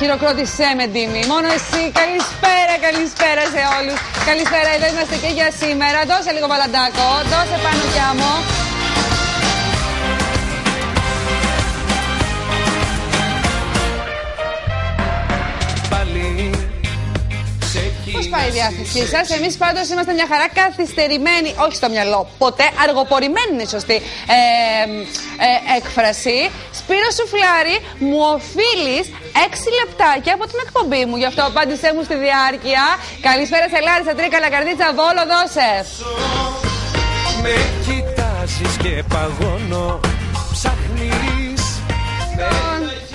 Χειροκρότησέ με, Ντίμη. Μόνο εσύ. Καλησπέρα, καλησπέρα σε όλους. Καλησπέρα, εδώ είμαστε και για σήμερα. Δώσε λίγο βαλαντάκο. Δώσε πάνω κι άμμο. Πώς πάει η διάθεσή σας? Εμείς πάντως είμαστε μια χαρά καθυστερημένοι, όχι στο μυαλό, ποτέ αργοπορημένοι είναι σωστή έκφραση. Σπύρο Σουφλάρη, μου οφείλεις 6 λεπτάκια από την εκπομπή μου, γι' αυτό απάντησέ μου στη διάρκεια. Καλησπέρα σε Λάρισα, Τρίκαλα, Καρδίτσα, Βόλο, δώσε. Με κοιτάζεις και παγώνω, ψάχνεις.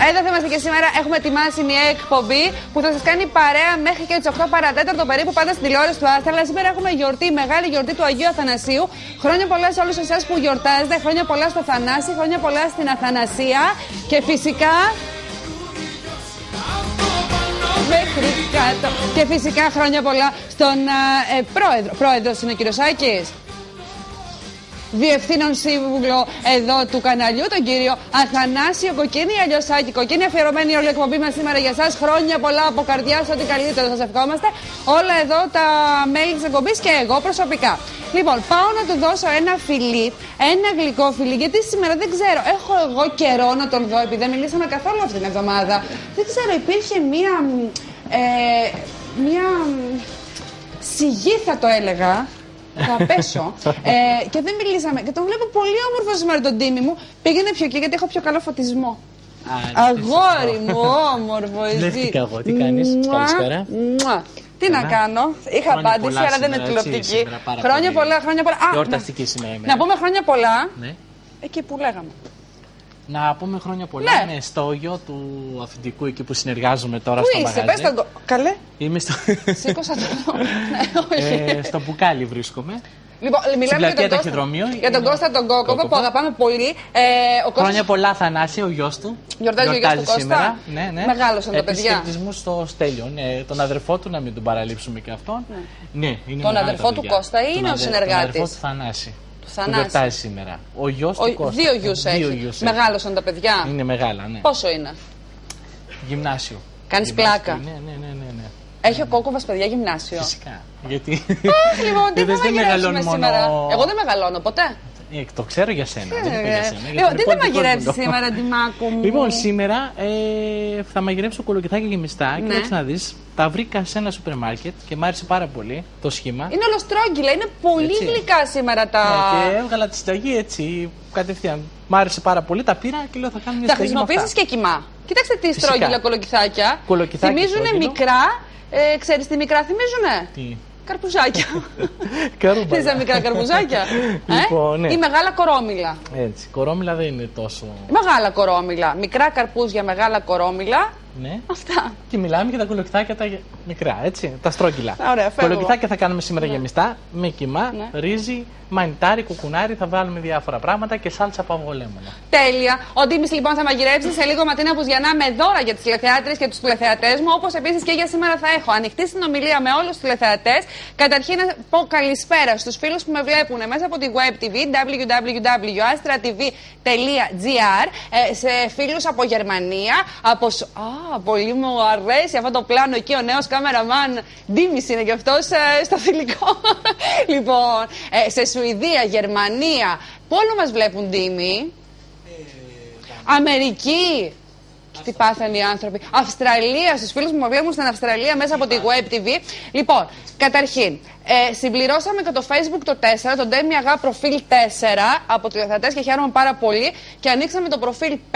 Εδώ θα είμαστε και σήμερα. Έχουμε ετοιμάσει μια εκπομπή που θα σας κάνει παρέα μέχρι και τις 8 παρατέταρτο περίπου, πάντα στην τηλεόραση του Άστρα. Αλλά σήμερα έχουμε γιορτή, μεγάλη γιορτή του Αγίου Αθανασίου. Χρόνια πολλά σε όλους εσάς που γιορτάζετε. Χρόνια πολλά στο Θανάση, χρόνια πολλά στην Αθανασία. Και φυσικά. Μέχρι κάτω. Και φυσικά χρόνια πολλά στον πρόεδρο. Πρόεδρος είναι ο κύριος Άκης. Διευθύνων σύμβουλο εδώ του καναλιού, τον κύριο Αθανάσιο Κοκκίνη, αλλιώς Άκη Κοκκίνη. Αφιερωμένη όλη η εκπομπή μας σήμερα για εσάς. Χρόνια πολλά από καρδιάς, ό,τι καλύτερο σας ευχόμαστε. Όλα εδώ τα μέλη της εκπομπής και εγώ προσωπικά. Λοιπόν, πάω να του δώσω ένα φιλί, ένα γλυκό φιλί, γιατί σήμερα δεν ξέρω, έχω εγώ καιρό να τον δω, επειδή δεν μιλήσαμε καθόλου αυτήν την εβδομάδα. Δεν ξέρω, υπήρχε μία σιγή θα το έλεγα. Θα πέσω. Και δεν μιλήσαμε. Και τον βλέπω πολύ όμορφο σήμερα τον Τίμη μου. Πήγαινε πιο εκεί γιατί έχω πιο καλό φωτισμό. Αγόρι μου, όμορφο εσύ. Βλέφτηκα εγώ, τι κάνεις? Καλησπέρα. Τι να κάνω. Είχα απάντηση, αλλά δεν είναι τηλεοπτική. Χρόνια πολλά, χρόνια πολλά. Γιορταστική σήμερα. Να πούμε χρόνια πολλά. Εκεί που λέγαμε. Να πούμε χρόνια πολλά, ναι, στο γιο του αφεντικού εκεί που συνεργάζομαι τώρα. Πού στο είσαι, μαγαζί. πες τον Καλέ. Είμαι στο... Σήκωσα το... όχι. Στο μπουκάλι βρίσκομαι. Λοιπόν, μιλάμε για τον Κώστα τον Κόκοπο που αγαπάμε πολύ. Χρόνια πολλά, Θανάση, ο γιος του. Γιορτάζει ο γιος του Κώστα. Σήμερα. Ναι. Μεγάλωσαν τα παιδιά. Χαιρετισμούς στο Στέλιο. Τον αδερφό του, να μην τον παραλείψουμε και αυτόν. Ναι, είναι τον αδερφό του Κώστα ή είναι ο συνεργάτης? Τον αδερφό του Θανάση. Που γιορτάζει σήμερα. Ο γιος του Κώστα. Δύο γιους έχει. Μεγάλωσαν τα παιδιά. Είναι μεγάλα, ναι. Πόσο είναι? Γυμνάσιο. Κάνεις πλάκα? Ναι. Έχει ο Κόκοβας παιδιά γυμνάσιο? Φυσικά. Γιατί. Αχ, λοιπόν, τι θα μαγειρέψουμε σήμερα? Εγώ δεν μεγαλώνω ποτέ. Το ξέρω για σένα. Λοιπόν, τι θα μαγειρέψει σήμερα, Ντιμάκο μου? Λοιπόν, σήμερα θα μαγειρέψω κολοκυθάκια γεμιστά. Και έτσι να δεις, τα βρήκα σε ένα σούπερ μάρκετ και μ' άρεσε πάρα πολύ το σχήμα. Είναι ολοστρόγγυλα, είναι πολύ γλυκά σήμερα τα. Και έβγαλα τη συνταγή έτσι κατευθείαν. Μ' άρεσε πάρα πολύ, τα πήρα και λέω θα κάνω μια συνταγή. Θα χρησιμοποιήσεις και κοιμά. Κοιτάξτε τι στρόγγυλα κολοκυθάκια. Θυμίζουνε μικρά. Ξέρεις τι μικρά θυμίζουνε? Τι? Καρπουζάκια. Θες τα μικρά καρπουζάκια? Λοιπόν, ναι. Ή μεγάλα κορόμιλα? Έτσι, κορόμιλα δεν είναι τόσο. Μεγάλα κορόμιλα. Μικρά καρπούζια, μεγάλα κορόμιλα. Ναι. Αυτά. Και μιλάμε για τα κολοκυθάκια τα Μικρά, έτσι. Τα στρόγγυλα. Ωραία, κολοκυθάκια θα κάνουμε σήμερα γεμιστά. Με κιμά, ρύζι, μανιτάρι, κουκουνάρι. Θα βάλουμε διάφορα πράγματα και σάλτσα από αυγολέμονα. Τέλεια. Ο Ντίμης λοιπόν θα μαγειρέψει σε λίγο Ματίνα Μπουζιανά με δώρα για τις τηλεθεάτριες και τους τηλεθεατές μου. Όπως επίσης και για σήμερα θα έχω ανοιχτή συνομιλία με όλους τους τηλεθεατές. Καταρχήν να πω καλησπέρα στους φίλους που με βλέπουν μέσα από τη Web TV, www.astratv.gr, σε φίλους από Γερμανία, από. Πολύ μου αρέσει αυτό το πλάνο εκεί, ο νέος κάμεραμαν Ντίμης είναι και αυτός στο θηλυκό. Λοιπόν, σε Σουηδία, Γερμανία, πού όλο μας βλέπουν, Ντίμη? Αμερική. Τι πάθανε οι άνθρωποι. Αυστραλία, στους φίλους που με βλέπουν στην Αυστραλία μέσα από τη Web TV. Λοιπόν, καταρχήν, συμπληρώσαμε και το Facebook το 4, το Ντέμι Αγά προφίλ 4 από τηλεθεατές και χαίρομαι πάρα πολύ. Και ανοίξαμε το προφίλ 5,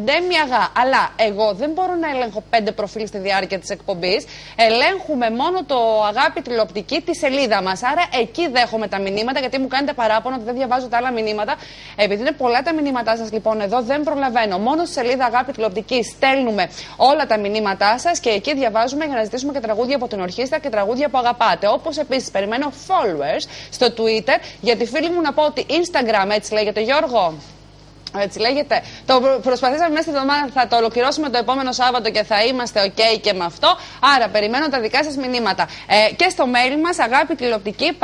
Ντέμι Αγά. Αλλά εγώ δεν μπορώ να ελέγχω 5 προφίλ στη διάρκεια της εκπομπής. Ελέγχουμε μόνο το Αγάπη τηλεοπτική, τη σελίδα μας. Άρα εκεί δέχομαι τα μηνύματα, γιατί μου κάνετε παράπονο ότι δεν διαβάζω τα άλλα μηνύματα. Επειδή είναι πολλά τα μηνύματά σας, λοιπόν, εδώ δεν προλαβαίνω. Μόνο στη σελίδα Αγάπη τηλεοπτική στέλνουμε όλα τα μηνύματά σας και εκεί διαβάζουμε για να ζητήσουμε και τραγούδια από την ορχήστρα και τραγούδια που αγαπάτε. Όπως επίσης περιμένω followers στο Twitter, γιατί φίλοι μου να πω ότι Instagram, έτσι λέγεται, Γιώργο. Έτσι λέγεται. Το προσπαθήσαμε μέσα στη εβδομάδα, θα το ολοκληρώσουμε το επόμενο Σάββατο και θα είμαστε ok και με αυτό. Άρα περιμένω τα δικά σας μηνύματα. Και στο mail μας, αγάπη τηλεοπτική,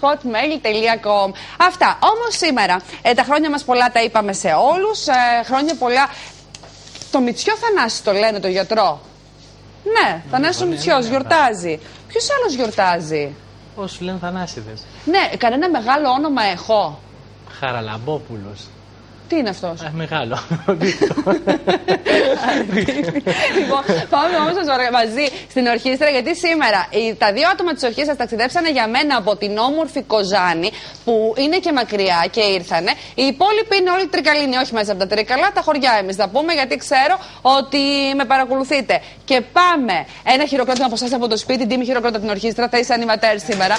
@hotmail.com. Αυτά. Όμως σήμερα, τα χρόνια μας πολλά τα είπαμε σε όλους. Χρόνια πολλά. Το Μητσιό Θανάση το λένε, το γιατρό. Ναι, Θανάσης ο Μητσιός γιορτάζει. Ποιος άλλος γιορτάζει? Όσοι λένε Θανάσιδες. Ναι, κανένα μεγάλο όνομα έχω. Χαραλαμπόπουλος. Τι είναι αυτός? Μεγάλο. Λοιπόν, πάμε όμως μαζί στην ορχήστρα, γιατί σήμερα τα δύο άτομα της ορχήστρας ταξιδέψανε για μένα από την όμορφη Κοζάνη, που είναι και μακριά και ήρθανε. Οι υπόλοιποι είναι όλοι τρικαλίνοι, όχι μέσα από τα Τρίκαλα, τα χωριά εμείς θα πούμε, γιατί ξέρω ότι με παρακολουθείτε. Και πάμε. Ένα χειροκρότημα από εσάς από το σπίτι, Ντίμη, χειροκρότα την ορχήστρα, θα είσαι ανιματέρ σήμερα.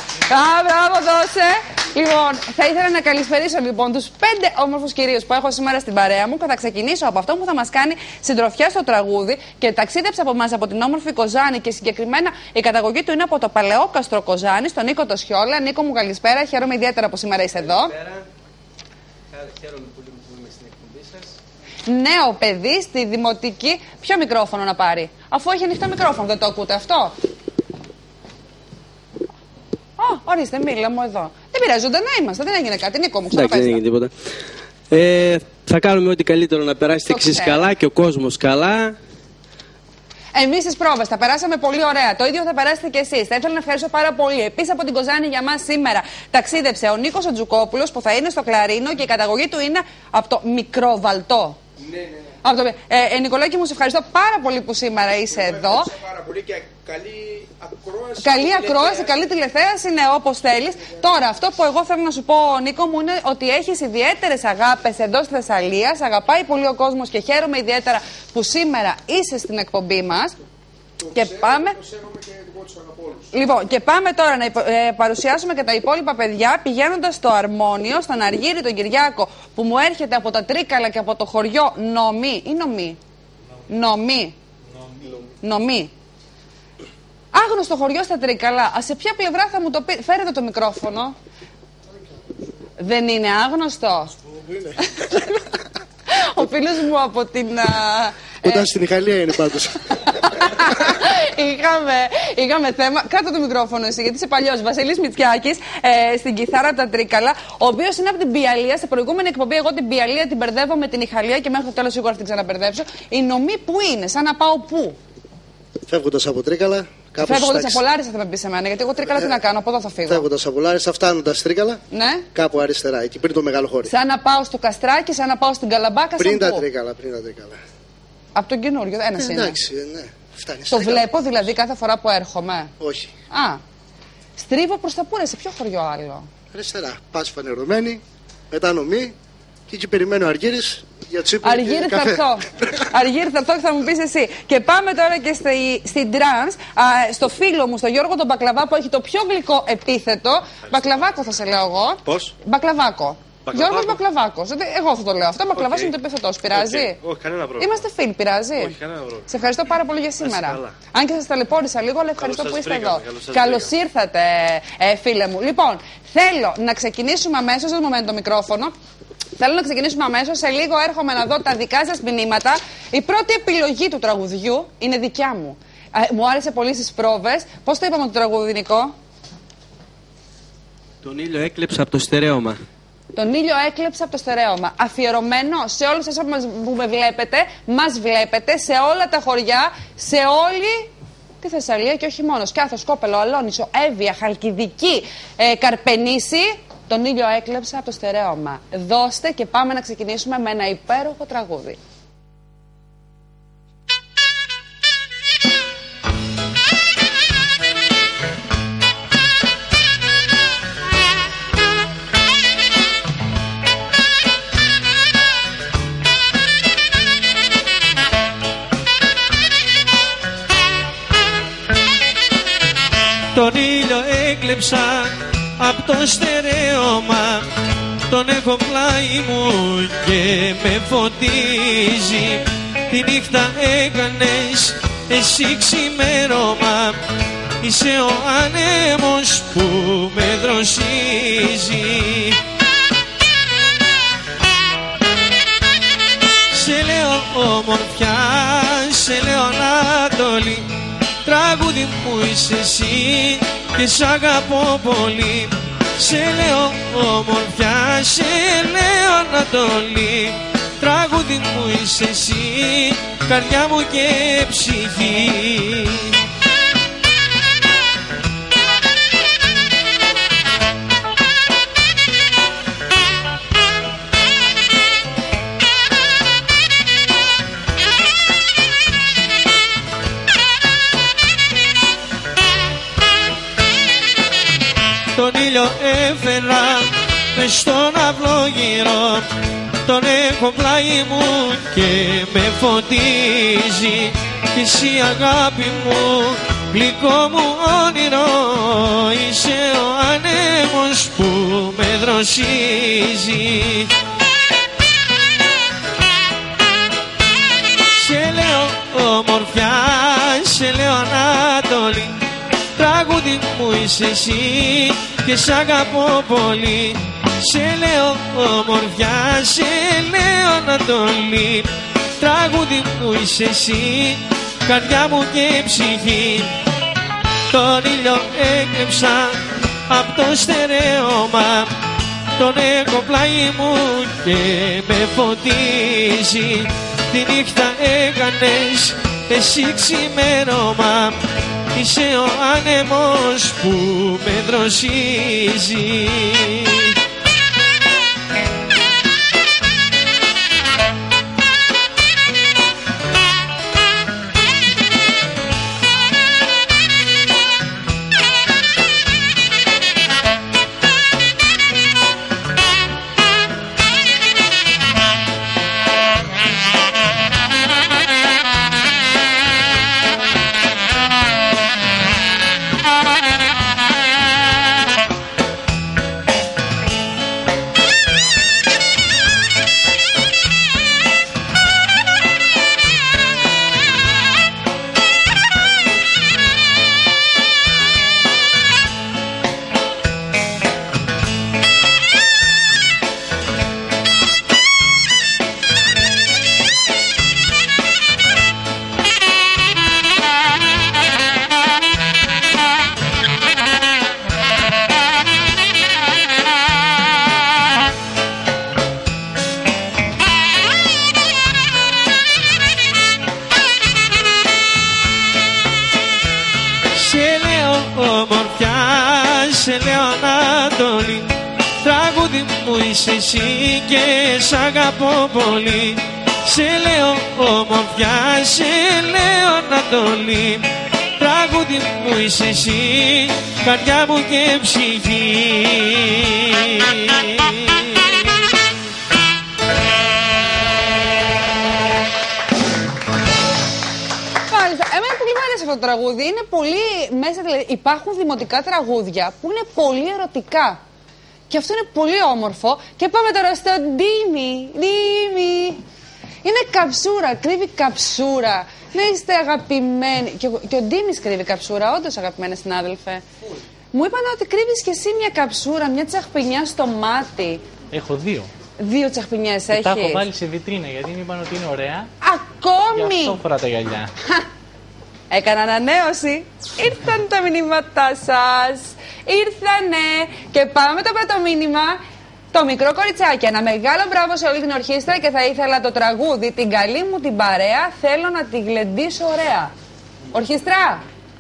Μπράβο, δώσε. Λοιπόν, θα ήθελα να καλησπερίσω λοιπόν τους 5 όμορφους κυρίους που έχω σήμερα στην παρέα μου και θα ξεκινήσω από αυτό που θα μας κάνει συντροφιά στο τραγούδι και ταξίδεψε από εμάς από την όμορφη Κοζάνη και συγκεκριμένα η καταγωγή του είναι από το Παλαιόκαστρο Κοζάνη, στον Νίκο το Σιόλα. Νίκο μου, καλησπέρα. Χαίρομαι ιδιαίτερα που σήμερα είσαι εδώ. Καλησπέρα. Χαίρομαι πολύ που είμαι στην εκπομπή σας. Νέο παιδί στη δημοτική. Ποιο μικρόφωνο να πάρει? Αφού έχει ανοιχτό μικρόφωνο, δεν το ακούτε αυτό? Ορίστε, μίλα μου εδώ. Δεν πειράζει, ζωντανά είμαστε, δεν έγινε κάτι. Νίκο μου, δεν έγινε τίποτα. Θα κάνουμε ό,τι καλύτερο να περάσετε εξής καλά και ο κόσμος καλά. Εμείς στις πρόβες τα περάσαμε πολύ ωραία. Το ίδιο θα περάσετε και εσείς. Θα ήθελα να ευχαριστώ πάρα πολύ. Επίσης από την Κοζάνη για μας σήμερα ταξίδεψε ο Νίκος ο Τζουκόπουλος που θα είναι στο κλαρίνο και η καταγωγή του είναι από το Μικροβαλτό. Ναι. Νικολάκη μου, σε ευχαριστώ πάρα πολύ που σήμερα είσαι εδώ. Πάρα πολύ και καλή ακρόαση. Καλή ακρόαση, καλή τηλεθέαση, ναι, όπως θέλεις. Τώρα, αυτό που εγώ θέλω να σου πω, Νίκο μου, είναι ότι έχεις ιδιαίτερες αγάπες εδώ στη Θεσσαλία. Σε αγαπάει πολύ ο κόσμος και χαίρομαι ιδιαίτερα που σήμερα είσαι στην εκπομπή μας. Και πάμε. Λοιπόν, και πάμε τώρα να παρουσιάσουμε και τα υπόλοιπα παιδιά πηγαίνοντας στο Αρμόνιο, στον Αργύρι τον Κυριάκο που μου έρχεται από τα Τρίκαλα και από το χωριό Νομή. Ή Νομή. Άγνωστο χωριό στα Τρίκαλα. Σε ποια πλευρά θα μου το πει? Φέρετε το μικρόφωνο. Δεν είναι άγνωστο? Ο φίλος μου από την... Όταν στην Ιχαλία είναι πάντως. Είχαμε θέμα. Κάτω το μικρόφωνο εσύ, γιατί είσαι παλιός. Βασίλης Μητσιάκης στην κιθάρα από τα Τρίκαλα, ο οποίος είναι από την Πιαλία. Σε προηγούμενη εκπομπή, εγώ την Πιαλία την μπερδεύω με την Ιχαλία και μέχρι το τέλος σίγουρα θα την ξαναμπερδέψω. Η Νομή που είναι, σαν να πάω πού? Φεύγοντας από Τρίκαλα. Φεύγοντας από Λάρισα θα με πεις εμένα, γιατί εγώ Τρίκαλα τι να κάνω, από εδώ θα φύγω. Φεύγοντας από Λάρισα, φτάνοντας Τρίκαλα. Ναι. Κάπου αριστερά, εκεί πριν το μεγάλο χώρι. Σαν να πάω στο Καστράκι, σαν να πάω στην Καλαμπάκα. Πριν τα Τρίκαλα. Από τον καινούριο, ένας είναι. Εντάξει, ναι. Φτάνει. Το βλέπω δηλαδή κάθε φορά που έρχομαι? Όχι. Στρίβω προς τα πούρε, σε ποιο χωριό άλλο? Αριστερά. Πας φανερωμένη, μετά Νομή και εκεί περιμένω Αργύρης για τσίπρο. Αργύρη θα έρθω. Αργύρη θα έρθω και θα μου πεις εσύ. Και πάμε τώρα και στην τρανς, στο φίλο μου, στο Γιώργο τον Μπακλαβά που έχει το πιο γλυκό επίθετο. Μπακλαβάκο θα σε λέω εγώ. Πώς? Μπακλαβάκο. Γιώργος Μπακλαβάκος. Εγώ θα το λέω αυτό. Μπακλαβάς είναι το επιθετός. Πειράζει? Όχι, κανένα πρόβλημα. Είμαστε φίλοι, πειράζει? Όχι, κανένα πρόβλημα. Σε ευχαριστώ πάρα πολύ για σήμερα. Αν και σας ταλαιπώρησα λίγο, αλλά ευχαριστώ που είστε εδώ. Καλώς ήρθατε, φίλε μου. Λοιπόν, θέλω να ξεκινήσουμε αμέσως. Δούμε με το μικρόφωνο. Θέλω να ξεκινήσουμε αμέσως. Σε λίγο έρχομαι να δω τα δικά σας μηνύματα. Η πρώτη επιλογή του τραγουδιού είναι δικιά μου. Μου άρεσε πολύ στις πρόβες. Πώς το είπαμε το τραγούδι, Νικό? Τον ήλιο έκλεψα από το στερέωμα. Τον ήλιο έκλεψα από το στερέωμα. Αφιερωμένο σε όλους εσάς που με βλέπετε, μας βλέπετε, σε όλα τα χωριά, σε όλη τη Θεσσαλία και όχι μόνο. Σκιάθος, Σκόπελο, Αλόνισο, Εύβοια, Χαλκιδική, Καρπενήσι. Τον ήλιο έκλεψα από το στερέωμα. Δώστε και πάμε να ξεκινήσουμε με ένα υπέροχο τραγούδι. Τον ήλιο έκλεψα απ' το στερέωμα, τον έχω πλάι μου και με φωτίζει. Τη νύχτα έκανες εσύ ξημέρωμα, είσαι ο άνεμος που με δροσίζει. Σε λέω ομορφιά, σε λέω Ανατολή, τραγούδι μου είσαι εσύ και σ' αγαπώ πολύ. Σε λέω ομορφιά, σε λέω Ανατολή, τραγούδι μου είσαι εσύ, καρδιά μου και ψυχή. Τον ήλιο έφερα μες στον αυλόγυρο, τον έχω πλάι μου και με φωτίζει. Κι εσύ αγάπη μου, γλυκό μου όνειρο, είσαι ο άνεμος που με δροσίζει. Σε λέω ομορφιά, σε λέω Ανατολή, τραγούδι μου είσαι εσύ και σ' αγαπώ πολύ. Σε λέω ομορφιά, σε λέω Ανατολή, τραγούδι μου είσαι εσύ, καρδιά μου και ψυχή. Τον ήλιο έκλεψα απ' το στερέωμα, τον έχω πλάι μου και με φωτίζει. Τη νύχτα έκανες εσύ ξημέρωμα, είσαι ο άνεμος που με δροσίζει. Σε λέω Ανατολή, τραγούδι μου είσαι εσύ και σ' αγαπώ πολύ. Σε λέω ομορφιά, σε λέω Ανατολή, τραγούδι μου είσαι εσύ, καρδιά μου και ψυχή. Εμένα πολύ μου άρεσε αυτό το τραγούδι. Είναι πολύ μέσα, δηλαδή υπάρχουν δημοτικά τραγούδια που είναι πολύ ερωτικά. Και αυτό είναι πολύ όμορφο. Και πάμε τώρα στο Ντίμη. Είναι καψούρα, κρύβει καψούρα. Να είστε αγαπημένοι. Και ο Ντίμης κρύβει καψούρα, όντως αγαπημένοι συνάδελφε. Μου είπαν ότι κρύβεις και εσύ μια καψούρα, μια τσαχπινιά στο μάτι. Έχω 2. 2 τσαχπινιές έχεις. Τα έχω βάλει σε βιτρίνα γιατί μου είπαν ότι είναι ωραία. Ακόμη! Γι' αυτό φορά τα γυαλιά. Έκανα ανανέωση. Ήρθαν τα μηνύματά σας. Ήρθανε. Και πάμε το πρώτο μήνυμα. Το μικρό κοριτσάκι. Ένα μεγάλο μπράβο σε όλη την ορχήστρα και θα ήθελα το τραγούδι «Την καλή μου την παρέα θέλω να τη γλεντήσω ωραία». Ορχήστρα,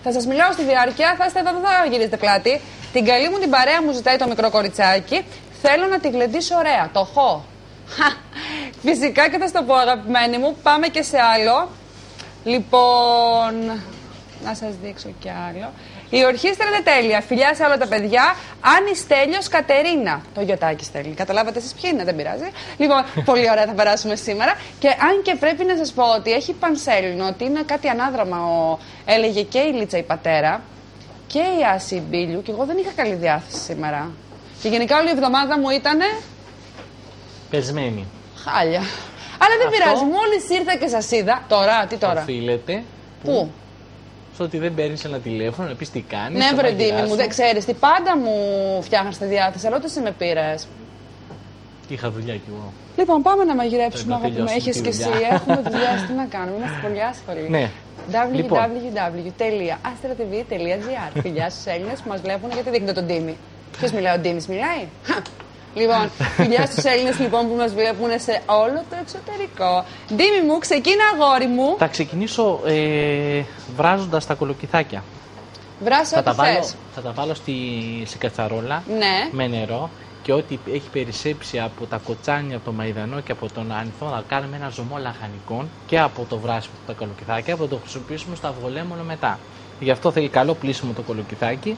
θα σας μιλάω στη διάρκεια, θα είστε εδώ, δεν θα γυρίζετε πλάτη. «Την καλή μου την παρέα» μου ζητάει το μικρό κοριτσάκι. Θέλω να τη γλεντήσω ωραία. Το έχω. Φυσικά και θα στο πω, αγαπημένοι μου. Πάμε και σε άλλο. Λοιπόν, να σας δείξω κι άλλο. Η ορχήστρα είναι τέλεια. Φιλιά σε όλα τα παιδιά. Άννη Στέλιος Κατερίνα. Το γιοτάκι στέλνει. Καταλάβατε εσείς ποιοι είναι, δεν πειράζει. Λοιπόν, πολύ ωραία θα περάσουμε σήμερα. Και αν και πρέπει να σας πω ότι έχει πανσέλινο, ότι είναι κάτι ανάδραμα. Έλεγε και η Λίτσα η πατέρα και η Άση Μπίλιου. Και εγώ δεν είχα καλή διάθεση σήμερα. Και γενικά όλη η εβδομάδα μου ήτανε Πεσμένη. χάλια. Αλλά δεν πειράζει. Μόλις ήρθα και σας είδα. Τώρα, τι τώρα. Οφείλεται. Πού? Στο ότι δεν παίρνεις ένα τηλέφωνο να πεις τι κάνεις. Ναι, βρε Ντίμη μου, δεν ξέρεις τι. Πάντα μου φτιάχνεις τη διάθεση, αλλά ούτε σε με πήρες. Είχα δουλειά κι εγώ. Λοιπόν, πάμε να μαγειρέψουμε, Πρέπει να αγαπητέ. Έχεις και εσύ. τελειώσουμε τη Έχουμε δουλειά. Τι να κάνουμε, είμαστε πολύ άσχολοι. Ναι. www.astratv.gr. Φιλιά στους Έλληνες που μας βλέπουν, γιατί δείχνετε τον Ντίμη. Ποιος μιλάει, ο Ντίμης μιλάει. Λοιπόν, φιλιά στους Έλληνες λοιπόν που μας βλέπουν σε όλο το εξωτερικό. Ντίμη μου, ξεκίνα αγόρι μου. Θα ξεκινήσω βράζοντας τα κολοκυθάκια. Βράσε ό,τι θες. Θα τα βάλω σε κατσαρόλα Ναι. με νερό και ό,τι έχει περισσέψει από τα κοτσάνια, από το μαϊδανό και από τον άνηθο να κάνουμε ένα ζωμό λαχανικών και από το βράσιμο τα κολοκυθάκια που θα το χρησιμοποιήσουμε στο αυγολέμονο μετά. Γι' αυτό θέλει καλό πλήσιμο το κολοκυθάκι,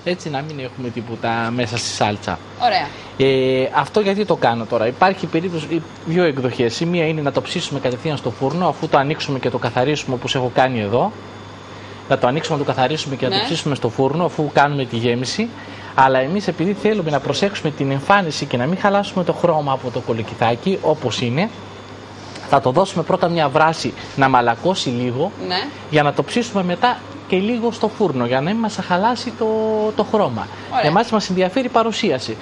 έτσι να μην έχουμε τίποτα μέσα στη σάλτσα. Ωραία. Αυτό γιατί το κάνω τώρα. Υπάρχει περίπτωση 2 εκδοχές. Η μία είναι να το ψήσουμε κατευθείαν στο φούρνο, αφού το ανοίξουμε και το καθαρίσουμε όπως έχω κάνει εδώ. Να το ανοίξουμε, να το καθαρίσουμε και να το ψήσουμε στο φούρνο, αφού κάνουμε τη γέμιση. Αλλά εμείς επειδή θέλουμε να προσέξουμε την εμφάνιση και να μην χαλάσουμε το χρώμα από το κολοκυθάκι όπως είναι, θα το δώσουμε πρώτα μια βράση να μαλακώσει λίγο, Ναι. για να το ψήσουμε μετά και λίγο στο φούρνο, για να μην μας χαλάσει το χρώμα. Ωραία. Εμάς μας ενδιαφέρει η παρουσίαση.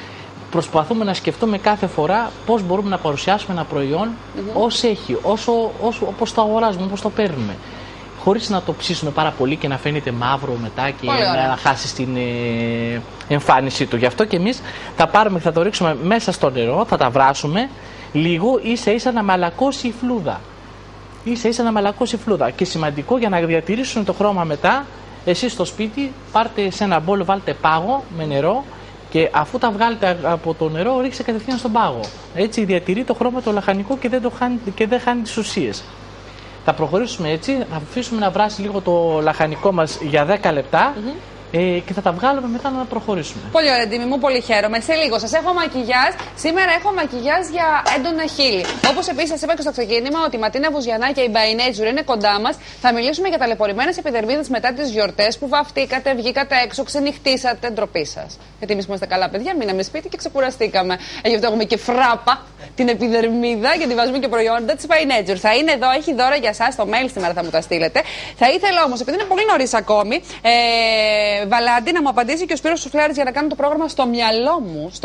Προσπαθούμε να σκεφτούμε κάθε φορά πώς μπορούμε να παρουσιάσουμε ένα προϊόν ως έχει, όπως το αγοράζουμε, όπως το παίρνουμε. Χωρίς να το ψήσουμε πάρα πολύ και να φαίνεται μαύρο μετά και να χάσει την εμφάνισή του. Γι' αυτό και εμείς θα πάρουμε και θα το ρίξουμε μέσα στο νερό, θα τα βράσουμε λίγο ίσα ίσα να μαλακώσει η φλούδα. Ίσα ίσα να μαλακώσει η φλούδα. Και σημαντικό για να διατηρήσουν το χρώμα μετά, εσείς στο σπίτι πάρτε σε ένα μπολ, βάλτε πάγο με νερό και αφού τα βγάλετε από το νερό ρίξτε κατευθείαν στον πάγο. Έτσι διατηρεί το χρώμα το λαχανικό και δεν χάνει τις ουσίες. Θα προχωρήσουμε έτσι, θα αφήσουμε να βράσει λίγο το λαχανικό μας για 10 λεπτά και θα τα βγάλουμε μετά να προχωρήσουμε. Πολύ ωραία, Ντίμη μου, πολύ χαίρομαι. Σε λίγο σας έχω μακιγιάζ. Σήμερα έχω μακιγιάζ για έντονα χείλη. Όπως επίσης σας είπα και στο ξεκίνημα ότι η Ματίνα Βουζιανά και η By Nature είναι κοντά μας. Θα μιλήσουμε για ταλαιπωρημένες επιδερμίδες μετά τις γιορτές που βαφτήκατε, βγήκατε έξω, ξενυχτήσατε. Ντροπή σας. Γιατί εμείς είμαστε καλά παιδιά, μείναμε σπίτι και ξεκουραστήκαμε. Γι' αυτό έχουμε και φράπα την επιδερμίδα, γιατί βάζουμε και προϊόντα της By Nature. Θα είναι εδώ, έχει δώρα για εσάς, το mail σήμερα θα μου τα στείλετε. Θα ήθελα όμως, επειδή είναι πολύ νωρίς ακόμη, Βαλάντη, να μου απαντήσει και ο Σπύρος Σουφλιάρης για να κάνω το πρόγραμμα στο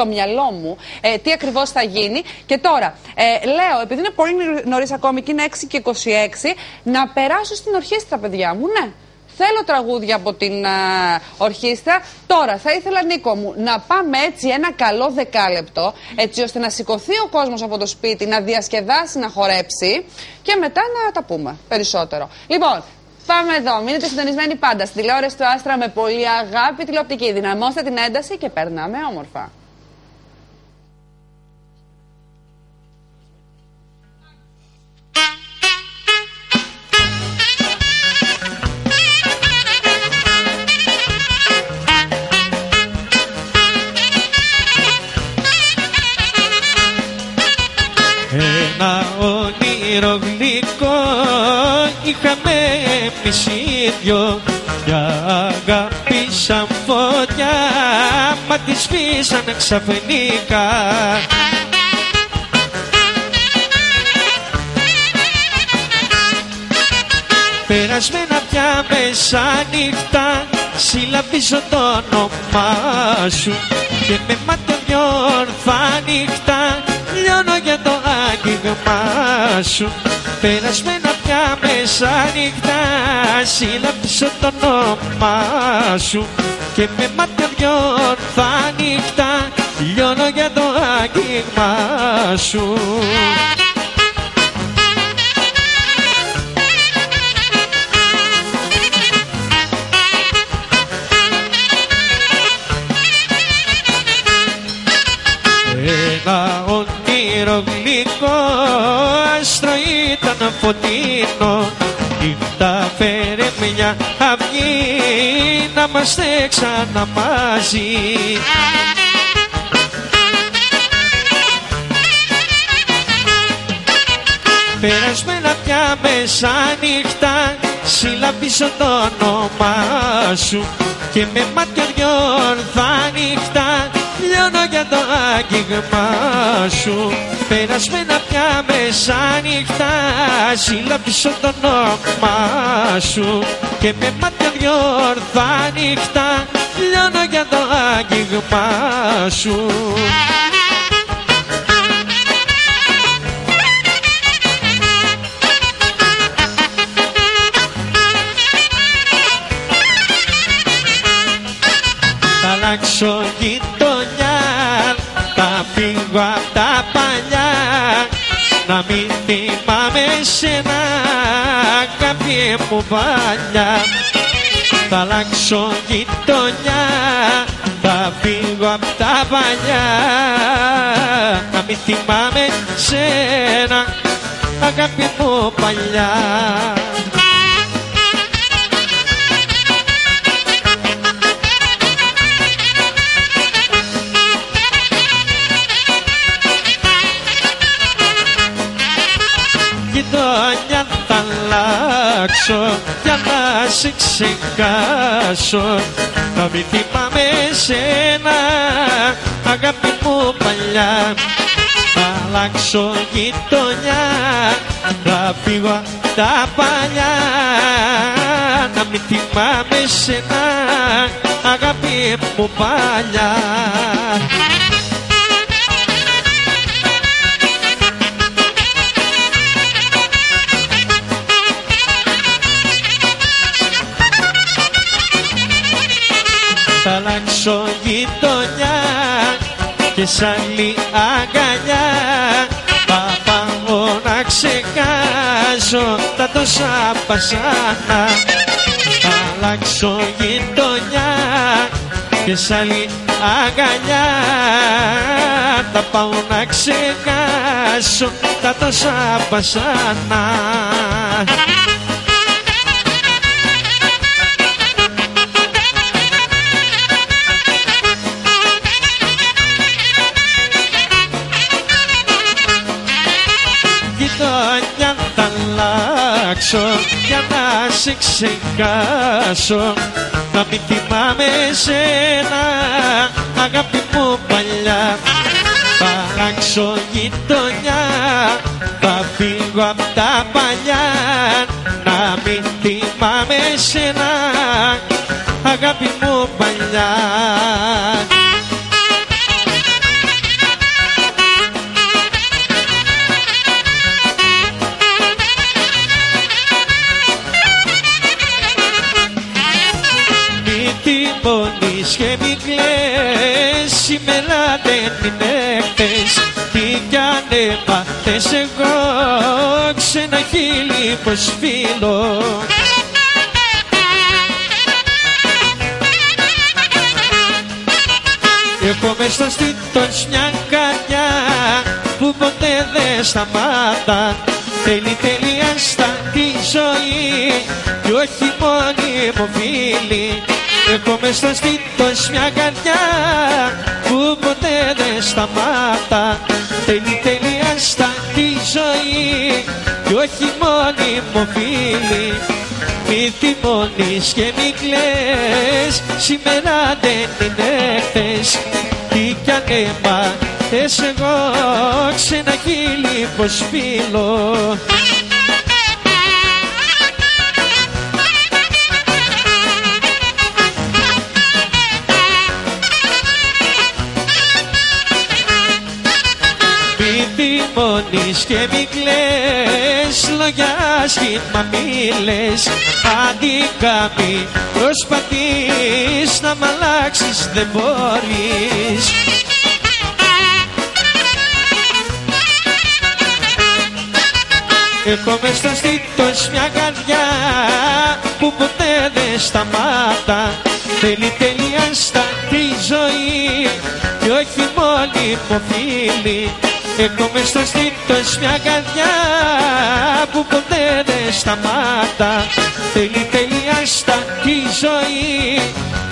μυαλό μου, τι ακριβώς θα γίνει. Και τώρα, λέω, επειδή είναι πολύ νωρίς ακόμη και είναι 6 και 26, να περάσω στην ορχήστρα, παιδιά μου, ναι. Θέλω τραγούδια από την ορχήστρα. Τώρα θα ήθελα, Νίκο μου, να πάμε έτσι ένα καλό 10 λεπτό, έτσι ώστε να σηκωθεί ο κόσμος από το σπίτι, να διασκεδάσει, να χορέψει και μετά να τα πούμε περισσότερο. Λοιπόν, πάμε εδώ. Μείνετε συντονισμένοι πάντα στην τηλεόραση του Άστρα με πολύ αγάπη τηλεοπτική. Δυναμώστε την ένταση και περνάμε όμορφα. Ένα όνειρο γλυκό είχαμε εμείς οι δυο, για αγάπη σαν φωτιά, μα τη σβήσανε ξαφνικά. Περασμένα πια μεσάνυχτα, συλλαβίζω το όνομά σου και με μάτια δυο ορθά νύχτα λιώνω για το άγγιγμά σου. Περασμένα πια μεσάνυχτα, συλλαβίζω το όνομά σου και με μάτια δυο ορθά νύχτα λιώνω για το άγγιγμά σου. Ένα όνειρο γλυκό, άστρο ήταν φωτεινό, νύχτα φέρε μια αυγή να είμαστε ξανά μαζί. Περασμένα πια μεσάνυχτα, συλλαβίζω το όνομά σου και με μάτια δυο ορθά νύχτα λιώνω για το άγγιγμά σου. Περασμένα πια μεσάνυχτα, συλλαβίζω το όνομά σου και με μάτια δυο ορθά νύχτα λιώνω για το άγγιγμά σου. Θα αλλάξω γειτονιά, θα φύγω απ' τα παλιά, να μην θυμάμαι σένα, αγάπη μου παλιά. Θα αλλάξω γειτονιά, θα φύγω απ' τα παλιά, να μην θυμάμαι σένα, αγάπη μου παλιά. Γειτονιά θα αλλάξω για να σε ξεχάσω, να μην θυμάμαι σένα, αγάπη μου παλιά. Θα αλλάξω γειτονιά, θα φύγω απ' τα παλιά, να μην θυμάμαι σένα, αγάπη μου παλιά. Θα αλλάξω γειτονιά και σ' άλλη αγκαλιά, θα πάω να ξεχάσω τα τόσα βασάνα. Θα αλλάξω γειτονιά και σ' άλλη αγκαλιά, θα πάω να ξεχάσω τα τόσα βασάνα. Γειτονιά θα αλλάξω για να σε ξεχάσω, να μην θυμάμαι σένα, αγάπη μου παλιά. Θα αλλάξω γειτονιά, θα φύγω απ' τα παλιά, να μην θυμάμαι σένα, αγάπη μου παλιά. Πονείς και μη κλαις, σήμερα δεν είναι χτες. Τι κι αν έπαθες εγώ, ξένα χείλη πως φίλω. Έχω μες στο στήθος μια καρδιά που ποτέ δεν σταμάτα. Θέλει τελεία στα τη ζωή κι όχι μόνη μου φίλη. Έχω μες στο στήθος μια καρδιά που ποτέ δεν σταμάτα. Θέλει τελεία στα τη ζωή κι όχι μόνη μου φίλη. μη θυμώνεις και μη κλαις, σήμερα δεν είναι χθες. Τι κι αν έμαθες εγώ ξένα χείλη πως φίλω. Μη θυμώνεις και μη κλαις, λόγια άσχημα μη λες. Αντίκα μη προσπαθείς να μ' αλλάξεις, δεν μπορείς. Έχω μες στο στήθος μια καρδιά που ποτέ δεν σταμάτα. Θέλει τέλεια στα τη ζωή και όχι μόνιμο φίλη. Έχω μες στο στήθος μια καρδιά που ποτέ δεν σταμάτα. Θέλει τέλεια στα τη ζωή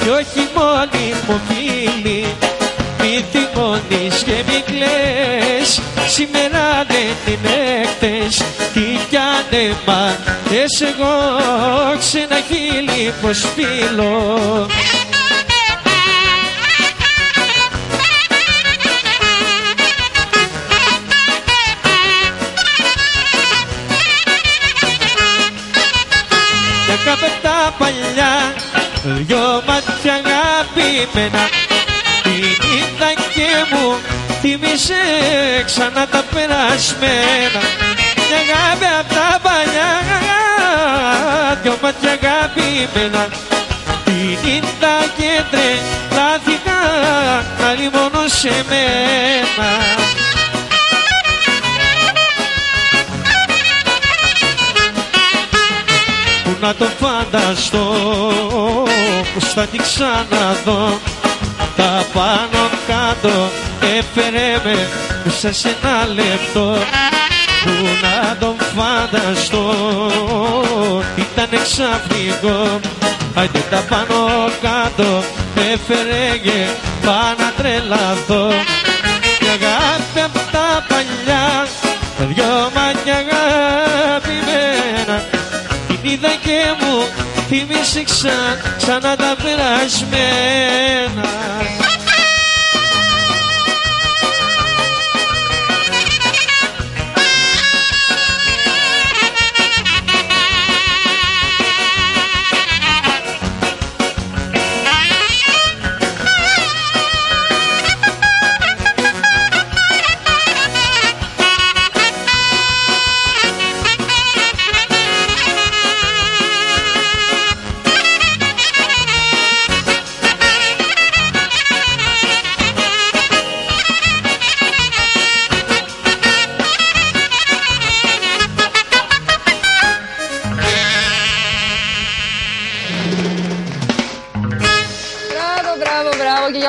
και όχι μόνιμο φίλη. Μη θυμώνεις και μη κλαις, σήμερα δεν είναι χθες. Τι κι αν έμαθες εγώ ξένα χείλη πως φίλω. Για καπετά παλιά, δυο μάτια αγαπημένα, την είδα και μου θύμισε ξανά τα περασμένα. Μια αγάπη απ' τα παλιά, δυο μάτια αγαπημένα, την είδα και τρελάθηκα, άλλη μόνο σε μένα. Πού να το φανταστώ, πως θα την ξαναδώ. Τα πάνω κάτω έφερε με μέσα σε ένα λεπτό. Πού να τον φανταστώ, ήταν εξαφνικό. Άιντε τα πάνω κάτω έφερε και πάω να τρελαθώ. Η αγάπη απ' τα παλιά, τα δυο μάτια αγαπημένα, την είδα και μου θύμισε ξανά τα περασμένα.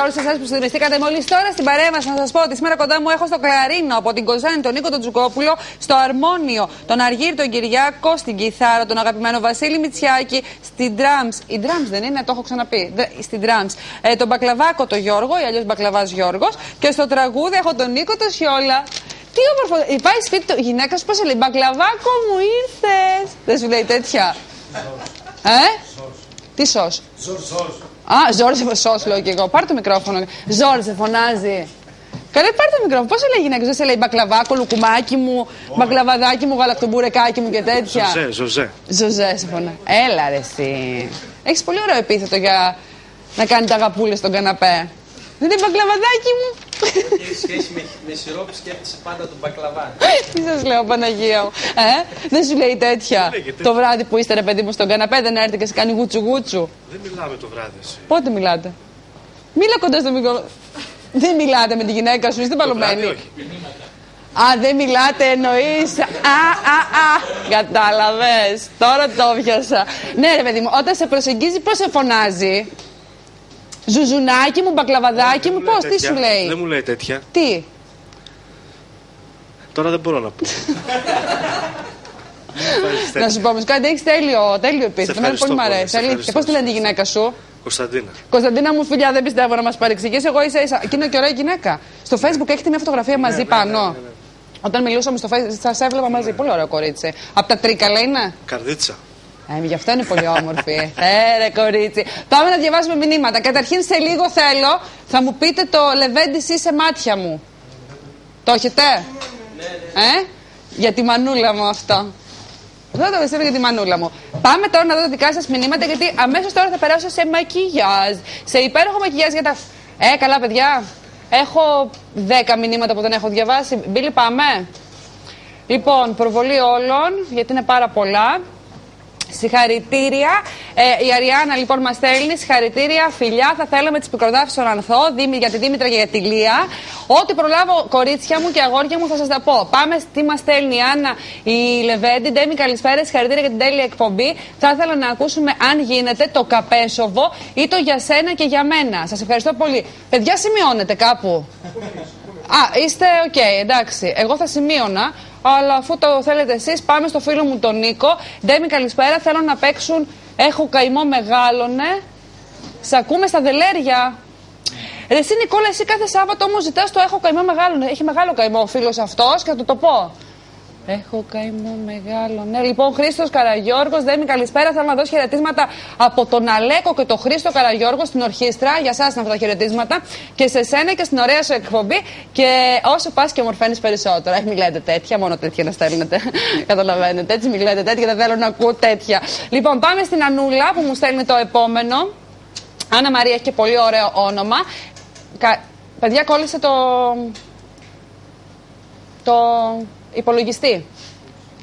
όλους εσάς που συντονιστήκατε μόλις τώρα στην παρέα μας. Να σας πω ότι σήμερα κοντά μου έχω στο κλαρίνο από την Κοζάνη τον Νίκο τον Τζουκόπουλο, στο αρμόνιο τον Αργύρη τον Κυριάκο, στην κιθάρα τον αγαπημένο Βασίλη Μητσιάκη, στην drums, η drums δεν είναι, το έχω ξαναπεί, στην drums, τον Μπακλαβάκο τον Γιώργο ή αλλιώς Μπακλαβάς Γιώργος, και στο τραγούδι έχω τον Νίκο τον Σιόλα. Τι όμορφο, πάει σπίτι του, η γυναίκα σου πώς λέει, Μπακλαβάκο μου ήρθες. Δεν σου λέει τέτοια. Τι σως. Α, Ζόρζε, σως λέω και εγώ. Πάρ' το μικρόφωνο. Ζόρζε, φωνάζει. Καλέ, πάρ' το μικρόφωνο. Πώς σε λέει η γυναίκα, δεν σε λέει μπακλαβάκο, λουκουμάκι μου, μπακλαβαδάκι μου, γαλακτομπουρεκάκι μου και τέτοια. Ζωζέ. Ζωζέ, σε φωνάζει. Έλα, ρε, εσύ. Έχεις πολύ ωραίο επίθετο για να κάνει τα αγαπούλες στον καναπέ. Δεν είναι μπακλαβαδάκι μου. Έχει σχέση με σιρόπι, σκέφτεσαι πάντα τον μπακλαβά. Τι σας λέω, Παναγία μου. Δεν σου λέει τέτοια. Το βράδυ που είστε, ρε παιδί μου, στον καναπέ, δεν έρθει και σε κάνει γούτσου γούτσου. Δεν μιλάμε το βράδυ. Εσύ. Πότε μιλάτε? Μίλα κοντά στο μικρό. Δεν μιλάτε με τη γυναίκα σου, είστε παλωμένοι. Α, δεν μιλάτε, εννοείς. Κατάλαβες. Τώρα το πιάσα. Ναι, ρε παιδί μου, όταν σε προσεγγίζει, πώς σε φωνάζει? Ζουζουνάκι μου, μπακλαβαδάκι μου, πώς, τι σου λέει? Δεν μου λέει τέτοια. Τι? Τώρα δεν μπορώ να πω. Να σου πω όμως κάτι, έχεις τέλειο επίθετο. Εμένα πολύ μ' αρέσει. Αλήθεια. Πώς τη λένε τη γυναίκα σου? Κωνσταντίνα. Κωνσταντίνα μου, φιλιά, δεν πιστεύω να μας παρεξηγήσει. Εγώ ίσα. Και είναι και ωραία γυναίκα. Στο Facebook έχετε μια φωτογραφία μαζί πάνω. Ναι. Όταν μιλούσαμε στο Facebook, σας έβλεπα μαζί. Πολύ ωραίο κορίτσι. Από τα Τρίκαλα είναι? Καρδίτσα. Γι' αυτό είναι πολύ όμορφη. Ρε κορίτσι. Πάμε να διαβάσουμε μηνύματα. Καταρχήν σε λίγο θέλω, θα μου πείτε το Λεβέντη είσαι μάτια μου. Το έχετε? Ναι. Για τη μανούλα μου αυτό. Δεν το πιστεύω για τη μανούλα μου. Πάμε τώρα να δω τα δικά σας μηνύματα, γιατί αμέσως τώρα θα περάσω σε μακιγιάζ. Σε υπέροχο μακιγιάζ για τα... καλά παιδιά. Έχω 10 μηνύματα που δεν έχω διαβάσει. Μπίλη, πάμε. Λοιπόν, προβολή όλων, γιατί είναι πάρα πολλά. Συγχαρητήρια. Η Αριάννα λοιπόν μας στέλνει συγχαρητήρια, φιλιά. Θα θέλαμε τις πικροδάφεις στον Ανθό, για τη Δήμητρα και για τη Λία. Ό,τι προλάβω, κορίτσια μου και αγόρια μου, θα σας τα πω. Πάμε, τι μας στέλνει η Άννα, η Λεβέντη. Ντέμι, καλησπέρα. Συγχαρητήρια για την τέλεια εκπομπή. Θα ήθελα να ακούσουμε, αν γίνεται, το Καπέσοβο ή το Για σένα και για μένα. Σας ευχαριστώ πολύ. Παιδιά, σημειώνετε κάπου? Είστε οκ, εντάξει. Εγώ θα σημείωνα. Αλλά αφού το θέλετε εσείς, πάμε στο φίλο μου τον Νίκο. Ντέμι, καλησπέρα. Θέλω να παίξουν Έχω καημό μεγάλωνε. Σ' ακούμε στα δελέρια. Ρε εσύ Νικόλα, εσύ κάθε Σάββατο όμως ζητάς το Έχω καημό μεγάλωνε. Έχει μεγάλο καημό ο φίλος αυτός και θα το πω. Έχω καημό μεγάλο. Ναι, λοιπόν, Χρήστος Καραγιώργος, Δέμη, καλησπέρα. Θέλω να δώσω χαιρετίσματα από τον Αλέκο και τον Χρήστο Καραγιώργο στην ορχήστρα. Για εσάς είναι αυτά τα χαιρετίσματα. Και σε σένα και στην ωραία σου εκπομπή. Και όσο πας και ομορφαίνεις περισσότερο. Μη λέτε τέτοια, μόνο τέτοια να στέλνετε. Καταλαβαίνετε. Έτσι, μη λέτε τέτοια, δεν θέλω να ακούω τέτοια. Λοιπόν, πάμε στην Ανούλα που μου στέλνει το επόμενο. Άννα Μαρία έχει και πολύ ωραίο όνομα. Παιδιά, κόλλησε το υπολογιστή.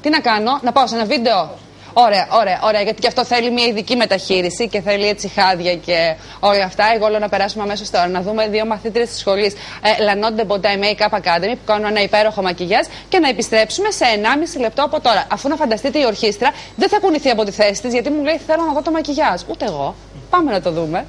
Τι να κάνω, να πάω σε ένα βίντεο? Ωραία, γιατί και αυτό θέλει μια ειδική μεταχείριση και θέλει έτσι χάδια και όλα αυτά. Εγώ λέω να περάσουμε αμέσως τώρα, να δούμε 2 μαθήτριες της σχολής Lanode de Beauté Make-up Academy που κάνουν ένα υπέροχο μακιγιάζ και να επιστρέψουμε σε 1,5 λεπτό από τώρα. Αφού να φανταστείτε, η ορχήστρα δεν θα κουνηθεί από τη θέση της, γιατί μου λέει θέλω να δω το μακιγιάζ. Ούτε εγώ. Πάμε να το δούμε.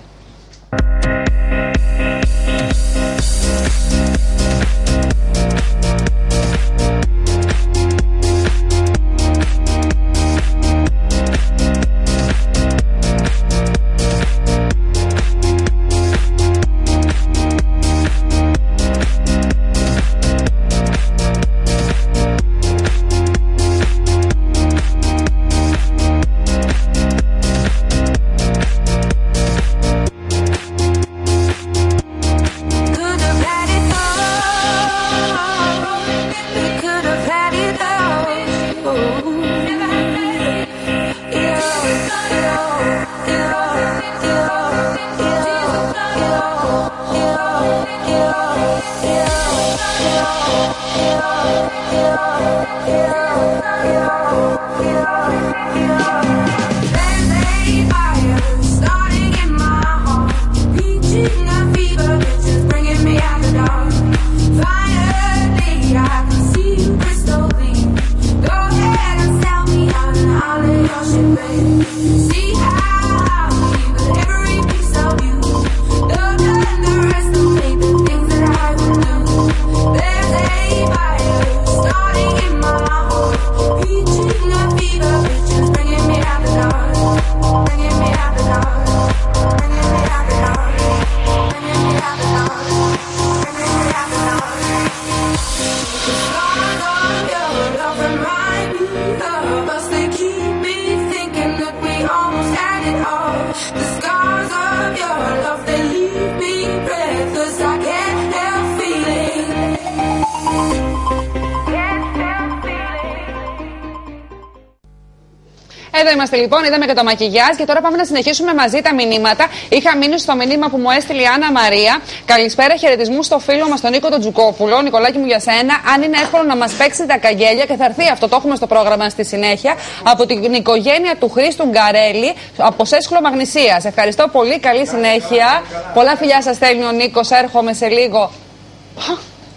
Εδώ είμαστε λοιπόν, είδαμε και το μακιγιάζ και τώρα πάμε να συνεχίσουμε μαζί τα μηνύματα. Είχα μείνει στο μηνύμα που μου έστειλε η Άννα Μαρία. Καλησπέρα, χαιρετισμού στο φίλο μας τον Νίκο τον Τζουκόπουλο. Νικολάκη μου για σένα. Αν είναι εύκολο να μας παίξει τα καγγέλια και θα έρθει αυτό, το έχουμε στο πρόγραμμα στη συνέχεια. Από την οικογένεια του Χρήστου Γκαρέλη από Σέσχλο Μαγνησίας. Ευχαριστώ πολύ, καλή συνέχεια. Πολλά φιλιά σας στέλνει ο Νίκος, έρχομαι σε λίγο.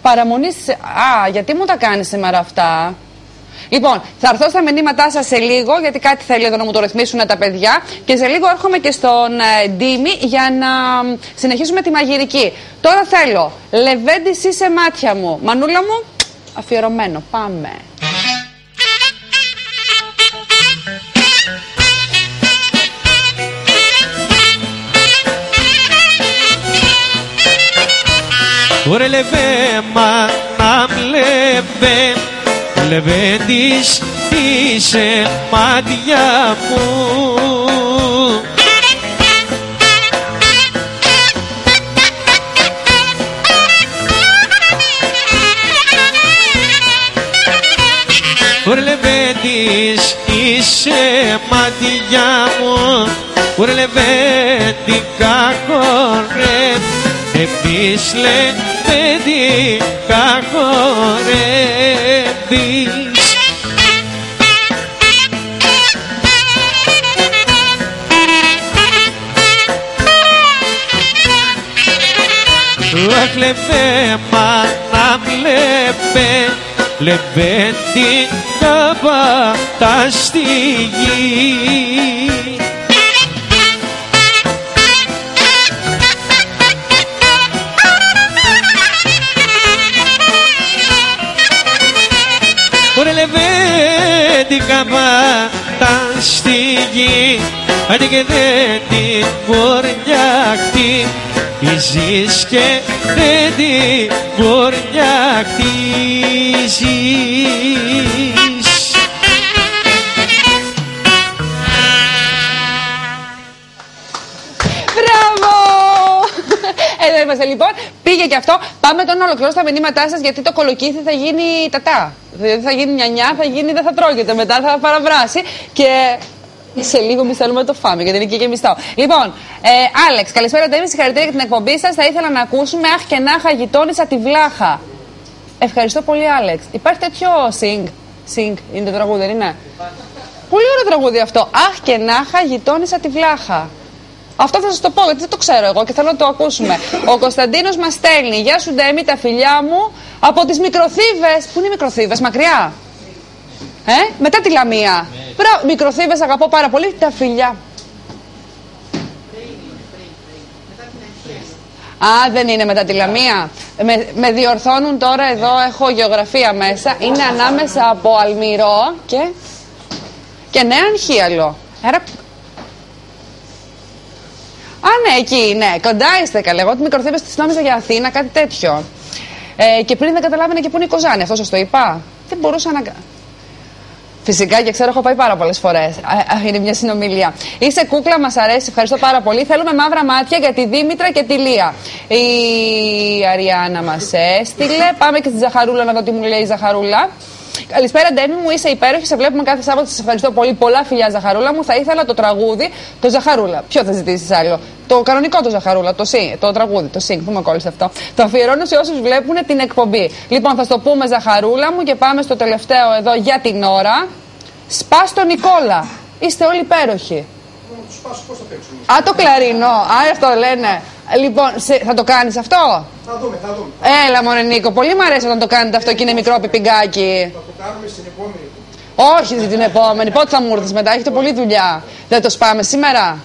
Παραμονή. Γιατί μου τα κάνει σήμερα αυτά? Λοιπόν, θα έρθω στα μηνύματά σας σε λίγο, γιατί κάτι θέλει εδώ να μου το ρυθμίσουν τα παιδιά. Και σε λίγο έρχομαι και στον Ντίμη για να συνεχίσουμε τη μαγειρική. Τώρα θέλω, Λεβέντη είσαι μάτια μου. Μανούλα μου, αφιερωμένο. Πάμε. Ωραία λεβέ, μα να μ' λεβέ, Λεβέντης είσαι μάτια μου. Ουρλεβέντης είσαι μάτια μου, ουρλεβέντι κακορέ, επίσης λεβέντι κακορέμπης. Αχ λεβέ μάνα βλέπε, λεβέντι καπατά στη γη. Ωρε λεβέντι καπατά στη γη, άντε και δεν την μπορνιάχτη, ζεις και δεν την μπορνιάχτιζεις. Μπράβο! Εδώ είμαστε λοιπόν. Πήγε και αυτό. Πάμε τώρα να ολοκληρώσουμε τα μηνύματά σας, γιατί το κολοκύθι θα γίνει τατά. Δηλαδή θα γίνει νιανιά, δεν θα τρώγεται. Μετά θα παραβράσει και σε λίγο εμείς θέλουμε να το φάμε, γιατί είναι και μισθό. Λοιπόν, Άλεξ, καλησπέρα Ντέμι, συγχαρητήρια για την εκπομπή σας. Θα ήθελα να ακούσουμε Αχ και Νάχα γειτόνισσα τη βλάχα. Ευχαριστώ πολύ, Άλεξ. Υπάρχει τέτοιο Sing είναι το τραγούδι, δεν είναι? Πολύ ωραίο τραγούδι αυτό. Αχ και Νάχα γειτόνισσα τη βλάχα. Αυτό θα σας το πω, γιατί δεν το ξέρω εγώ και θέλω να το ακούσουμε. Ο Κωνσταντίνος μας στέλνει. Γεια σου Ντέμι, τα φιλιά μου από τις Μικροθύβες. Πού είναι οι Μικροθύβες, μακριά? Μετά τη Λαμία. Μικροθύβες αγαπώ πάρα πολύ. Τα φιλιά. Α, δεν είναι μετά τη Λαμία. Με διορθώνουν τώρα, εδώ έχω γεωγραφία μέσα. Είναι ανάμεσα από Αλμυρό και Νέα Ανχίαλο. Α, ναι, εκεί, ναι. Κοντά είστε καλέ. Εγώ τη Μικροθύβες της νόμιζα για Αθήνα, κάτι τέτοιο. Και πριν δεν καταλάβαινε και πού είναι η Κοζάνη. Αυτό σας το είπα. Δεν μπορούσα να... Φυσικά και ξέρω, έχω πάει πάρα πολλές φορές. Είναι μια συνομιλία. Είσαι κούκλα, μας αρέσει, ευχαριστώ πάρα πολύ. Θέλουμε μαύρα μάτια για τη Δήμητρα και τη Λία. Η Αριάννα μας έστειλε. Πάμε και στη Ζαχαρούλα να δω τι μου λέει η Ζαχαρούλα. Καλησπέρα, Ντέμι μου, είσαι υπέροχη. Σε βλέπουμε κάθε Σάββατο. Σας ευχαριστώ πολύ. Πολλά φιλιά, Ζαχαρούλα μου. Θα ήθελα το τραγούδι, το Ζαχαρούλα. Ποιο θα ζητήσεις άλλο? Το κανονικό το Ζαχαρούλα, το τραγούδι, το Sing. Πού με κόλλησε αυτό? Το αφιερώνω σε όσους βλέπουν την εκπομπή. Λοιπόν, θα στο πούμε, Ζαχαρούλα μου, και πάμε στο τελευταίο εδώ για την ώρα. Σπάς τον Νικόλα. Είστε όλοι υπέροχοι. Α, το κλαρίνο. Α, αυτό λένε. Λοιπόν, θα το κάνεις αυτό? Θα δούμε. Έλα μωρέ Νίκο, πολύ μου αρέσει όταν το κάνετε αυτό και είναι μικρό πιπιγκάκι. Θα το κάνουμε στην επόμενη. Όχι την επόμενη, πότε θα μου έρθεις μετά, έχετε πολλή δουλειά. Δεν το σπάμε σήμερα?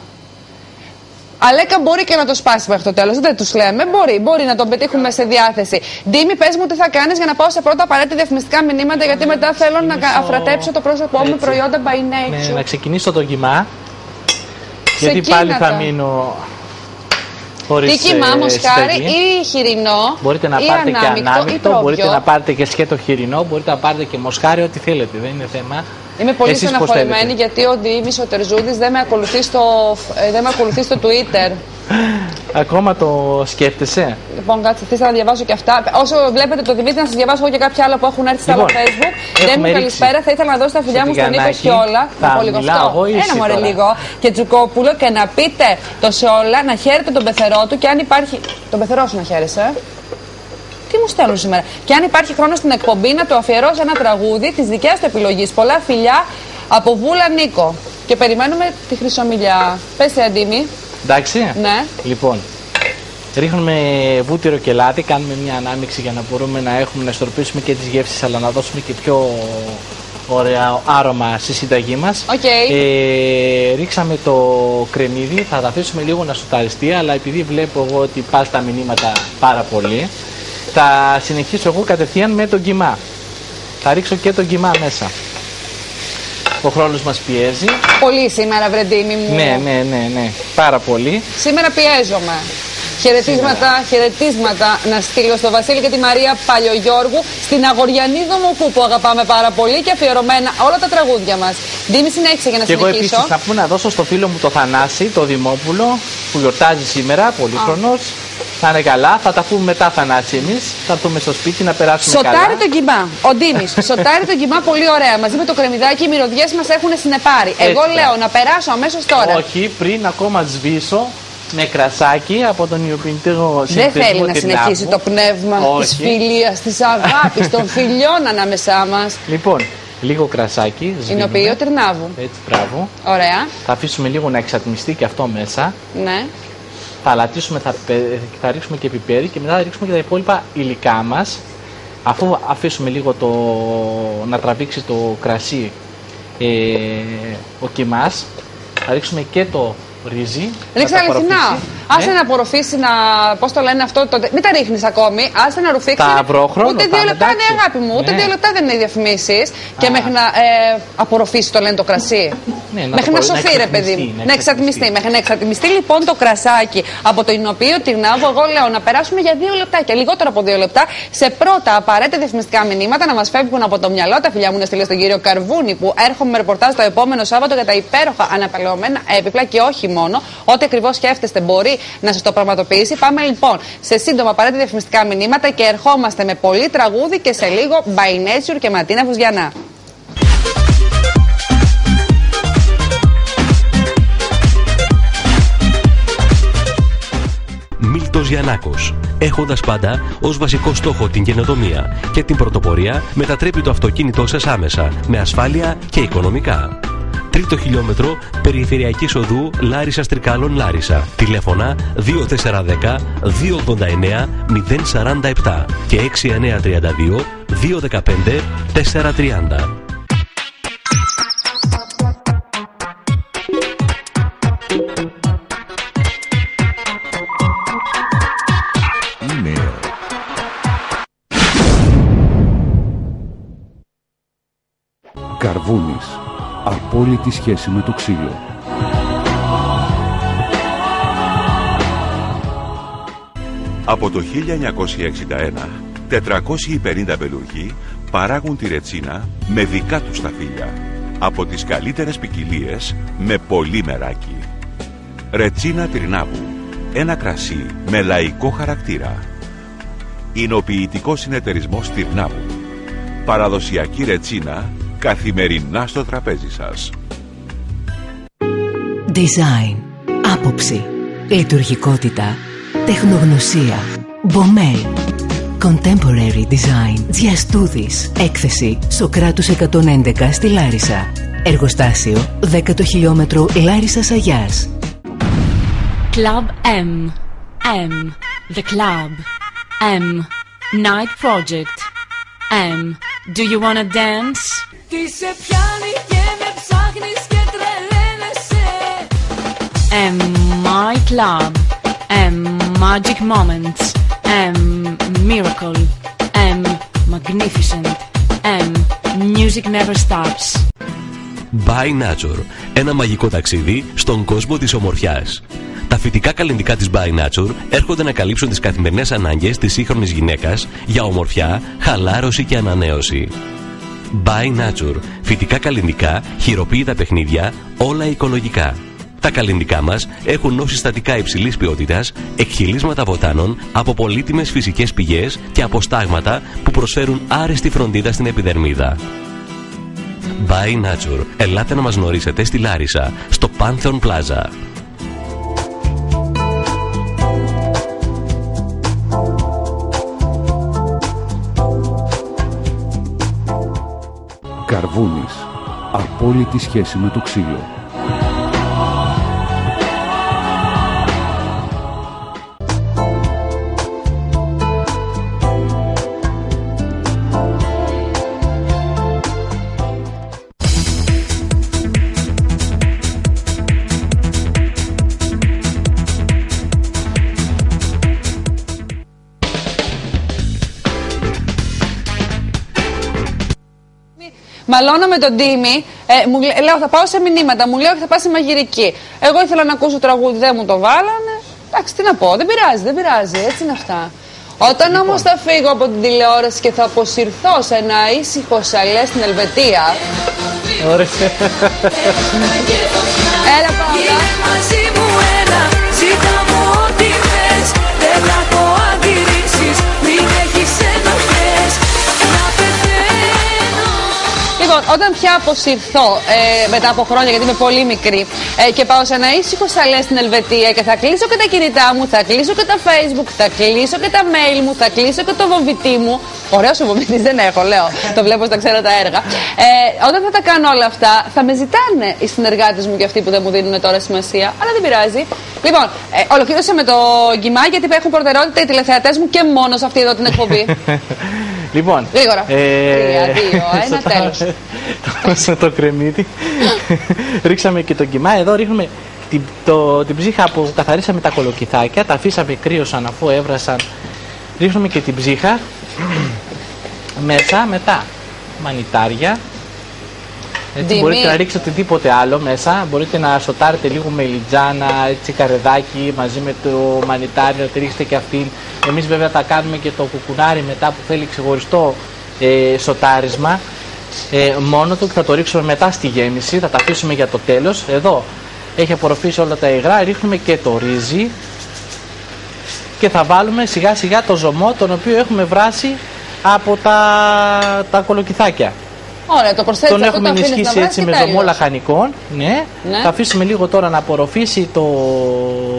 Αλέκα μπορεί και να το σπάσει μέχρι το τέλος, δεν τους λέμε. Μπορεί να τον πετύχουμε σε διάθεση. Ντίμη, πες μου τι θα κάνεις για να πάω σε πρώτα απαραίτητα διαφημιστικά μηνύματα, γιατί μετά θέλω να αφρατέψω το πρόσωπό μου προϊόντα by nature. Ναι, να ξεκινήσω το κιμά. Γιατί πάλι θα μείνω χωρίς τι κιμά, μοσχάρι ή χοιρινό? Μπορείτε να πάρετε και ανάμεικτο, μπορείτε να πάρετε και σκέτο χοιρινό, μπορείτε να πάρετε και μοσχάρι, ό,τι θέλετε, δεν είναι θέμα. Είμαι πολύ στεναχωρημένη γιατί ο Ντίμης ο Τερζούδης δεν με ακολουθεί στο Twitter. Ακόμα το σκέφτεσαι? Λοιπόν, κάτσε, θέλω να διαβάσω και αυτά. Όσο βλέπετε το Δημήτρη, να σας διαβάσω εγώ και κάποια άλλα που έχουν έρθει στο άλλο Facebook. Ντέμι, καλησπέρα. Θα ήθελα να δώσω τα φιλιά μου στον Νίκο Σιόλα. Να πω λίγο αυτό. Ένα μωρέ λίγο. Και Τζουκόπουλο, και να πείτε το Σιόλα να χαίρετε τον πεθερό του, και αν υπάρχει. Τον πεθερό σου να χαίρεσαι. Τι μου στέλνουν σήμερα? Και αν υπάρχει χρόνο στην εκπομπή να το αφιερώσει ένα τραγούδι της δικιάς του επιλογής. Πολλά φιλιά από Βούλα Νίκο. Και περιμένουμε τη χρυσομιλιά. Πες Αντίμη. Εντάξει. Ναι. Λοιπόν, ρίχνουμε βούτυρο και λάδι, κάνουμε μια ανάμειξη για να μπορούμε να στορπίσουμε και τις γεύσεις, αλλά να δώσουμε και πιο ωραίο άρωμα στη συνταγή μας. Okay. Ρίξαμε το κρεμμύδι, θα τα αφήσουμε λίγο να σουταριστεί, αλλά επειδή βλέπω εγώ ότι πας τα μηνύματα πάρα πολύ, θα συνεχίσω εγώ κατευθείαν με τον κιμά. Θα ρίξω και τον κιμά μέσα. Ο χρόνος μας πιέζει. Πολύ σήμερα, βρε Ντίμη μου. Ναι. Πάρα πολύ. Σήμερα πιέζομαι. Χαιρετίσματα να στείλω στο Βασίλη και τη Μαρία Παλιογιώργου, στην Αγοριανή Δομοκού που αγαπάμε πάρα πολύ και αφιερωμένα όλα τα τραγούδια μας. Δήμη, συνέχισε για να συνεχίσω. Και εγώ επίσης θα πούμε να δώσω στο φίλο μου το Θανάση, το Δημόπουλο, που γιορτάζει σήμερα, πολύχρονος. Θα είναι καλά, θα τα πούμε μετά, Θανάση, εμείς. Θα έρθουμε στο σπίτι να περάσουμε καλά. Σοτάρει τον κοιμά. Ο Ντίμης. Σοτάρει τον κοιμά πολύ ωραία. Μαζί με το κρεμμυδάκι οι μυρωδιές μας έχουν συνεπάρει. Εγώ λέω να περάσω αμέσως τώρα. Όχι, πριν ακόμα σβήσω με κρασάκι από τον ιοποιητικό συνθεσμό. Δεν θέλει να συνεχίσει το πνεύμα της φιλίας, της αγάπης, των φιλιών ανάμεσά μας. Λοιπόν, λίγο κρασάκι. Εινοποιείο Τυρνάβου. Έτσι, μπράβο. Ωραία. Θα αφήσουμε λίγο να εξατμιστεί και αυτό μέσα. Ναι. Θα αλατίσουμε, θα ρίξουμε και πιπέρι και μετά θα ρίξουμε και τα υπόλοιπα υλικά μας. Αφού αφήσουμε λίγο να τραβήξει το κρασί ο κιμάς, θα ρίξουμε και το ρύζι. Ρίξε αληθινά. Άσε να απορροφήσει, πώς το λένε αυτό. Μην τα ρίχνεις ακόμη. Άσε να ρουφήξει. Τα βρόχρονα. Ούτε 2 λεπτά, ναι, αγάπη μου. Ούτε 2 λεπτά δεν είναι οι διαφημίσεις. Και μέχρι να απορροφήσει, το λένε, το κρασί. Ναι, μέχρι να σωθεί, ρε παιδί μου. Να εξατμιστεί. Μέχρι να εξατμιστεί λοιπόν το κρασάκι από το Εινοποιείο Τυρνάβου, εγώ λέω να περάσουμε για 2 λεπτάκια, λιγότερο από 2 λεπτά, σε πρώτα απαραίτητα διαφημιστικά μηνύματα να μας φεύγουν από το μυαλό. Τα φιλιά μου να στείλω στον κύριο Καρβούνη, που έρχομαι με ρεπορτάζ το επόμενο Σάββατο για τα υπέροχα αναπαλαιωμένα έπιπλα και όχι μόνο. Ό,τι ακριβώς σκέφτεστε μπορεί να σας το πραγματοποιήσει. Πάμε λοιπόν σε σύντομα απαραίτητα διαφημιστικά μηνύματα και ερχόμαστε με πολύ τραγούδι και σε λίγο By Nature και Ματίνα Βουζιανά. Μίλτος Γιαννάκος, έχοντας πάντα ως βασικό στόχο την καινοτομία και την πρωτοπορία, μετατρέπει το αυτοκίνητό σας άμεσα, με ασφάλεια και οικονομικά. Τρίτο χιλιόμετρο περιφερειακής οδού Λάρισσας Τρικάλων Λάρισα. Τηλέφωνα 2410 289 047 και 6932 215 430. Καρβούνης. Απόλυτη σχέση με το ξύλο. Από το 1961, 450 μπελουργοί παράγουν τη ρετσίνα με δικά τους τα φύλλα. Από τις καλύτερες ποικιλίες με πολύ μεράκι. Ρετσίνα Τυρνάβου. Ένα κρασί με λαϊκό χαρακτήρα. Εινοποιητικός συνεταιρισμός Τυρνάβου. Παραδοσιακή ρετσίνα καθημερινά στο τραπέζι σας. Design. Άποψη. Λειτουργικότητα. Τεχνογνωσία. Μπομέ. Contemporary Design. Διαστούδης. Έκθεση Σοκράτους 111 στη Λάρισα. Εργοστάσιο 10ο χιλιόμετρο Λάρισσας Αγιάς. Club M. M. The Club. M. Night Project. M. Do you wanna dance? Τι σε πιάνει και με ψάχνεις και τρελαίνεσαι. M. My Club. M. Magic Moments. M. Miracle. M. Magnificent. M. Music never stops. By Nature. Ένα μαγικό ταξίδι στον κόσμο της ομορφιάς. Τα φυτικά καλλυντικά της By Nature έρχονται να καλύψουν τις καθημερινές ανάγκες της σύγχρονης γυναίκας για ομορφιά, χαλάρωση και ανανέωση. By Nature. Φυτικά καλλυντικά, χειροποίητα παιχνίδια, όλα οικολογικά. Τα καλλυντικά μας έχουν ως συστατικά υψηλής ποιότητας εκχυλίσματα βοτάνων από πολύτιμες φυσικές πηγές και αποστάγματα που προσφέρουν άριστη φροντίδα στην επιδερμίδα. By Nature. Ελάτε να μας γνωρίσετε στη Λάρισα, στο Pantheon Plaza. Καρβούνης. Απόλυτη σχέση με το ξύλο. Μαλώνω με τον Τίμη, λέω θα πάω σε μηνύματα, μου λέει ότι θα πάω σε μαγειρική. Εγώ ήθελα να ακούσω τραγούδι, δεν μου το βάλανε. Εντάξει, τι να πω, δεν πειράζει, έτσι είναι αυτά. Όταν όμως θα φύγω από την τηλεόραση και θα αποσυρθώ σε ένα ήσυχο σαλέ στην Ελβετία. Ωραία. Έλα Παύλα. Μαζί μου έλα, ζήτα μου ό,τι θες. Δεν θα έχω αντιρρήσεις, μην έχεις ενοχές. Να πεθαίνω. Λοιπόν, όταν πια αποσυρθώ μετά από χρόνια, γιατί είμαι πολύ μικρή, και πάω σε ένα ήσυχο σαλέ στην Ελβετία και θα κλείσω και τα κινητά μου, θα κλείσω και τα Facebook, θα κλείσω και τα mail μου, θα κλείσω και το βομβιτί μου. Ωραίος ο βομβιτής δεν έχω, λέω. Το βλέπω στα ξέρω τα έργα. Όταν θα τα κάνω όλα αυτά, θα με ζητάνε οι συνεργάτες μου και αυτοί που δεν μου δίνουν τώρα σημασία. Αλλά δεν πειράζει. Λοιπόν, ολοκλήρωσα με το γκυμά γιατί έχουν προτεραιότητα οι τηλεθεατές μου και μόνο σε αυτή εδώ την εκπομπή. Λοιπόν, γρήγορα. 3, 2, 1, τέλος. Με το κρεμμύδι. Ρίξαμε και το κιμά. Εδώ ρίχνουμε την ψύχα που καθαρίσαμε τα κολοκυθάκια. Τα αφήσαμε κρύωσαν αφού έβρασαν. Ρίχνουμε και την ψύχα μέσα, μετά μανιτάρια. Έτσι, μπορείτε να ρίξετε οτιδήποτε άλλο μέσα. Μπορείτε να σοτάρετε λίγο μελιτζάνα, έτσι καρεδάκι μαζί με το μανιτάρι, να τη ρίξετε και αυτήν. Εμείς βέβαια τα κάνουμε και το κουκουνάρι μετά που θέλει ξεχωριστό σοτάρισμα. Μόνο του και θα το ρίξουμε μετά στη γέμιση, θα τα αφήσουμε για το τέλος. Εδώ έχει απορροφήσει όλα τα υγρά, ρίχνουμε και το ρύζι και θα βάλουμε σιγά σιγά το ζωμό τον οποίο έχουμε βράσει από τα κολοκυθάκια. Ωραία, το προσθέτεις. Τον έχουμε ενισχύσει έτσι με ζωμό λαχανικών. Ναι. Θα αφήσουμε λίγο τώρα να απορροφήσει το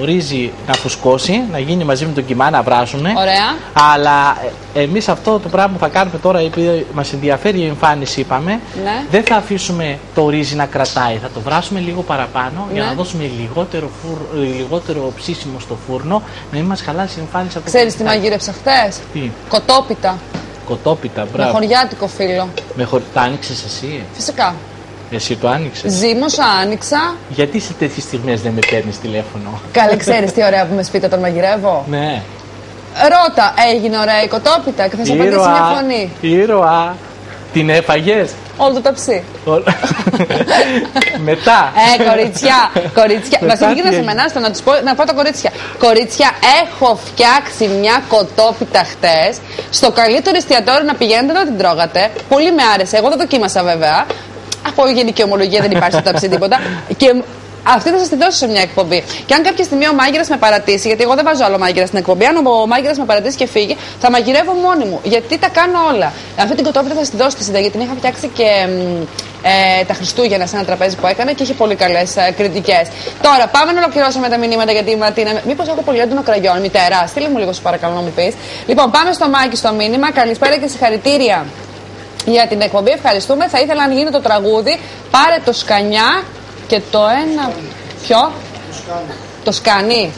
ρύζι να φουσκώσει, να γίνει μαζί με τον κιμά να βράσουμε. Ωραία. Αλλά εμείς αυτό το πράγμα που θα κάνουμε τώρα, επειδή μας ενδιαφέρει η εμφάνιση, είπαμε, δεν θα αφήσουμε το ρύζι να κρατάει. Θα το βράσουμε λίγο παραπάνω για να δώσουμε λιγότερο ψήσιμο στο φούρνο, να μην μας χαλάσει η εμφάνιση. Ξέρεις τι μαγείρεψα χθες? Κοτόπιτα. Κοτόπιτα, μπράβο. Με χωριάτικο φύλλο. Τα άνοιξες εσύ? Φυσικά. Εσύ το άνοιξες? Ζήμωσα, άνοιξα. Γιατί σε τέτοιες στιγμές δεν με παίρνεις τηλέφωνο? Καλέ, ξέρεις τι ωραία που με σπίτι όταν μαγειρεύω? Ναι. Ρώτα, έγινε ωραία η κοτόπιτα και θα σου απαντήσει μια φωνή. Ήρωα, την έφαγες? Όλο το ταψί. Μετά. Κορίτσια. Βασιλική σε μένα, να τους πω, να πω τα κορίτσια. Κορίτσια, έχω φτιάξει μια κοτόπιτα χτες. Στο καλύτερο εστιατόριο να πηγαίνετε να την τρώγατε. Πολύ με άρεσε. Εγώ δεν δοκίμασα βέβαια. Από γενική ομολογία δεν υπάρχει στο ταψί τίποτα. Και αυτή θα σας τη δώσω σε μια εκπομπή. Και αν κάποια στιγμή ο μάγειρας με παρατήσει, γιατί εγώ δεν βάζω άλλο μάγειρα στην εκπομπή, αν ο μάγειρας με παρατήσει και φύγει, θα μαγειρεύω μόνη μου. Γιατί τα κάνω όλα. Αυτή την κοτόπιτα θα σας τη δώσω στη συνταγή. Την είχα φτιάξει και τα Χριστούγεννα σε ένα τραπέζι που έκανα και είχε πολύ καλές κριτικές. Τώρα πάμε να ολοκληρώσουμε τα μηνύματα γιατί η Ματίνα. Μήπως έχω πολύ έντονο κραγιόν, μητέρα. Στείλε μου λίγο, σου παρακαλώ να μου πεις. Λοιπόν, πάμε στο Μάκη στο μήνυμα. Καλησπέρα και συγχαρητήρια για την εκπομπή. Ευχαριστούμε. Θα ήθελα να γίνει το τραγούδι. Πάρε το σκανιά. Και το ένα. Ποιο? Το σκάνι.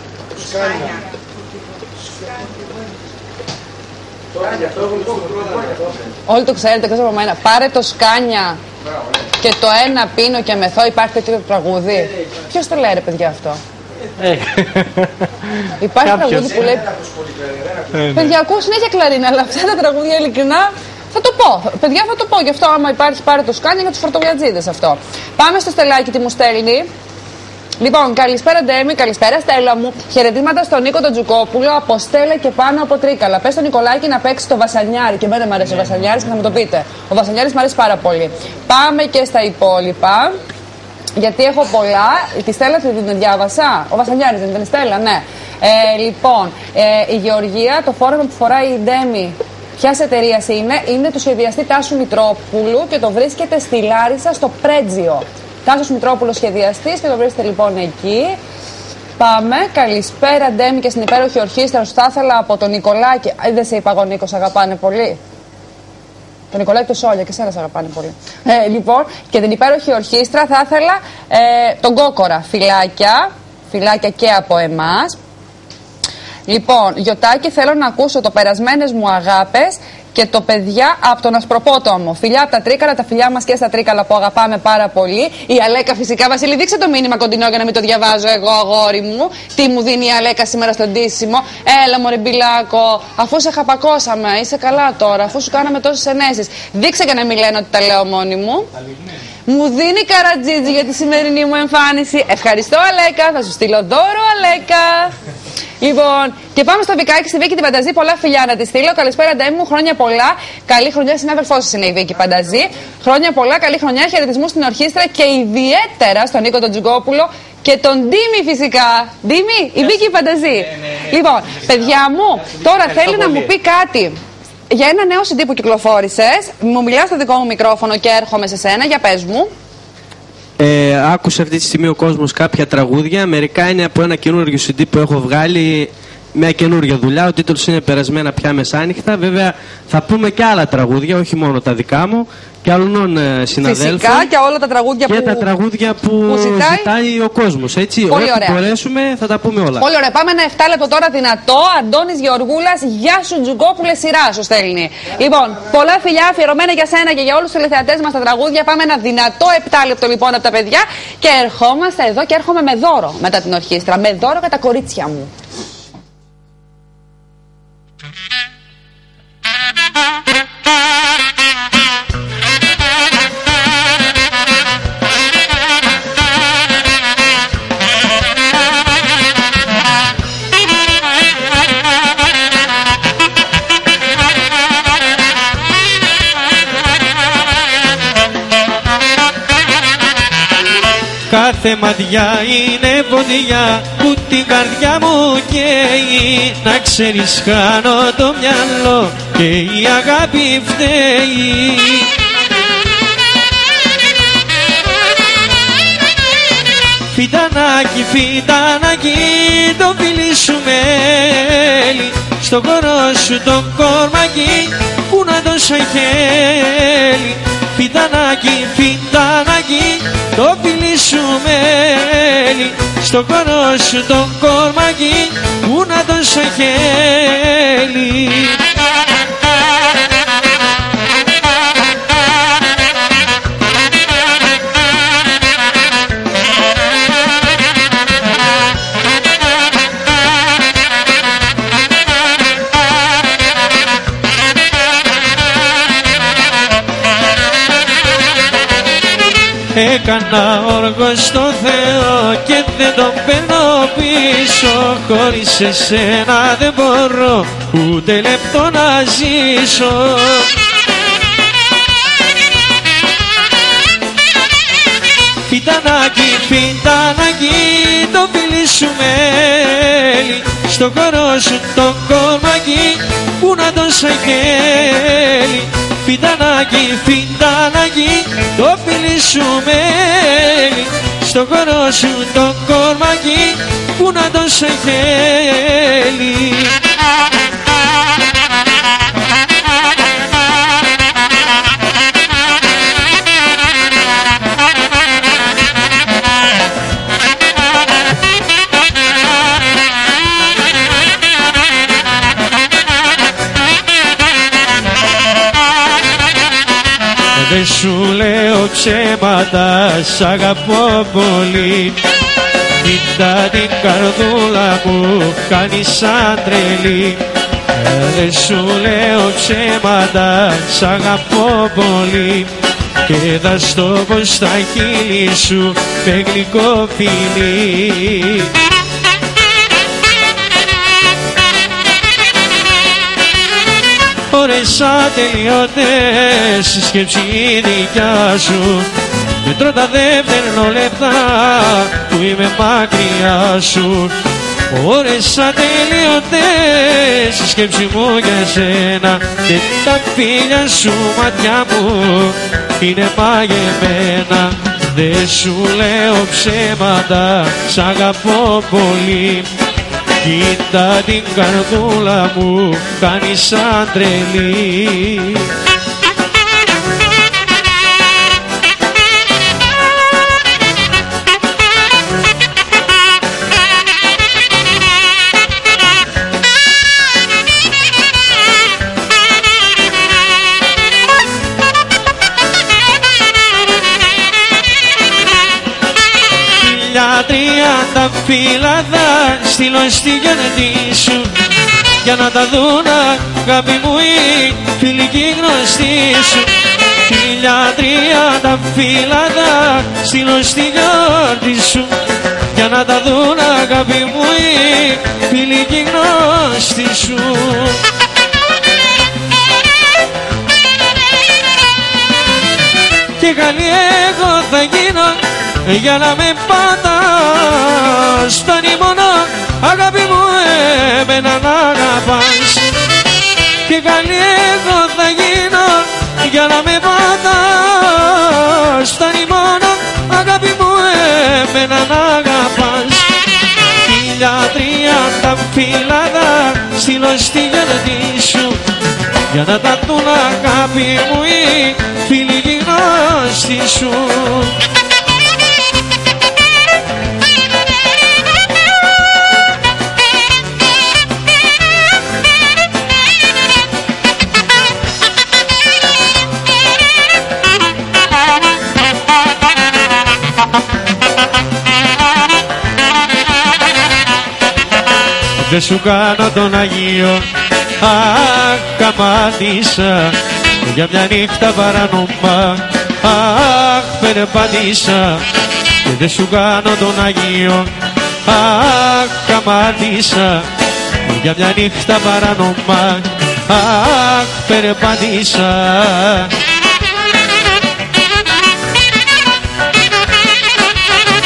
Όλοι το ξέρετε εκτός από μένα. Πάρε το σκάνια. Και το ένα πίνω και μεθώ. Υπάρχει τέτοιο τραγούδι? Ποιος το λέει ρε παιδιά αυτό? Υπάρχει τραγούδι που λέει. Παιδιά, ακούω συνέχεια κλαρίνα, αλλά αυτά τα τραγούδια ειλικρινά. Θα το πω, παιδιά, θα το πω. Γι' αυτό, άμα υπάρχει, πάρε το σκάνι για τους φορτογιατζίδες αυτό. Πάμε στο Στελάκι, τι μου στέλνει. Λοιπόν, καλησπέρα Ντέμι, καλησπέρα Στέλλα μου. Χαιρετήματα στον Νίκο τον Τζουκόπουλο από Στέλλα και πάνω από Τρίκαλα. Πες στον Νικολάκη να παίξει το Βασανιάρη. Και εμένα μου αρέσει ο Βασανιάρης και θα μου το πείτε. Ο Βασανιάρης μου αρέσει πάρα πολύ. Πάμε και στα υπόλοιπα. Γιατί έχω πολλά. Τη Στέλλα την διάβασα. Ο Βασανιάρης δεν ήταν η Στέλλα, ναι. Λοιπόν, η Γεωργία, το φόρεμα που φοράει η Ντέμι. Ποια εταιρεία είναι του σχεδιαστή Τάσου Μητρόπουλου και το βρίσκεται στη Λάρισα στο Πρέτζιο. Τάσος Μητρόπουλος σχεδιαστής και το βρίσκεται λοιπόν εκεί. Πάμε. Καλησπέρα Ντέμι και στην υπέροχη ορχήστρα σου. Θα ήθελα από τον Νικολάκη. Δεν σε είπα εγώ Νίκο, αγαπάνε πολύ. Τον Νικολάκη, το Σόλια και εσένα αγαπάνε πολύ. Λοιπόν, και την υπέροχη ορχήστρα θα ήθελα τον Κόκορα. Φιλάκια και από εμάς. Λοιπόν, Γιωτάκη, θέλω να ακούσω το περασμένες μου αγάπες και το παιδιά από τον Ασπροπότομο. Φιλιά από τα Τρίκαλα, τα φιλιά μας και στα Τρίκαλα που αγαπάμε πάρα πολύ. Η Αλέκα φυσικά. Βασίλη, δείξε το μήνυμα κοντινό για να μην το διαβάζω εγώ, αγόρι μου. Τι μου δίνει η Αλέκα σήμερα στον ντύσιμο. Έλα μωρέ μπιλάκο, αφού σε χαπακώσαμε, είσαι καλά τώρα, αφού σου κάναμε τόσες ενέσεις. Δείξε για να μην λένε ότι τα λέω μόνη μου. Μου δίνει καρατζίτζι για τη σημερινή μου εμφάνιση. Ευχαριστώ Αλέκα, θα σου στείλω δώρο Αλέκα. Λοιπόν, και πάμε στο Βικάκι, στη Βίκη την Πανταζή. Πολλά φιλιά να τη στείλω. Καλησπέρα, Ντέμι μου. Χρόνια πολλά. Καλή χρονιά, συνάδελφός σας είναι η Βίκη Πανταζή. Χρόνια πολλά, καλή χρονιά. Χαιρετισμού στην ορχήστρα και ιδιαίτερα στον Νίκο τον Τζουγκόπουλο και τον Ντίμη φυσικά. Ντίμη, η Βίκη Πανταζή. Λοιπόν, παιδιά μου, τώρα θέλει να μου πει κάτι. Για ένα νέο CD που κυκλοφόρησες, μου μιλάς στο δικό μου μικρόφωνο και έρχομαι σε σένα, για πες μου. Άκουσε αυτή τη στιγμή ο κόσμος κάποια τραγούδια. Μερικά είναι από ένα καινούργιο CD που έχω βγάλει, μια καινούργια δουλειά. Ο τίτλος είναι Περασμένα πια μεσάνυχτα. Βέβαια θα πούμε και άλλα τραγούδια, όχι μόνο τα δικά μου, και άλλων συναδέλφων. Φυσικά και όλα τα τραγούδια και τα τραγούδια που ζητάει ο κόσμος. Έτσι, πολύ ό,τι ωραία. μπορέσουμε θα τα πούμε όλα. Πολύ ωραία. Πάμε ένα 7 λεπτό τώρα δυνατό. Αντώνης Γεωργούλας, γεια σου Τζουγκόπουλε, σειρά σου στέλνει. Λοιπόν, πολλά φιλιά αφιερωμένα για σένα και για όλους τους τηλεθεατές μας τα τραγούδια. Πάμε ένα δυνατό 7 λεπτό λοιπόν από τα παιδιά και ερχόμαστε εδώ και έρχομαι με δώρο μετά την ορχήστρα. Με δώρο για τα κορίτσια μου. Κάθε ματιά είναι φωτιά που την καρδιά μου καίει. Να ξέρεις χάνω το μυαλό και η αγάπη φταίει. Φιτανάκι, φιτανάκι, το φίλι σου μέλι, στο κορώ σου το κορμάκι, που να το σαχέλει. Φιτανάκι, φιτανάκι, το φίλι σου μέλι, στο κορώ σου το κορμάκι, που να το σαχέλει. Έκανα όργο στο Θεό και δεν τον παίρνω πίσω. Χωρίς εσένα δεν μπορώ ούτε λεπτό να ζήσω. Φιτανάκι, φιτανάκι, το φίλι σου μέλι, στο κορώ σου το κομμάκι, που να το σαγέλει. Φιτανάκι, φιτανάκι, το φίλι σου μέλι, στο κορώ σου το κορμάκι, που να το σαγέλει. Δεν σου λέω ψέματα, σ' αγαπώ πολύ. Κοίτα την καρδούλα μου, κάνει σαν τρελή. Δεν σου λέω ψέματα, σ' αγαπώ πολύ. Και θα στο πω στα χείλη σου με γλυκό φιλί. Ώρες ατελειώτες, η σκέψη δικιά σου. Μετρώ τα δεύτερο λεπτά που είμαι μακριά σου. Ώρες ατελειώτες, η σκέψη μου για σένα. Και τα φίλια σου μάτια μου είναι μαγεμένα. Δεν σου λέω ψέματα, σ' αγαπώ πολύ. Κοίτα την καρδούλα μου, κάνει σαν τρελή. Τα φύλλα θα στείλω στη γιορτή σου, για να τα δουν αγάπη μου οι φιλικοί γνωστοί σου. 1030 φύλλα θα στείλω στη γιορτή σου, για να τα δουν αγάπη μου οι φίλοι και γνώστη σου. Και καλή εγώ θα γίνω για να με πατάς. Φτάνει μόνο αγάπη μου εμένα να αγαπάς. Και καλή εγώ θα γίνω για να με πατάς. Φτάνει μόνο αγάπη μου εμένα να αγαπάς. 1030 φύλλα στείλω στη γιορτή σου για να τα τούν αγάπη μου οι φίλοι και γνώστοι σου. Δεν σου κάνω τον Αγίο, αχ καμάτισα για μια νύχτα παράνομα, αχ περπάτησα. Και δεν σου κάνω τον Αγίο, αχ καμάτισα για μια νύχτα παράνομα, αχ περπάτησα.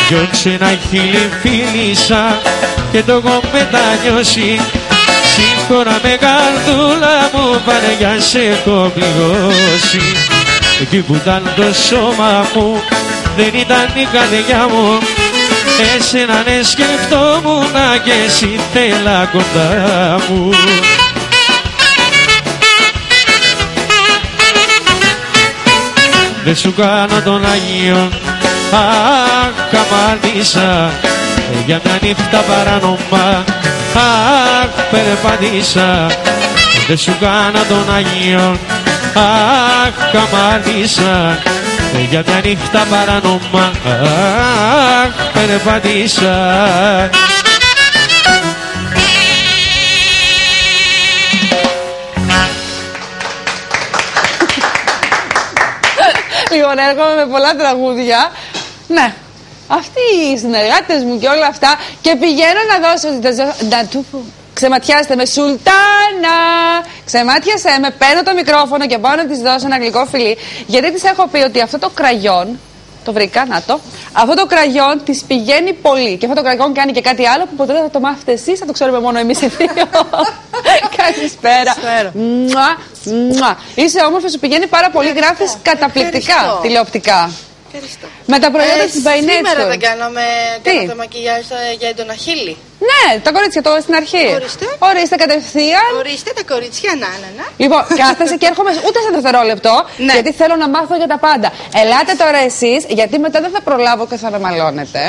Διώξε ένα χείλη φίλησα και το έχω μετανιώσει. Συγχώρα με καρδούλα μου βαριά σε έχω πληγώσει. Εκεί που ήταν το σώμα μου δεν ήταν η καρδιά μου. Εσένα ναι σκεφτόμουνα και εσύ θέλα κοντά μου. Δεν σου κάνω τον Αγίο, αχ καμάρτησα για μια νύχτα παράνομα, αχ περπάτησα. Δεν σου κάνω τον Αγίο, αχ καμάρτησα για μια νύχτα παράνομα, αχ περπάτησα. Λοιπόν, έρχομαι με πολλά τραγούδια. Ναι, αυτοί οι συνεργάτες μου και όλα αυτά. Και πηγαίνω να δώσω. Να του πω. Ξεματιάστε με, Σουλτάνα! Ξεμάτιασέ με, παίρνω το μικρόφωνο και πάω να της δώσω ένα γλυκό φιλί. Γιατί της έχω πει ότι αυτό το κραγιόν. Το βρήκα, να το. Αυτό το κραγιόν της πηγαίνει πολύ. Και αυτό το κραγιόν κάνει και κάτι άλλο που ποτέ δεν θα το μάθετε εσείς, θα το ξέρουμε μόνο εμείς οι δύο. Καλησπέρα. Μουα, μουα. Είσαι όμορφη, σου πηγαίνει πάρα πολύ. Γράφεις καταπληκτικά τηλεοπτικά. Ευχαριστώ. Με τα προϊόντα της By Nature. Σήμερα δεν κάναμε το μακιγιάζ για έντονα χείλη. Ναι, τα κορίτσια το στην αρχή. Ορίστε. Ορίστε κατευθείαν. Ορίστε τα κορίτσια, να. Λοιπόν, κάθεσαι και έρχομαι ούτε σε δευτερόλεπτο. Ναι. Γιατί θέλω να μάθω για τα πάντα. Ελάτε τώρα εσείς, γιατί μετά δεν θα προλάβω και θα με μαλώνετε.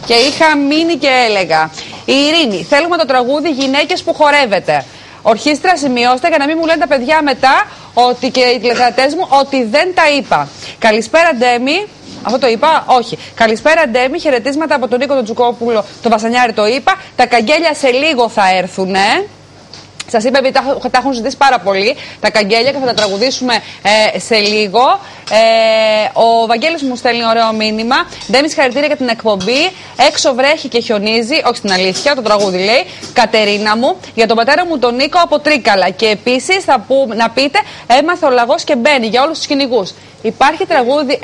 Και είχα μείνει και έλεγα. Η Ειρήνη, θέλουμε το τραγούδι Γυναίκες που χορεύετε. Ορχήστρα, σημειώστε για να μην μου λένε τα παιδιά μετά ότι και οι τηλεθεατές μου ότι δεν τα είπα. Καλησπέρα Ντέμι. Αυτό το είπα, όχι. Καλησπέρα Ντέμι, χαιρετίσματα από τον Νίκο τον Τζουκόπουλο, τον Βασανιάρη το είπα. Τα καγγέλια σε λίγο θα έρθουνε. Σας είπα ότι τα έχουν ζητήσει πάρα πολύ τα καγγέλια και θα τα τραγουδήσουμε σε λίγο. Ο Βαγγέλης μου στέλνει ωραίο μήνυμα. Ντέμι, συγχαρητήρια για την εκπομπή. Έξω βρέχει και χιονίζει. Όχι στην αλήθεια, το τραγούδι λέει. Κατερίνα μου, για τον πατέρα μου τον Νίκο από Τρίκαλα. Και επίσης να πείτε, έμαθε ο λαγός και μπαίνει για όλους τους κυνηγούς. Υπάρχει τραγούδι.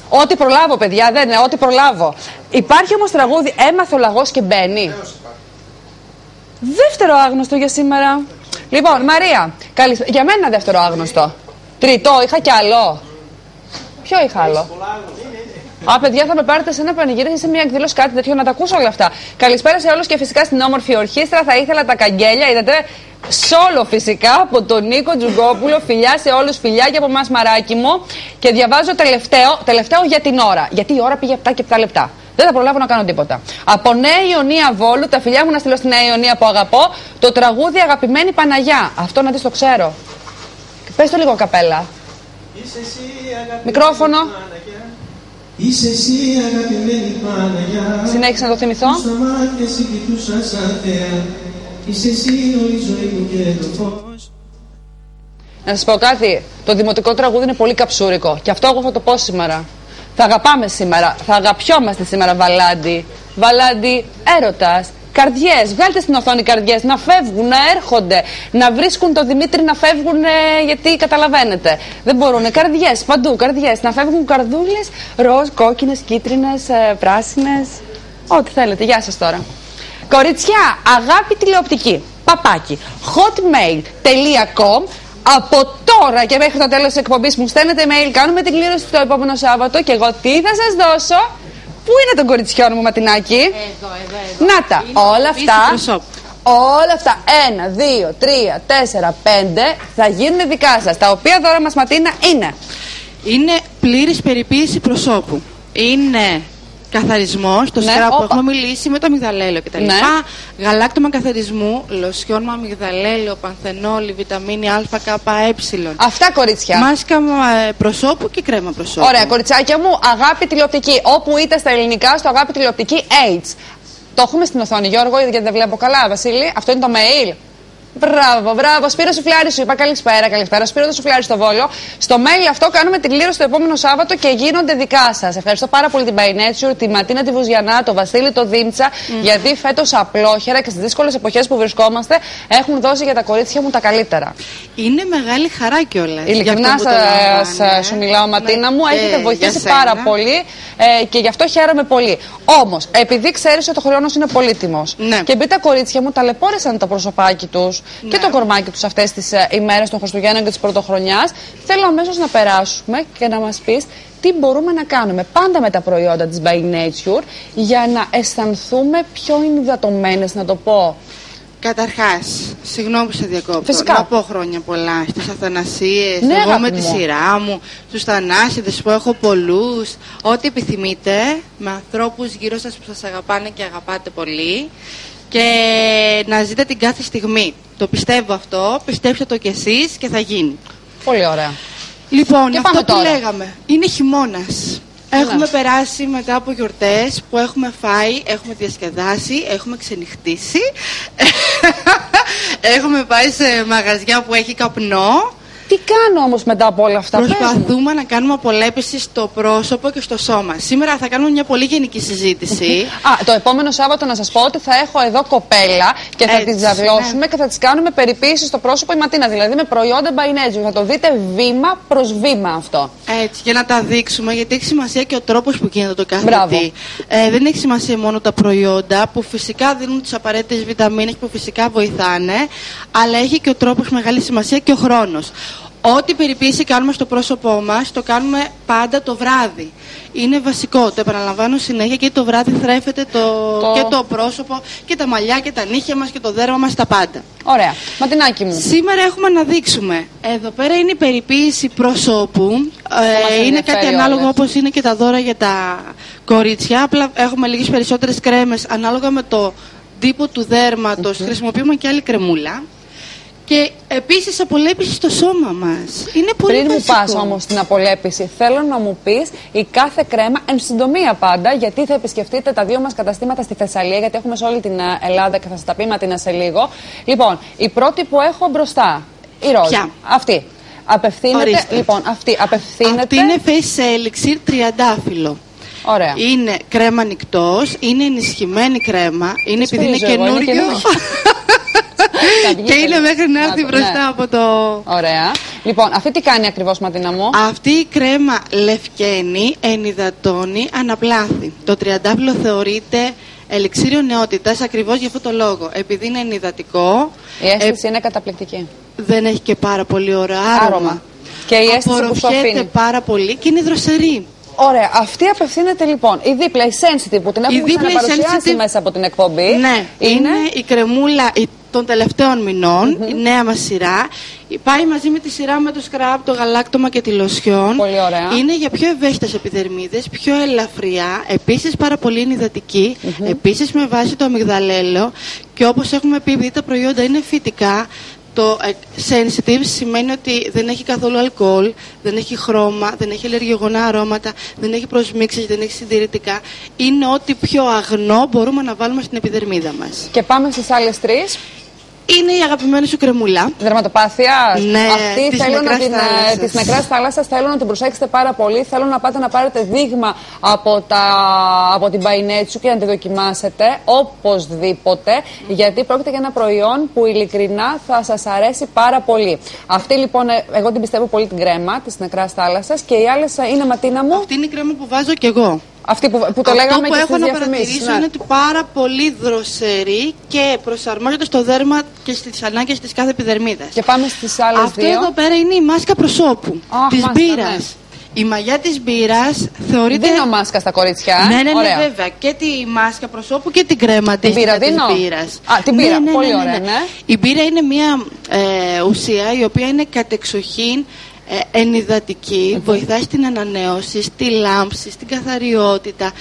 Ό,τι προλάβω, παιδιά, δεν είναι, ό,τι προλάβω. Υπάρχει όμως τραγούδι Έμαθε ο λαγός και μπαίνει. Δεύτερο άγνωστο για σήμερα. Λοιπόν, Μαρία, για μένα δεύτερο άγνωστο. Τρίτο, είχα κι άλλο. Ποιο είχα άλλο? Α, παιδιά, θα με πάρετε σε ένα πανηγύρι, σε μια εκδήλωση, κάτι τέτοιο, να τα ακούσω όλα αυτά. Καλησπέρα σε όλους και φυσικά στην όμορφη ορχήστρα. Θα ήθελα τα καγγέλια. Είδατε, σόλο φυσικά από τον Νίκο Τζουγκόπουλο. Φιλιά σε όλους, φιλιά και από εμάς, μαράκι μου. Και διαβάζω τελευταίο για την ώρα. Γιατί η ώρα πήγε 7 και 7 λεπτά. Δεν θα προλάβω να κάνω τίποτα. Από Νέα Ιωνία Βόλου, τα φιλιά μου να στείλω στη Νέα Ιωνία που αγαπώ, το τραγούδι Αγαπημένη Παναγιά. Αυτό να δεις το ξέρω. Πες το λίγο καπέλα. Μικρόφωνο. Είσαι εσύ αγαπημένη Παναγιά. Συνέχισε να το θυμηθώ. Στα μάτια σου κοιτούσα σαν θεά. Είσαι εσύ όλη η ζωή μου και το φως. Να σας πω κάτι. Το δημοτικό τραγούδι είναι πολύ καψούρικο. Και αυτό εγώ θα το πω σήμερα. Θα αγαπάμε σήμερα. Θα αγαπιόμαστε σήμερα, Βαλάντι. Βαλάντι, έρωτας. Καρδιές, βγάλτε στην οθόνη καρδιές, να φεύγουν, να έρχονται, να βρίσκουν το Δημήτρη να φεύγουν, γιατί καταλαβαίνετε. Δεν μπορούν. Καρδιές, παντού, καρδιές, να φεύγουν καρδούλες, ροζ, κόκκινες, κίτρινες, πράσινες. Ό,τι θέλετε. Γεια σας τώρα. Κοριτσιά, αγάπη τηλεοπτική, παπάκι, hotmail.com. Από τώρα και μέχρι το τέλος της εκπομπής μου στέλνετε mail, κάνουμε την κλήρωση το επόμενο Σάββατο και εγώ τι θα σας δώσω. Πού είναι τον κοριτσιόν μου, Ματινάκη? Εδώ. Να τα, όλα αυτά. Όλα αυτά, 1, 2, 3, 4, 5 θα γίνουν δικά σας. Τα οποία δώρα μας, Ματίνα, είναι πλήρης περιποίηση προσώπου. Είναι καθαρισμός, το σκράπ που έχουμε μιλήσει με το αμυγδαλέλαιο κτλ. Ναι. Γαλάκτωμα καθαρισμού, λοσιόν με αμυγδαλέλαιο, πανθενόλη, βιταμίνη Α, Κ, Ε. Αυτά, κορίτσια. Μάσκα προσώπου και κρέμα προσώπου. Ωραία, κοριτσάκια μου, αγάπη τηλεοπτική. Όπου είτε στα ελληνικά, στο αγάπη τηλεοπτική AIDS. Το έχουμε στην οθόνη, Γιώργο, γιατί δεν βλέπω καλά, Βασίλη. Αυτό είναι το mail. Μπράβο. Σπύρο Σουφλιάρη, σου είπα καλησπέρα. Σπύρο το Σουφλιάρη στο Βόλο. Στο mail αυτό κάνουμε την κλήρωση το επόμενο Σάββατο και γίνονται δικά σας. Ευχαριστώ πάρα πολύ την By Nature, τη Ματίνα τη Βουζιανά, το Βασίλη το Δήμτσα, γιατί φέτος απλόχερα και στις δύσκολες εποχές που βρισκόμαστε έχουν δώσει για τα κορίτσια μου τα καλύτερα. Είναι μεγάλη χαρά κιόλας. Ειλικρινά σου μιλάω, Ματίνα μου, έχετε βοηθήσει πάρα πολύ και γι' αυτό χαίρομαι πολύ. Όμως, επειδή ξέρεις ότι ο χρόνος είναι πολύτιμος και επειδή τα κορίτσια μου ταλαιπώρησαν το προσωπάκι τους. Και το κορμάκι τους αυτές τις ημέρες των Χριστουγέννων και της Πρωτοχρονιάς, θέλω αμέσως να περάσουμε και να μας πεις τι μπορούμε να κάνουμε πάντα με τα προϊόντα της By Nature για να αισθανθούμε πιο ενυδατωμένες, να το πω. Καταρχάς, συγγνώμη που σε διακόπτω, φυσικά. Να πω χρόνια πολλά στις Αθανασίες, ναι, εγώ με τη σειρά μου, στους Θανάσιδες που έχω πολλούς, ό,τι επιθυμείτε, με ανθρώπους γύρω σας που σας αγαπάνε και αγαπάτε πολύ. Και να ζείτε την κάθε στιγμή. Το πιστεύω αυτό, πιστέψτε το κι εσείς και θα γίνει. Πολύ ωραία. Λοιπόν, αυτό που λέγαμε, είναι χειμώνας. Έχουμε περάσει μετά από γιορτές που έχουμε φάει, έχουμε διασκεδάσει, έχουμε ξενυχτήσει. Έχουμε πάει σε μαγαζιά που έχει καπνό. Τι κάνω όμως μετά από όλα αυτά? Προσπαθούμε να κάνουμε απολέπιση στο πρόσωπο και στο σώμα. Σήμερα θα κάνουμε μια πολύ γενική συζήτηση. Το επόμενο Σάββατο να σας πω ότι θα έχω εδώ κοπέλα και θα τις ζαυλώσουμε και θα τις κάνουμε περιποίηση στο πρόσωπο η Ματίνα. Δηλαδή με προϊόντα By Nature. Θα το δείτε βήμα προς βήμα αυτό. Έτσι, για να τα δείξουμε, γιατί έχει σημασία και ο τρόπος που γίνεται το κάθε τι. Δεν έχει σημασία μόνο τα προϊόντα που φυσικά δίνουν τις απαραίτητες βιταμίνες που φυσικά βοηθάνε, αλλά έχει και ο τρόπος μεγάλη σημασία και ο χρόνος. Ό,τι περιποίηση κάνουμε στο πρόσωπό μας, το κάνουμε πάντα το βράδυ. Είναι βασικό, το επαναλαμβάνω συνέχεια, και το βράδυ θρέφεται και το πρόσωπο και τα μαλλιά και τα νύχια μας και το δέρμα μας, τα πάντα. Ωραία. Ματινάκι μου. Σήμερα έχουμε να δείξουμε. Εδώ πέρα είναι η περιποίηση προσώπου. Είναι κάτι ανάλογο όπως είναι και τα δώρα για τα κορίτσια. Απλά έχουμε λίγες περισσότερες κρέμες ανάλογα με το τύπο του δέρματος. Χρησιμοποιούμε και άλλη κρεμούλα. Και επίσης απολέπιση στο σώμα μας. Είναι πολύ Πριν βασικό. μου πας όμως στην απολέπιση, θέλω να μου πεις η κάθε κρέμα, εν συντομία πάντα, γιατί θα επισκεφτείτε τα δύο μας καταστήματα στη Θεσσαλία, γιατί έχουμε σε όλη την Ελλάδα και θα σας τα πει Ματίνα σε λίγο. Λοιπόν, η πρώτη που έχω μπροστά, η ροζ. Ποια? Αυτή. Απευθύνεται. Λοιπόν, αυτή απευθύνεται. Αυτή είναι Face Elixir τριαντάφυλλο. Ωραία. Είναι κρέμα νυχτός, είναι ενισχυμένη κρέμα, είναι επειδή είναι καινούριο. Και είναι μέχρι να έρθει μπροστά από το... Ωραία. Λοιπόν, αυτή τι κάνει ακριβώς, Ματίνα μου? Αυτή η κρέμα λευκαίνει, ενυδατώνει, αναπλάθει. Το τριαντάφυλλο θεωρείται ελιξίριο νεότητας ακριβώς για αυτό το λόγο. Επειδή είναι ενυδατικό... Η αίσθηση είναι καταπληκτική. Δεν έχει και πάρα πολύ ωραίο άρωμα. Και η αίσθηση που σου αφήνει πάρα πολύ και είναι δροσερή. Ωραία, αυτή απευθύνεται λοιπόν. Η δίπλα, η Sensitive, που την έχουμε ξαναπαρουσιάσει μέσα από την εκπομπή. Ναι, είναι η κρεμούλα των τελευταίων μηνών, η νέα μας σειρά. Πάει μαζί με τη σειρά με το σκράπ, το γαλάκτωμα και τη λοσιόν. Πολύ ωραία. Είναι για πιο ευαίσθητες επιδερμίδες, πιο ελαφριά, επίσης πάρα πολύ ενυδατική, επίσης με βάση το αμυγδαλέλαιο. Και όπως έχουμε πει, επειδή τα προϊόντα είναι φυτικά, το sensitive σημαίνει ότι δεν έχει καθόλου αλκοόλ, δεν έχει χρώμα, δεν έχει αλλεργιογόνα αρώματα, δεν έχει προσμίξεις, δεν έχει συντηρητικά. Είναι ό,τι πιο αγνό μπορούμε να βάλουμε στην επιδερμίδα μας. Και πάμε στις άλλες τρεις. είναι η αγαπημένη σου κρεμούλα. Δερματοπάθεια. Ναι, αυτή της νεκράς θάλασσας θέλω να την προσέξετε πάρα πολύ. Θέλω να πάτε να πάρετε δείγμα από την Μπαϊνέτσου και να τη δοκιμάσετε οπωσδήποτε. Γιατί πρόκειται για ένα προϊόν που ειλικρινά θα σας αρέσει πάρα πολύ. Αυτή λοιπόν, εγώ την πιστεύω πολύ την κρέμα της νεκράς θάλασσας και οι άλλες είναι, Ματίνα μου. Αυτή είναι η κρέμα που βάζω κι εγώ. Αυτή που το λέγαμε και στις διαφημίσεις. Αυτό που έχω να παρατηρήσω είναι ότι πάρα πολύ δροσερή και προσαρμόζεται στο δέρμα και στις ανάγκες της κάθε επιδερμίδας. Και πάμε στις άλλες αυτό δύο. Αυτό εδώ πέρα είναι η μάσκα προσώπου της μπύρας. Ναι. Η μαγιά της μπύρας θεωρείται... Δίνω μάσκα στα κορίτσια. Ναι, βέβαια. Και τη μάσκα προσώπου και την κρέμα της μπύρας. Την μπύρα, πολύ ωραία, ναι. Η μπύρα είναι μια ουσία η οποία είναι κατεξοχήν ενυδατική, βοηθάει στην ανανέωση, στη λάμψη, στην καθαριότητα.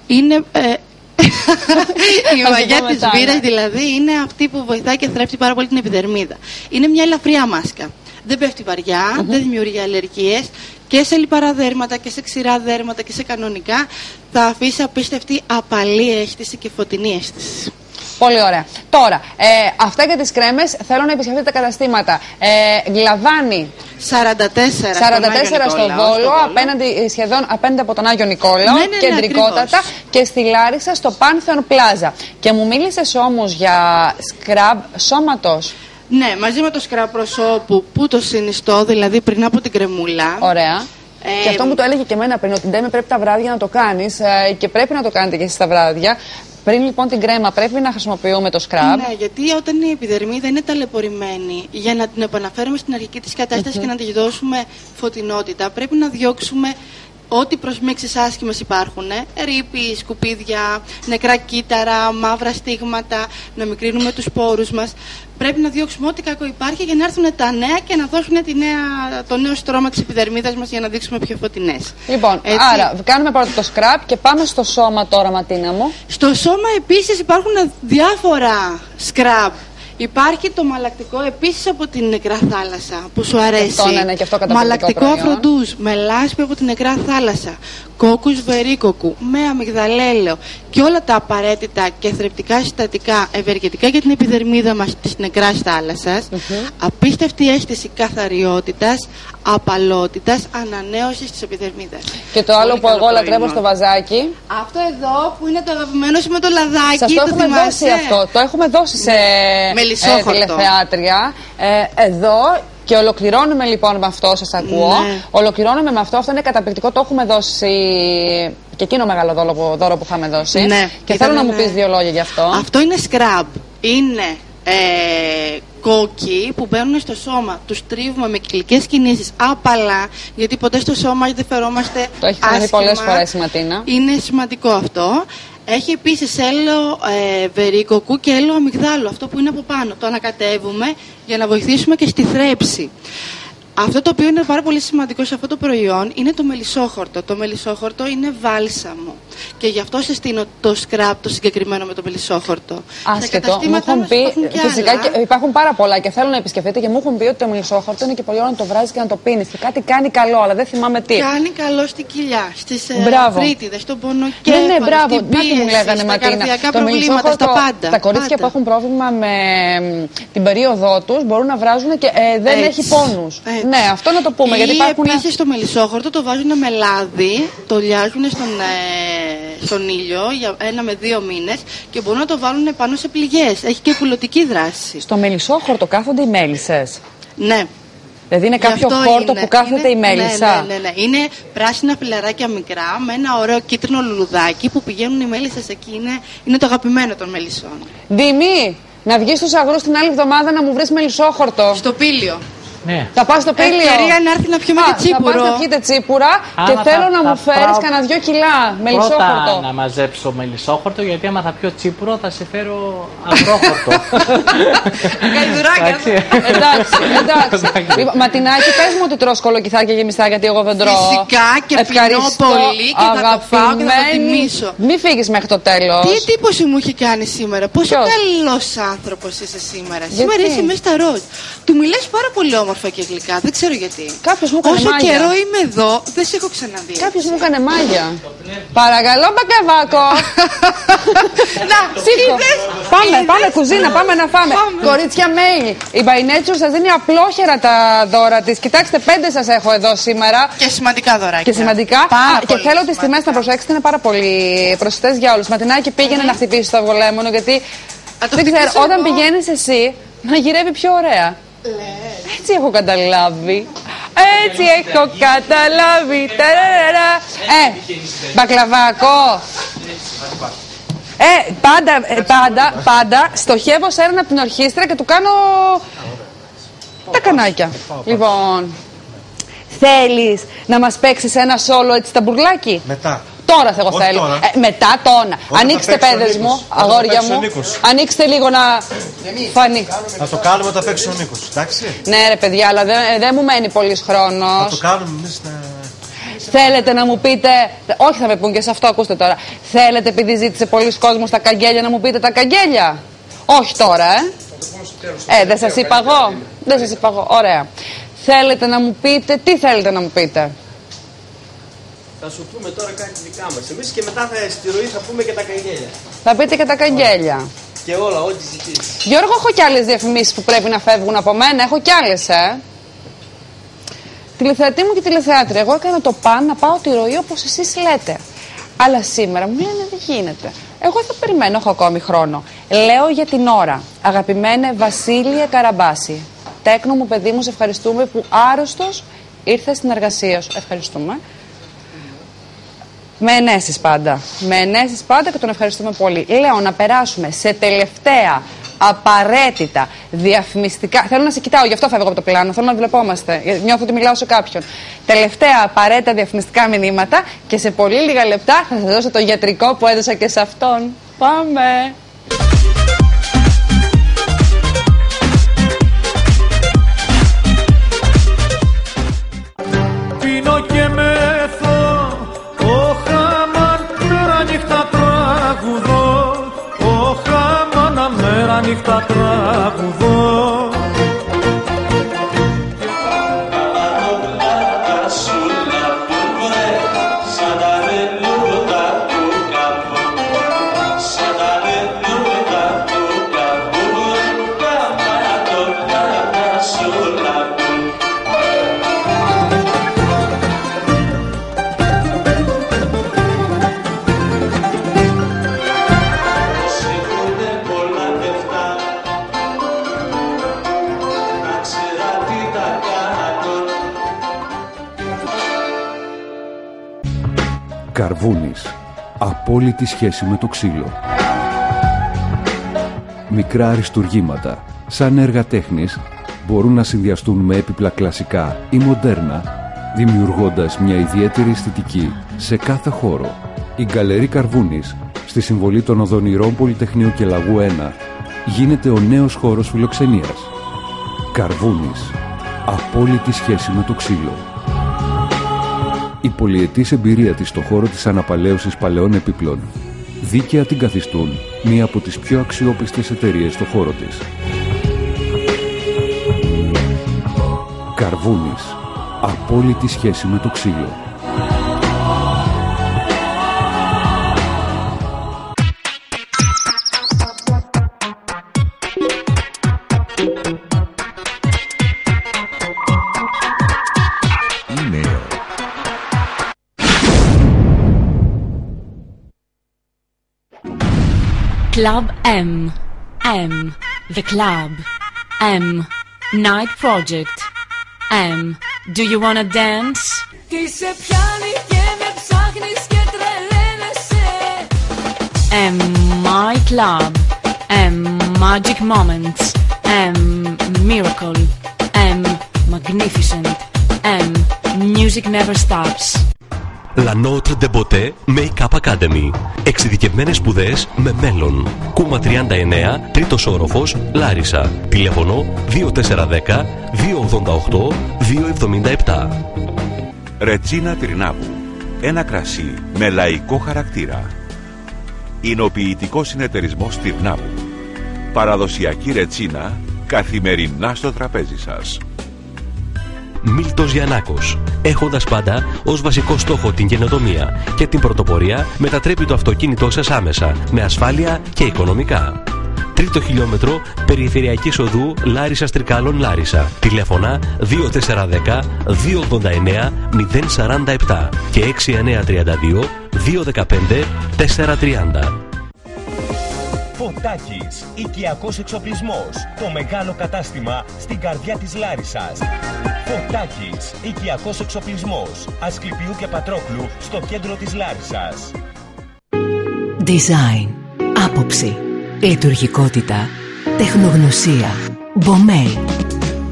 Είναι... η μαγιά της μπύρας δηλαδή είναι αυτή που βοηθάει και θρέψει πάρα πολύ την επιδερμίδα. Είναι μια ελαφριά μάσκα. Δεν πέφτει βαριά, δεν δημιουργεί αλλεργίες και σε λιπαρά δέρματα και σε ξηρά δέρματα και σε κανονικά θα αφήσει απίστευτη απαλή αίσθηση και φωτεινή αίσθηση. Πολύ ωραία. Τώρα, αυτά για τις κρέμες θέλω να επισκεφτείτε τα καταστήματα. Γλαβάνι 44 στο Βόλο, σχεδόν απέναντι από τον Άγιο Νικόλαο, κεντρικότατα, και στη Λάρισα στο Πάνθεον Πλάζα. Και μου μίλησες όμως για σκραμπ σώματος. Ναι, μαζί με το σκραμπ προσώπου που το συνιστώ, δηλαδή πριν από την κρεμούλα. Ωραία. Και αυτό μου το έλεγε και εμένα πριν, ότι Ντέμι πρέπει τα βράδια να το κάνεις και πρέπει να το κάνετε και εσείς τα βράδια. Πριν λοιπόν την κρέμα πρέπει να χρησιμοποιούμε το σκραμπ. Ναι, γιατί όταν η επιδερμίδα είναι ταλαιπωρημένη, για να την επαναφέρουμε στην αρχική της κατάσταση και να της δώσουμε φωτεινότητα, πρέπει να διώξουμε ό,τι προσμίξεις άσχημες υπάρχουν. Ρήπη, σκουπίδια, νεκρά κύτταρα, μαύρα στίγματα, να μικρύνουμε τους πόρους μας. Πρέπει να διώξουμε ό,τι κακό υπάρχει για να έρθουν τα νέα και να δώσουν το νέο στρώμα της επιδερμίδας μας για να δείξουμε πιο φωτεινές. Λοιπόν, άρα κάνουμε πρώτα το σκραπ και πάμε στο σώμα τώρα, Ματίνα μου. Στο σώμα επίσης υπάρχουν διάφορα σκραπ. Υπάρχει το μαλακτικό επίσης από την νεκρά θάλασσα που σου αρέσει. Και αυτό μαλακτικό αφροντούζ με λάσπη από την νεκρά θάλασσα. Κόκκους βερίκοκου με αμυγδαλέλαιο και όλα τα απαραίτητα και θρεπτικά συστατικά ευεργετικά για την επιδερμίδα μας της νεκράς θάλασσας. Απίστευτη αίσθηση καθαριότητας, απαλότητας, ανανέωσης της επιδερμίδας. Και το άλλο που εγώ λατρεύω στο βαζάκι. Αυτό εδώ που είναι το αγαπημένο σου με το λαδάκι. Σας το έχουμε δώσει αυτό. Το έχουμε δώσει σε τηλεθεάτρια. Εδώ. Και ολοκληρώνουμε λοιπόν με αυτό, σας ακούω. Ναι. Ολοκληρώνουμε με αυτό, αυτό είναι καταπληκτικό. Το έχουμε δώσει και εκείνο μεγάλο δώρο που είχαμε δώσει. Ναι. Και θέλω να μου πεις δύο λόγια γι' αυτό. Αυτό είναι scrub. Είναι κόκκι που μπαίνουν στο σώμα. Τους τρίβουμε με κυκλικές κινήσεις απαλά, γιατί ποτέ στο σώμα δεν φερόμαστε. Το έχει ξαναδεί πολλές φορές η Ματίνα. Είναι σημαντικό αυτό. Έχει επίσης έλαιο βερίκοκου και έλαιο αμυγδάλου, αυτό που είναι από πάνω. Το ανακατεύουμε για να βοηθήσουμε και στη θρέψη. Αυτό το οποίο είναι πάρα πολύ σημαντικό σε αυτό το προϊόν είναι το μελισσόχορτο. Το μελισσόχορτο είναι βάλσαμο. Και γι' αυτό συστήνω το σκραπ το συγκεκριμένο με το μελισσόχορτο. Άσχετο, μου έχουν πει. Φυσικά και υπάρχουν πάρα πολλά και θέλω να επισκεφτείτε και μου έχουν πει ότι το μελισσόχορτο είναι και πολύ ωραίο να το βράζει και να το πίνει. Και κάτι κάνει καλό, αλλά δεν θυμάμαι τι. Κάνει καλό στην κοιλιά, στις φρύτιδες, στον πονοκέφαλο. Ναι, μπράβο, να τι μου λέγανε, Ματίνα. Το μελισσόχορτο, τα κορίτσια που έχουν πρόβλημα με την περίοδό του μπορούν να βράζουν και δεν έχει πόνους. Ναι, αυτό να το πούμε. Γιατί υπάρχουν... Επίσης το μελισσόχορτο το βάζουν με λάδι, το λιάζουν στον ήλιο για 1 με 2 μήνες και μπορούν να το βάλουν πάνω σε πληγές. Έχει και κουλωτική δράση. Στο μελισσόχορτο κάθονται οι μέλισσες. Ναι. Δηλαδή είναι κάποιο χόρτο που κάθεται η μέλισσα. Ναι. Είναι πράσινα φιλαράκια μικρά με ένα ωραίο κίτρινο λουλουδάκι που πηγαίνουν οι μέλισσες εκεί. Είναι το αγαπημένο των μελισσών. Δήμη, να βγεις στους αγρούς την άλλη εβδομάδα να μου βρεις μελισσόχορτο. Στο Πήλιο. Ναι. Θα πας στο Πήλιο. Ευκαιρία να έρθει να πιούμε και τσίπουρο. Θα πας να πιείτε τσίπουρα και θέλω να μου φέρεις κανένα 2 κιλά μελισσόχορτο. Πρώτα να μαζέψω μελισσόχορτο, γιατί άμα θα πιω τσίπουρο θα σε φέρω αγρόχορτο. Γαϊδουράκια. Εντάξει. Ματινάκι, πες μου ότι τρως κολοκυθάκια γεμιστά, γιατί εγώ δεν τρώω. Φυσικά και πεινώ πολύ και θα το φάω και θα το τιμήσω. Μην φύγεις μέχρι το τέλος. Τι εντύπωση μου έχει κάνει σήμερα. Πόσο καλός άνθρωπος είσαι σήμερα. Σήμερα είσαι μέσα στα ροζ. Του μιλάς πάρα πολύ όμορφα όμορφα και γλυκά. Δεν ξέρω γιατί. Κάποιος μου έκανε Όσο μάγια. καιρό είμαι εδώ, δεν σε έχω ξαναδεί. Κάποιος μου έκανε μάγια. Παρακαλώ, μπακλαβάκο. Να, σήκω. Πάμε κουζίνα, πάμε να φάμε. Κορίτσια mail. Η By Nature σας δίνει απλόχερα τα δώρα της. Κοιτάξτε, 5 σας έχω εδώ σήμερα. Και σημαντικά δωράκια. Και σημαντικά. Και θέλω τις τιμές να προσέξετε, είναι πάρα πολύ προσιτές για όλους. Ματινάκι πήγαινε να χτυπήσει το αυγολέμονο, γιατί δεν ξέρω, όταν πηγαίνεις εσύ, μαγειρεύει πιο ωραία. Έτσι έχω καταλάβει. Έτσι έχω καταλάβει. Μπακλαβάκο. Πάντα στοχεύω σε έναν από την ορχήστρα και του κάνω τα κανάκια. Λοιπόν, θέλεις να μας παίξεις ένα σόλο έτσι τα μπουρλάκι? Μετά. Τώρα εγώ θέλω. Μετά τώρα. Ανοίξτε, παιδες μου, αγόρια μου. Ανοίξτε λίγο να φανεί. Θα το κάνουμε όταν παίξει ο Νίκος, εντάξει. Ναι, ρε παιδιά, αλλά δεν μου μένει πολύς χρόνος. Θα το κάνουμε εμείς να. Θέλετε να μου πείτε. Όχι, θα με πούν και σε αυτό, ακούστε τώρα. Θέλετε, επειδή ζήτησε πολλοί κόσμος τα καγγέλια, να μου πείτε τα καγγέλια? Όχι τώρα, δεν σας είπα εγώ. Δεν σας είπα εγώ. Ωραία. Θέλετε να μου πείτε. Τι θέλετε να μου πείτε? Θα σου πούμε τώρα κάτι δικά μας. Εμείς και μετά στη ροή θα πούμε και τα καγγέλια. Θα πείτε και τα καγγέλια. Και όλα, ό,τι ζητήσεις. Γιώργο, έχω κι άλλες διαφημίσεις που πρέπει να φεύγουν από μένα. Έχω κι άλλες, Τηλεθεατή μου και τηλεθεάτρια. Εγώ έκανα το παν να πάω τη ροή όπως εσείς λέτε. Αλλά σήμερα μου λένε δεν γίνεται. Εγώ θα περιμένω, έχω ακόμη χρόνο. Λέω για την ώρα. Αγαπημένε Βασίλεια Καραμπάση. Τέκνο μου, παιδί μου, σε ευχαριστούμε που άρρωστος ήρθε στην εργασία σου. Ευχαριστούμε. Με ενέσεις πάντα. Με ενέσεις πάντα και τον ευχαριστούμε πολύ. Λέω να περάσουμε σε τελευταία απαραίτητα διαφημιστικά. Θέλω να σε κοιτάω, γι' αυτό φεύγω από το πλάνο. Θέλω να βλεπόμαστε. Νιώθω ότι μιλάω σε κάποιον. Τελευταία απαραίτητα διαφημιστικά μηνύματα και σε πολύ λίγα λεπτά θα σας δώσω το γιατρικό που έδωσα και σε αυτόν. Πάμε! Πίνω και μεθώ, ο χαμάν μέρα νύχτα τραγουδώ, ο χαμάν μέρα νύχτα τραγουδώ. Καρβούνης. Απόλυτη σχέση με το ξύλο. Μικρά αριστουργήματα, σαν έργα τέχνης, μπορούν να συνδυαστούν με έπιπλα κλασικά ή μοντέρνα, δημιουργώντας μια ιδιαίτερη αισθητική σε κάθε χώρο. Η Γκαλερί Καρβούνης, στη συμβολή των Οδονηρών Πολυτεχνείου και Λαγού 1, γίνεται ο νέος χώρος φιλοξενίας. Καρβούνης. Απόλυτη σχέση με το ξύλο. Η πολυετής εμπειρία της στον χώρο της αναπαλαίωσης παλαιών επίπλων δίκαια την καθιστούν μία από τις πιο αξιόπιστες εταιρείες στον χώρο της. Καρβούνης. Απόλυτη σχέση με το ξύλο. Club M. M. The Club. M. Night Project. M. Do you wanna dance? Τι σε πιάνει και με ψάχνεις και τρελαίνεσαι. M. My Club. M. Magic Moments. M. Miracle. M. Magnificent. M. Music never stops. La Notre de Beauté Make-up Academy. Εξειδικευμένες σπουδές με μέλλον. Κούμα 39, τρίτος όροφος, Λάρισα. Τηλέφωνο 2410 288 277. Ρετσίνα Τρινάβου. Ένα κρασί με λαϊκό χαρακτήρα. Εινοποιητικό συνεταιρισμός Τρινάβου. Παραδοσιακή ρετσίνα καθημερινά στο τραπέζι σας. Μίλτος Γιαννάκος. Έχοντας πάντα ως βασικό στόχο την καινοτομία και την πρωτοπορία, μετατρέπει το αυτοκίνητό σας άμεσα, με ασφάλεια και οικονομικά. Τρίτο χιλιόμετρο περιφερειακής οδού Λάρισσας Τρικάλων Λάρισα. Τηλέφωνα 2410 289 047 και 6932 215 430. Φωτάκης, οικιακός εξοπλισμός, το μεγάλο κατάστημα στην καρδιά της Λάρισσας. Φωτάκης, οικιακός εξοπλισμός, Ασκληπιού και Πατρόκλου, στο κέντρο της Λάρισσας. Design, άποψη, λειτουργικότητα, τεχνογνωσία, Μπομέι.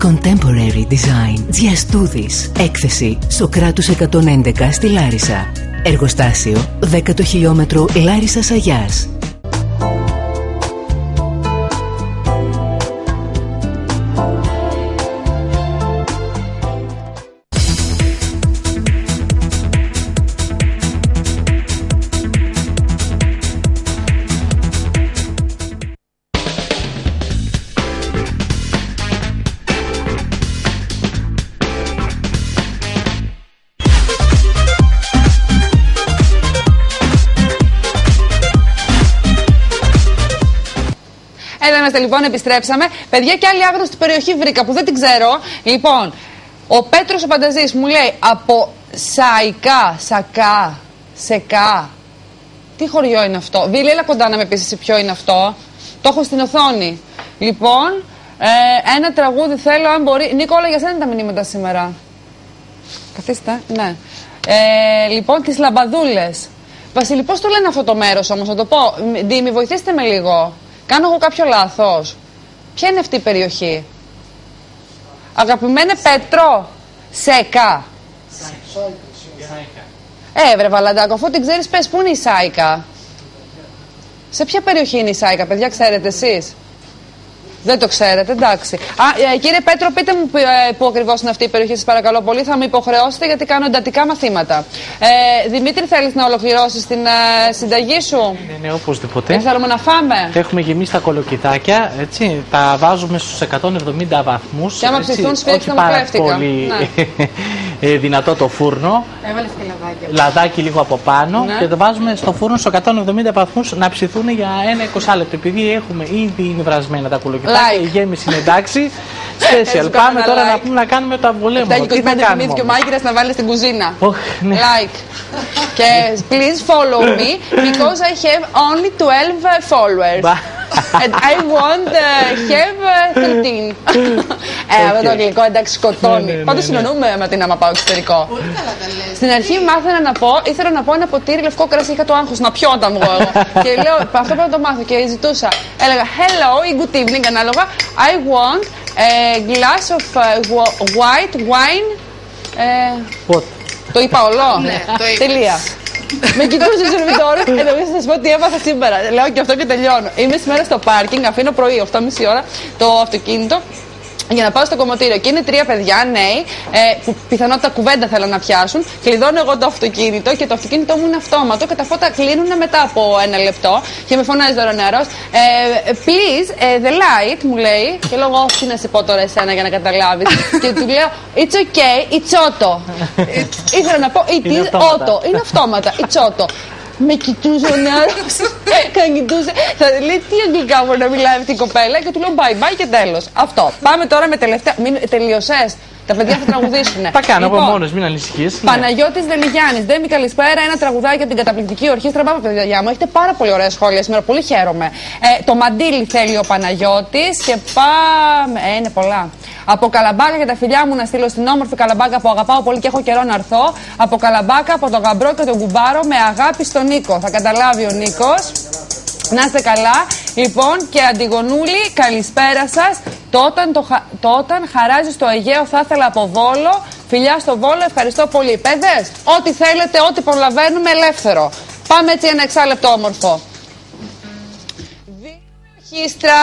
Contemporary Design, Διαστούδης. Έκθεση Σοκράτους 111 στη Λάρισα. Εργοστάσιο 10ο χιλιόμετρο Λάρισσας Αγιάς. Λοιπόν, επιστρέψαμε. Παιδιά, και άλλη άγνωστη περιοχή βρήκα που δεν την ξέρω. Λοιπόν, ο Πέτρος ο Πανταζής μου λέει από Σαϊκά, Σακά, Σεκά. Τι χωριό είναι αυτό? Βίλη, έλα κοντά να με πεις εσύ ποιο είναι αυτό. Το έχω στην οθόνη. Λοιπόν, ένα τραγούδι θέλω, αν μπορεί. Νίκο, όλα για σένα τα μηνύματα σήμερα. Καθίστε, ναι. Λοιπόν, τις Λαμπαδούλες. Βασίλη, πώς το λένε αυτό το μέρος όμως, να το πω. Ντίμη, βοηθήστε με λίγο. Κάνω εγώ κάποιο λάθος? Ποια είναι αυτή η περιοχή? Αγαπημένε Πέτρο, Σέκα. Βρε Βαλαντάκο, αφού την ξέρεις πες, πού είναι η Σάικα? Σε ποια περιοχή είναι η Σάικα, παιδιά, ξέρετε εσείς? Δεν το ξέρετε, εντάξει. Κύριε Πέτρο, πείτε μου πού ακριβώς είναι αυτή η περιοχή, σας παρακαλώ πολύ. Θα με υποχρεώσετε γιατί κάνω εντατικά μαθήματα. Δημήτρη, θέλεις να ολοκληρώσεις την συνταγή σου? Ναι, οπωσδήποτε. Θέλουμε να φάμε. Έχουμε γεμίσει τα κολοκυθάκια, έτσι. Τα βάζουμε στους 170 βαθμούς. Και άμα ψηθούν σφίξτε μου κλέφτηκα. Πολύ δυνατό το φούρνο. Έβαλες και λαδάκι. Λαδάκι λίγο από πάνω, ναι. Και το βάζουμε στο φούρνο στους 170 βαθμούς να ψηθούν για ένα 20 λεπτό. Επειδή έχουμε ήδη είναι βρασμένα τα κολοκυθάκια. Η γέμιση είναι εντάξει. Special. Πάμε τώρα να πούμε να κάνουμε το αμπολέμο. Έχει 25 θυμήθηκε και ο μάγειρας να βάλει στην κουζίνα. Ναι. Like. Και please follow me because I have only 12 followers. And I want have 13. Αυτό το αγγλικό εντάξει σκοτώνει. Πάντως συνεννοούμε με την άμα πάω εξωτερικό. Στην αρχή μάθαινα να πω, ήθελα να πω ένα ποτήρι λευκό κρασί. Είχα το άγχος να πιω όταν βγω εγώ. Και λέω, αυτό πρέπει να το μάθω. Και ζητούσα. Έλεγα hello ή good evening ανάλογα. I want a glass of white wine. Το είπα όλο. Ναι, το είπες. Τελεία. Με κοιτούσε ο σερβιτόρος. Νομίζω θα σας πω τι έπαθα σήμερα. Λέω και αυτό και τελειώνω. Είμαι σήμερα στο πάρκινγκ, αφήνω πρωί 8.30 ώρα το αυτοκίνητο για να πάω στο κομμωτήριο. Και είναι 3 παιδιά νέοι που πιθανότητα κουβέντα θέλουν να πιάσουν. Κλειδώνω εγώ το αυτοκίνητο και το αυτοκίνητό μου είναι αυτόματο και τα φώτα κλείνουν μετά από 1 λεπτό. Και με φωνάζει τώρα ο νεαρός. Please, the light, μου λέει. Και λέω, όχι να σε πω τώρα εσένα για να καταλάβεις. Και του λέω, it's okay, it's auto. Ήθελα να πω, it is auto. Είναι αυτόματα, it's auto. Με κοιτούσε ο νεαρός. Κοιτούσε. Θα λέει τι αγγλικά μπορεί να μιλάει αυτή η κοπέλα. Και του λέω bye bye και τέλος. Αυτό. Πάμε τώρα με τελευταία. Τελειωσές. Τα παιδιά θα τραγουδήσουν. Τα κάνω από μόνος, μην ανησυχείς. Παναγιώτης Δελιγιάννης. Ντέμι, καλησπέρα. Ένα τραγουδάκι από την καταπληκτική ορχήστρα. Μπράβο, παιδιά μου. Έχετε πάρα πολύ ωραία σχόλια σήμερα. Πολύ χαίρομαι. Το μαντίλι θέλει ο Παναγιώτης. Και πάμε. Είναι πολλά. Από Καλαμπάκα για τα φιλιά μου να στείλω στην όμορφη Καλαμπάκα που αγαπάω πολύ και έχω καιρό να έρθω. Από Καλαμπάκα, από τον Γαμπρό και τον Κουμπάρο με αγάπη στον Νίκο. Θα καταλάβει ο Νίκος. Να είστε καλά. Λοιπόν, και Αντιγονούλη, καλησπέρα σας. Το όταν χαράζει στο Αιγαίο θα ήθελα από Βόλο. Φιλιά στο Βόλο, ευχαριστώ πολύ. Παιδες, ό,τι θέλετε, ό,τι προλαβαίνουμε, ελεύθερο. Πάμε έτσι ένα εξάλεπτο όμορφο. Χίστρα.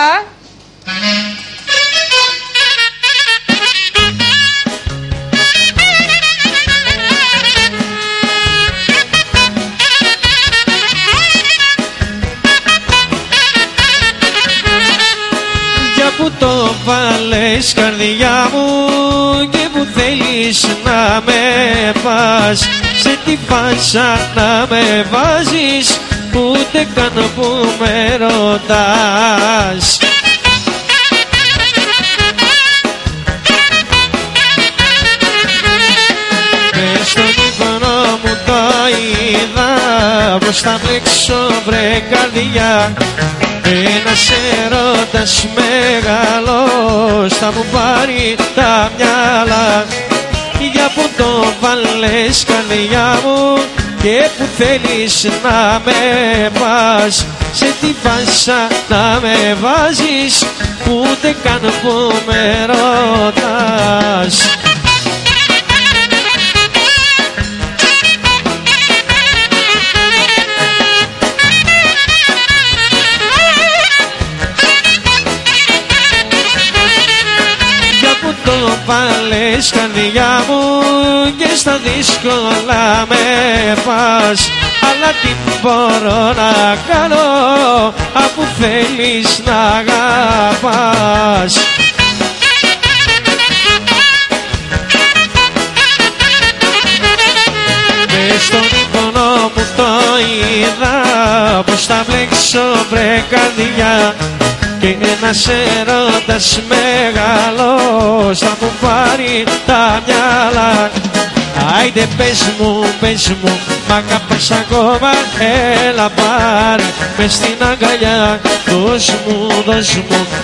Που το βάλες καρδιά μου και που θέλεις θέλεις να με πας, σε τι πάσα να με βάζεις, ούτε καν που με ρωτάς. Μες στον ύπνο μου το είδα, πως θα μπλέξω βρε καρδιά, ένας έρωτας μεγάλος θα μου πάρει τα μυαλά. Για που το βάλες καρδιά μου και που θέλεις να με πας, σε τι πάσα να με βάζεις, ούτε καν που με ρωτάς. Το βάλες καρδιά μου και στα δύσκολα με πας, αλλά τι μπορώ να κάνω αφού θέλεις να αγαπάς. Μες στον ύπνο μου το είδα, πως θα μπλέξω βρε καρδιά, και ένας έρωτας μεγάλος θα μου πάρει τα μυαλά. Άιντε πες μου, μ' αγαπάς ακόμα, έλα πάρε μες στην αγκαλιά. Δώσ' μου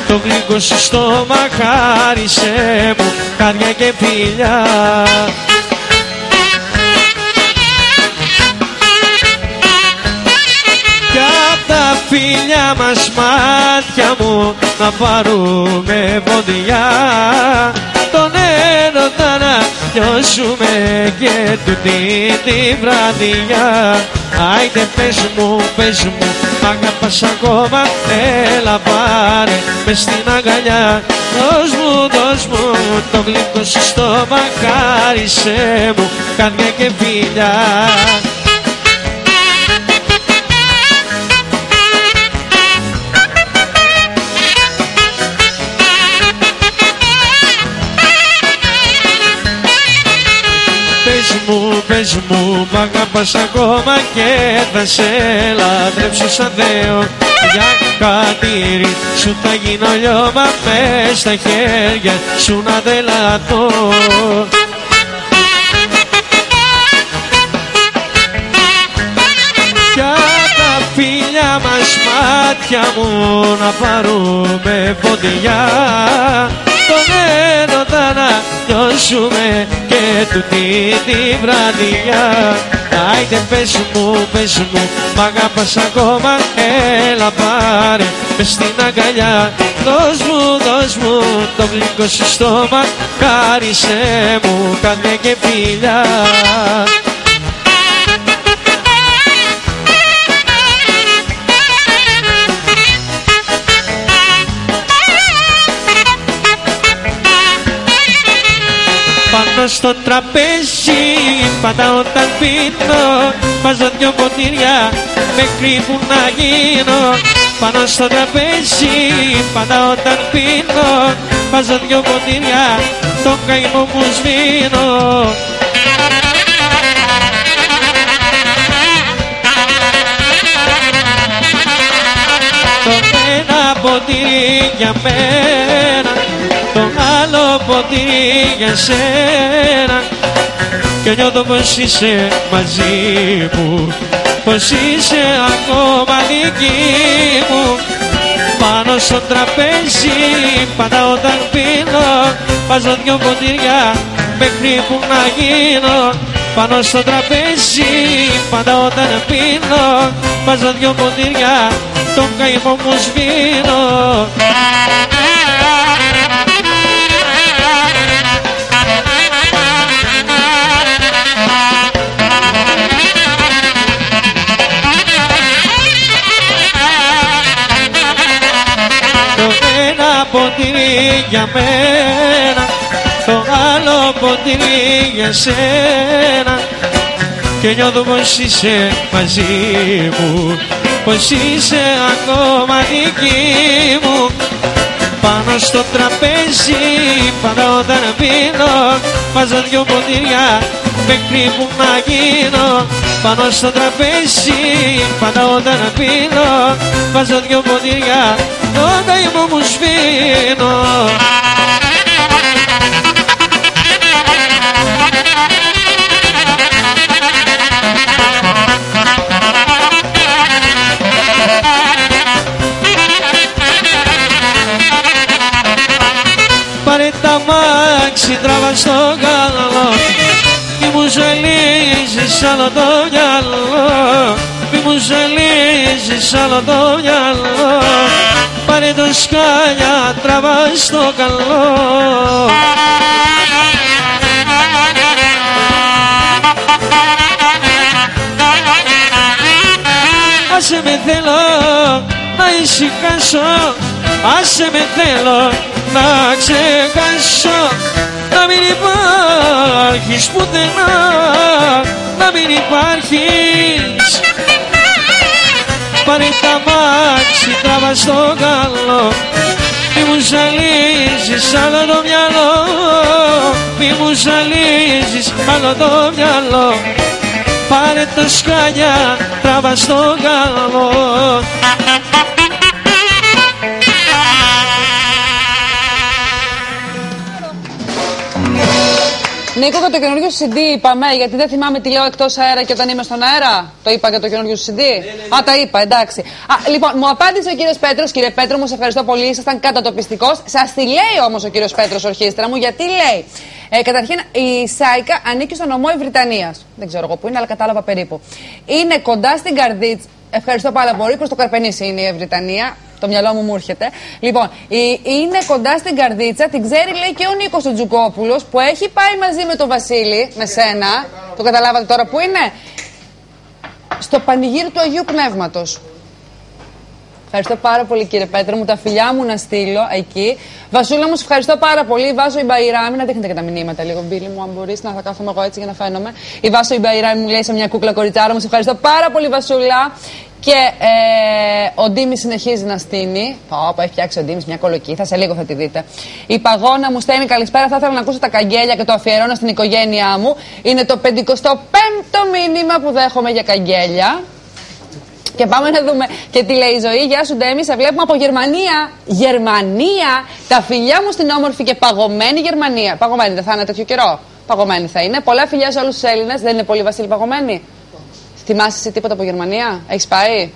το γλυκό σου στόμα, χάρισέ μου καρδιά και φιλιά. Κι απ' τα φιλιά μας μάτια μου να πάρουμε ποντιά, τον έρωτα να νιώσουμε και τούτη τη βραδιά. Άιντε πες μου, μ' αγαπάς ακόμα, έλα πάρε μες στην αγκαλιά. Δώσ' μου το γλυκό σου στόμα, χάρισέ μου καρδιά και φιλιά. Πες μου, μ' αγαπάς ακόμα και θα σε λατρέψω σαν Θεό. Για κατήρι σου θα γίνω λιώμα, μες στα χέρια σου να δελατώ. Κι απ' τα φιλιά μας μάτια μου να πάρουμε φωτιά, τον έρωτα να νιώσουμε και τούτη τη βραδιά. Άιντε πες μου, μ' αγαπάς ακόμα, έλα πάρε μες στην αγκαλιά. Δώσ' μου το γλυκό σου στόμα, χάρισέ μου καρδιά και φιλιά. Πάνω στο τραπέζι πάντα όταν πίνω, βάζω δυο ποτήρια μέχρι που να γίνω. Πάνω στο τραπέζι πάντα όταν πίνω, βάζω δυο ποτήρια, το καημό μου σβήνω. Το ένα ποτήρι για μένα, το άλλο ποτήρι για σένα, και νιώθω πως είσαι μαζί μου, πως είσαι ακόμα δική μου. Πάνω στο τραπέζι πάντα όταν πίνω, βάζω δυο ποτήρια μέχρι που να γίνω. Πάνω στο τραπέζι πάντα όταν πίνω, βάζω δυο ποτήρια, τον καημό μου σβήνω. Ποτήρι για μένα, το άλλο ποτήρι για σένα, και νιώθω πως είσαι μαζί μου, πως είσαι ακόμα δική μου. Πάνω πάνω στο τραπέζι. Πάντα όταν πίνω βάζω δυο ποτήρια μέχρι που να γίνω. Πάνω στο τραπέζι πάντα όταν πίνω βάζω δυο ποτήρια, το καημό μου σβήνω. Πάρε τα μάξι, τράβα στο καλό, μη μου ζαλίζεις άλλο το μυαλό, μη μου ζαλίζεις άλλο το μυαλό. Πάρε το σκάλια, τράβα στο καλό. Άσε με θέλω να ησυχάσω, άσε με θέλω να ξεχάσω, να μην υπάρχεις πουθενά, να μην υπάρχεις. Πάρε τα μάξι, τράβα στο καλό, μη μου ζαλίζεις άλλο το μυαλό, μη μου ζαλίζεις άλλο το μυαλό. Πάρε τα σκάλια, τράβα στο καλό. Νίκο, για το καινούργιο CD είπαμε, γιατί δεν θυμάμαι τι λέω εκτός αέρα και όταν είμαι στον αέρα. Το είπα για το καινούργιο CD. Α, τα είπα, εντάξει. Λοιπόν, μου απάντησε ο κύριος Πέτρος. Κύριε Πέτρο, μου σε ευχαριστώ πολύ. Ήσασταν κατατοπιστικός. Σας τη λέει όμως ο κύριος Πέτρος, ορχήστρα μου, γιατί λέει. Καταρχήν, η Σάικα ανήκει στο νομό Ευρυτανίας. Δεν ξέρω εγώ που είναι, αλλά κατάλαβα περίπου. Είναι κοντά στην Καρδίτσα. Ευχαριστώ πάρα πολύ. Προς το Καρπενήσι είναι η Ευρυτανία. Το μυαλό μου έρχεται. Λοιπόν, είναι κοντά στην Καρδίτσα, την ξέρει λέει και ο Νίκος ο Τζουκόπουλος που έχει πάει μαζί με τον Βασίλη, με σένα. Το καταλάβατε τώρα που είναι? Στο πανηγύρι του Αγίου Πνεύματος. Ευχαριστώ πάρα πολύ κύριε Πέτρο μου, τα φιλιά μου να στείλω εκεί. Βασούλα μου, σε ευχαριστώ πάρα πολύ. Βάζω η Μπαϊράμι, να δείχνετε και τα μηνύματα λίγο, Μπίλη μου, αν μπορείς να θα κάθομαι εγώ έτσι για να φαίνομαι. Η Βάσο η Μπαϊράμι μου λέει σε μια κούκλα κοριτσάρα μου, σε ευχαριστώ πάρα πολύ Βασούλα. Και ο Ντίμης συνεχίζει να στείνει. Πω, έχει φτιάξει ο Ντίμης μια κολοκύθα, σε λίγο θα τη δείτε. Η Παγώνα μου στέλνει καλησπέρα. Θα ήθελα να ακούσω τα καγγέλια και το αφιερώνω στην οικογένειά μου. Είναι το 55ο μήνυμα που δέχομαι για καγγέλια. Και πάμε να δούμε και τι λέει η Ζωή. Γεια σου Ντέμι, σε βλέπουμε από Γερμανία. Γερμανία! Τα φιλιά μου στην όμορφη και παγωμένη Γερμανία. Παγωμένη δεν θα είναι τέτοιο καιρό? Παγωμένη θα είναι. Πολλά φιλιά σε όλους τους Έλληνες. Δεν είναι πολύ Βασίλη παγωμένη? Θυμάσαι εσύ τίποτα από Γερμανία? Έχεις πάει?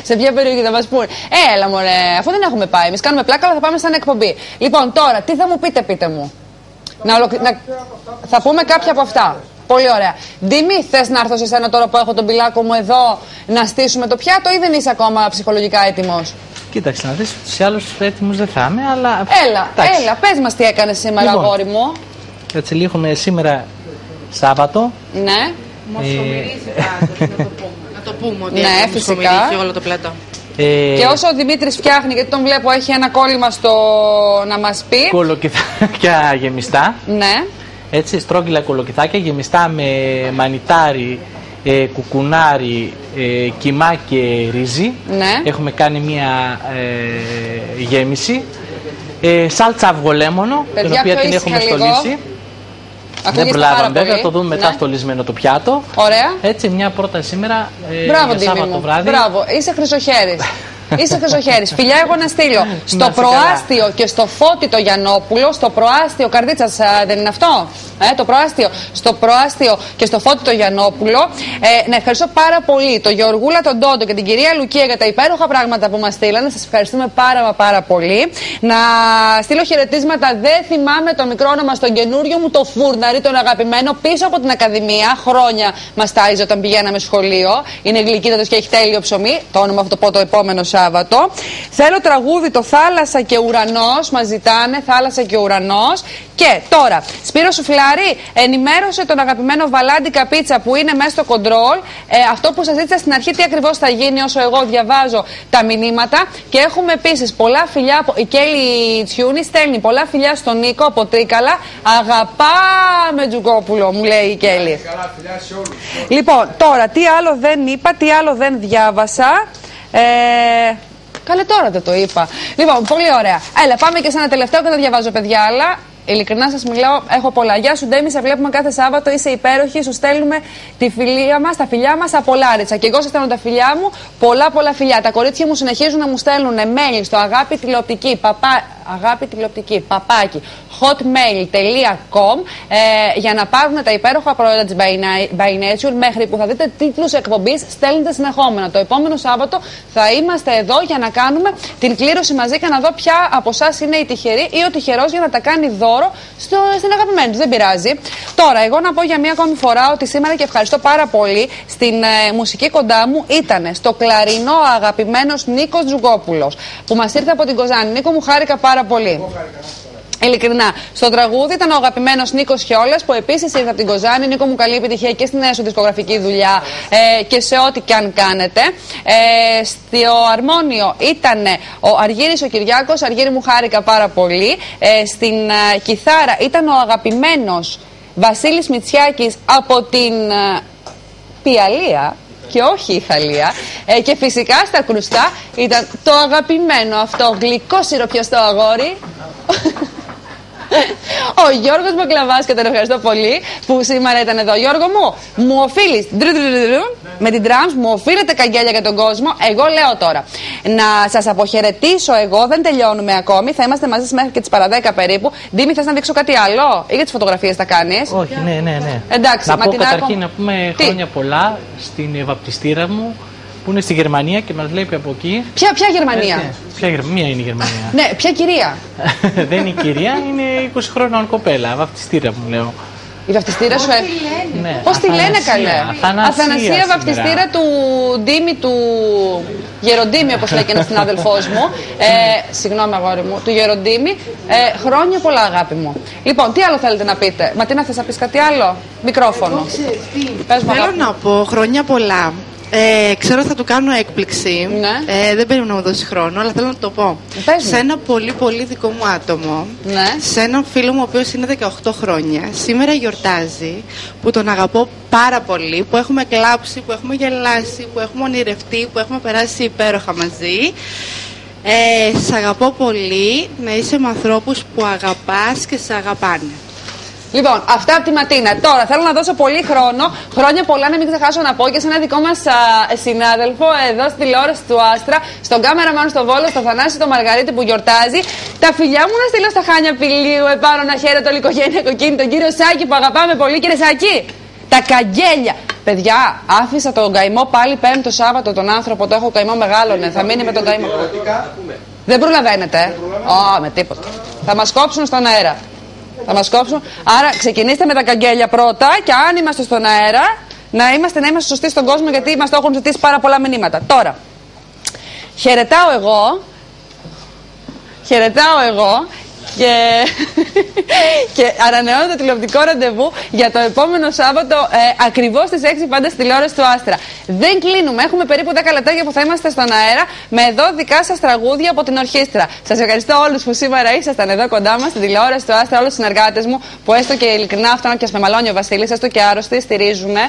Σε ποια περιοχή θα μας πούνε? Έλα μωρέ, αφού δεν έχουμε πάει. Εμείς κάνουμε πλάκα, αλλά θα πάμε σαν εκπομπή. Λοιπόν, τώρα, τι θα μου πείτε, πείτε μου. Θα πούμε κάποια από αυτά. Πολύ ωραία. Ντίμη, θες να έρθω σε σένα τώρα που έχω τον πιλάκο μου εδώ να στήσουμε το πιάτο ή δεν είσαι ακόμα ψυχολογικά έτοιμος? Κοίταξε να δεις, σε άλλους έτοιμους δεν θα είμαι, αλλά... Έλα, πες μας τι έκανες σήμερα, λοιπόν, αγόρι μου. Έτσι έχουμε σήμερα Σάββατο. Ναι. Μοσχομυρίζει πάντως, να το πούμε ότι ναι, φυσικά. όλο το πλατό. Και όσο ο Δημήτρης φτιάχνει, γιατί τον βλέπω έχει ένα κόλλημα στο να μας πει. Κολοκυθάκια γεμιστά. Ναι. Έτσι, στρόγγυλα κολοκυθάκια γεμιστά με μανιτάρι, κουκουνάρι, κιμά και ρύζι. Ναι. Έχουμε κάνει μια γέμιση. Σάλτσα αυγολέμονο, την οποία την έχουμε στολίσει. Δεν προλάβαμε βέβαια, το δούμε μετά στολισμένο το πιάτο. Ωραία. Έτσι, μια πρόταση σήμερα. Μπράβο, Ντίμη μου. Μπράβο, είσαι χρυσοχέρης. Είσαι χρυσοχέρης. Φιλιά, εγώ να στείλω στο προάστιο και στο Φώτη το Γιαννόπουλο. Στο προάστιο, Καρδίτσας δεν είναι αυτό? Το προάστιο. Στο προάστιο και στο Φώτη το Γιαννόπουλο. Να ευχαριστώ πάρα πολύ τον Γεωργούλα, τον Τόντο και την κυρία Λουκία για τα υπέροχα πράγματα που μας στείλανε. Σας ευχαριστούμε πάρα πολύ. Να στείλω χαιρετίσματα. Δεν θυμάμαι το μικρό όνομα στον καινούριο μου, το Φούρναρη, τον αγαπημένο, πίσω από την Ακαδημία. Χρόνια μας τάιζε όταν πηγαίναμε σχολείο. Είναι γλυκύτατος και έχει τέλειο ψωμί. Το όνομα θα το πω το επόμενο Σάββατο. Θέλω τραγούδι το Θάλασσα και Ουρανός. Μας ζητάνε Θάλασσα και Ουρανός. Και τώρα, Σπύρο Σουφλάρη, ενημέρωσε τον αγαπημένο Βαλάντι Καπίτσα που είναι μέσα στο κοντρόλ. Αυτό που σας ζήτησα στην αρχή, τι ακριβώς θα γίνει όσο εγώ διαβάζω τα μηνύματα. Και έχουμε επίσης πολλά φιλιά. Η Κέλλη Τσιούνη στέλνει πολλά φιλιά στον Νίκο από Τρίκαλα. Αγαπάμε Τζουκόπουλο, μου λέει η Κέλλη. Λοιπόν, τώρα, τι άλλο δεν είπα, τι άλλο δεν διάβασα. Καλέ, τώρα δεν το είπα. Λοιπόν, πολύ ωραία. Έλα, πάμε και σε ένα τελευταίο και δεν διαβάζω, παιδιά, αλλά ειλικρινά σας μιλάω, έχω πολλά. Γεια σου, Ντέμι, σε βλέπουμε κάθε Σάββατο. Είσαι υπέροχη. Σου στέλνουμε τη φιλία μας, τα φιλιά μας από Λάρισα. Και εγώ σας στέλνω τα φιλιά μου. Πολλά φιλιά. Τα κορίτσια μου συνεχίζουν να μου στέλνουν mail στο αγάπη τηλεοπτική, παπάκι, hotmail.com για να πάρουν τα υπέροχα προϊόντα της By Nature, μέχρι που θα δείτε τίτλους εκπομπής, στέλνετε συνεχόμενα. Το επόμενο Σάββατο θα είμαστε εδώ για να κάνουμε την κλήρωση μαζί και να δω ποια από εσάς είναι η τυχερή ή ο τυχερός για να τα κάνει δώρο στην αγαπημένη του. Δεν πειράζει. Τώρα, εγώ να πω για μία ακόμη φορά ότι σήμερα, και ευχαριστώ πάρα πολύ, στην μουσική κοντά μου ήταν στο κλαρινό αγαπημένος Νίκος Τζουγκόπουλος, που μας ήρθε από την Κοζάνη. Νίκο, μου χάρηκα πάρα πολύ. Ειλικρινά. Στο τραγούδι ήταν ο αγαπημένος Νίκος Χιόλας, που επίσης ήρθε από την Κοζάνη. Νίκο, μου καλή επιτυχία και στην έσω δισκογραφική δουλειά και σε ό,τι και αν κάνετε. Στο αρμόνιο ήταν ο Αργύρης ο Κυριάκος. Αργύρη, μου χάρηκα πάρα πολύ. Στην κιθάρα ήταν ο αγαπημένος Βασίλης Μητσιάκης από την Πιαλία και όχι η Θαλία. Και φυσικά στα κρουστά ήταν το αγαπημένο αυτό γλυκό σιροπιαστό αγόρι, ο Γιώργος Μπακλαβάς, και τον ευχαριστώ πολύ που σήμερα ήταν εδώ. Γιώργο μου οφείλεις με την drums, μου οφείλετε καγγέλια για τον κόσμο. Εγώ λέω τώρα να σας αποχαιρετήσω εγώ, δεν τελειώνουμε ακόμη, θα είμαστε μαζί μέχρι και τις παρά 10 περίπου. Ντίμη, θες να δείξω κάτι άλλο ή για τις φωτογραφίες θα κάνεις? Όχι, ναι. Εντάξει, να πω καταρχήν να πούμε χρόνια πολλά στην βαπτιστήρα μου, που είναι στη Γερμανία και μας βλέπει από εκεί. Ποια Γερμανία? Μία είναι η Γερμανία. Ναι, ποια κυρία? Δεν είναι η κυρία, είναι 20 χρόνων κοπέλα. Βαπτιστήρα μου λέω. Η βαπτιστήρα σου ναι. Πώς τη λένε, καλέ? Αθανασία, βαπτιστήρα του Ντίμη, του Γεροντίμη, όπως λέει και ένας συνάδελφός μου. Συγγνώμη, αγόρι μου, του Γεροντίμη. Χρόνια πολλά, αγάπη μου. Λοιπόν, τι άλλο θέλετε να πείτε? Ματίνα, θες να πεις κάτι άλλο? Μικρόφωνο. Θέλω να πω χρόνια πολλά. Ξέρω ότι θα του κάνω έκπληξη. Ναι. Δεν περίμενα να μου δώσει χρόνο, αλλά θέλω να το πω. Σε ένα πολύ δικό μου άτομο. Ναι. Σε έναν φίλο μου, ο οποίος είναι 18 χρόνια. Σήμερα γιορτάζει, που τον αγαπώ πάρα πολύ, που έχουμε κλάψει, που έχουμε γελάσει, που έχουμε ονειρευτεί, που έχουμε περάσει υπέροχα μαζί. Σ' αγαπώ πολύ. Να είσαι με ανθρώπους που αγαπάς και σε αγαπάνε. Λοιπόν, αυτά από τη Ματίνα. Τώρα θέλω να δώσω πολύ χρόνο. Χρόνια πολλά, να μην ξεχάσω να πω και σε ένα δικό μας συνάδελφο εδώ στη τηλεόραση του Άστρα, στον κάμεραμαν στο Βόλο, στο Θανάση το Μαργαρίτη που γιορτάζει. Τα φιλιά μου να στείλω στα Χάνια Πηλίου, επάνω να χαίρετο όλη η οικογένεια Κοκκίνη, τον κύριο Σάκη που αγαπάμε πολύ. Κύριε Σάκη, τα καγγέλια. Παιδιά, άφησα τον καημό πάλι Πέμπτο Σάββατο τον άνθρωπο, το έχω καημό μεγάλωνε. Θα μείνει με τον καημό. Δεν προλαβαίνετε. Με τίποτα. Θα μας κόψουν στον αέρα. Θα μας κόψουν. Άρα ξεκινήστε με τα καγγέλια πρώτα και αν είμαστε στον αέρα να είμαστε σωστοί στον κόσμο, γιατί μας το έχουν ζητήσει πάρα πολλά μηνύματα. Τώρα, χαιρετάω εγώ και ανανεώνω το τηλεοπτικό ραντεβού για το επόμενο Σάββατο ακριβώς στις 6 πάντα στη τηλεόραση του Άστρα. Δεν κλείνουμε, έχουμε περίπου 10 λεπτάκια που θα είμαστε στον αέρα με εδώ δικά σας τραγούδια από την ορχήστρα. Σας ευχαριστώ όλους που σήμερα ήσασταν εδώ κοντά μας στην τηλεόραση του Άστρα, όλους τους συνεργάτες μου που έστω και ειλικρινά αυτό και ας με μαλώνει ο Βασίλης, έστω και άρρωστοι, στηρίζουμε.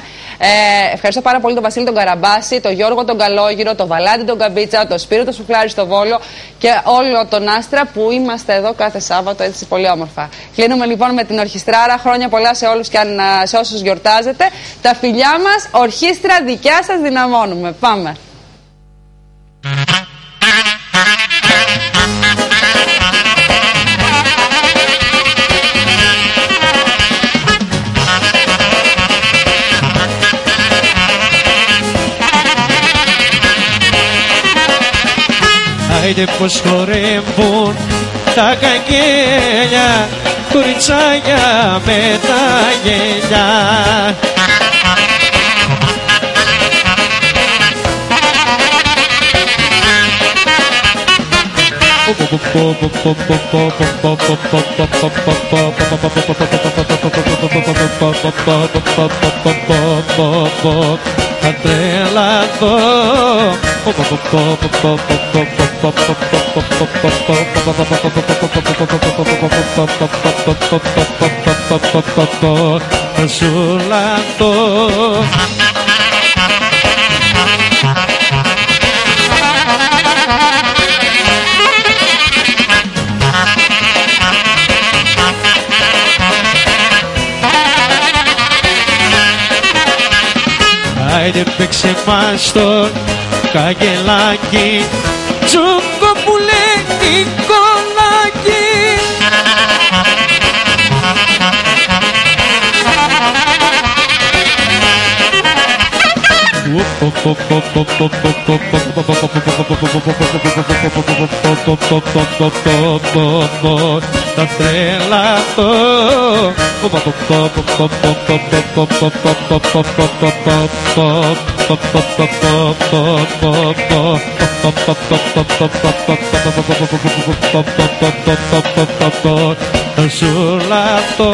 Ευχαριστώ πάρα πολύ τον Βασίλη τον Καραμπάση, τον Γιώργο τον Καλόγυρο, τον Βαλάντη τον Καμπίτσα, τον Σπύρο τον Σουφλάρη στο Βόλο και όλο τον Άστρα που είμαστε εδώ κάθε Σάββατο έτσι πολύ όμορφα. Κλείνουμε λοιπόν με την ορχιστράρα. Χρόνια πολλά σε όλους και σε όσους γιορτάζετε. Τα φιλιά μας, ορχήστρα δικιά σας, δυναμώνουμε. Πάμε. Άιντε πως χορεύουν τα καγγέλια, κοριτσάκια με τα γέλια. Θα τρελαθώ. Θα σου λαθώ. άιντε παίξε μας το καγκελάκι, τσούκο που λέει Νικολάκη. Θα τρελαθώ. Θα σου λαθώ.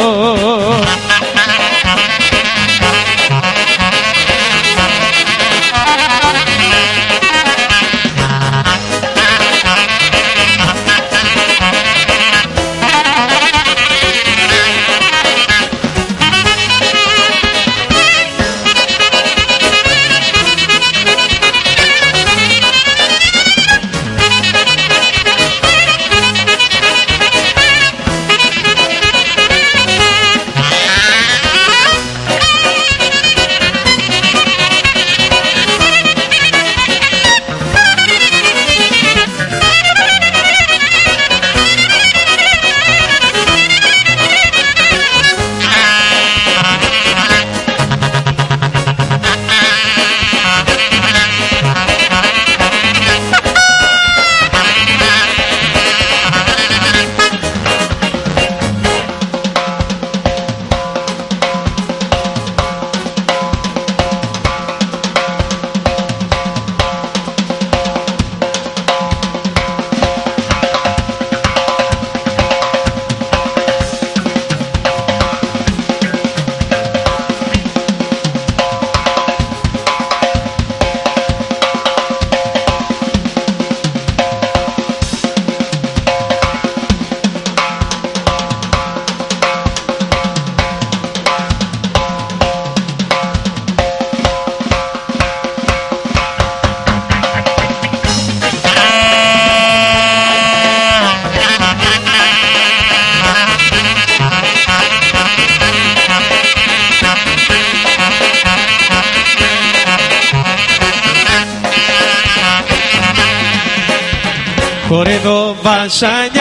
Χορεύω βασανιάρης,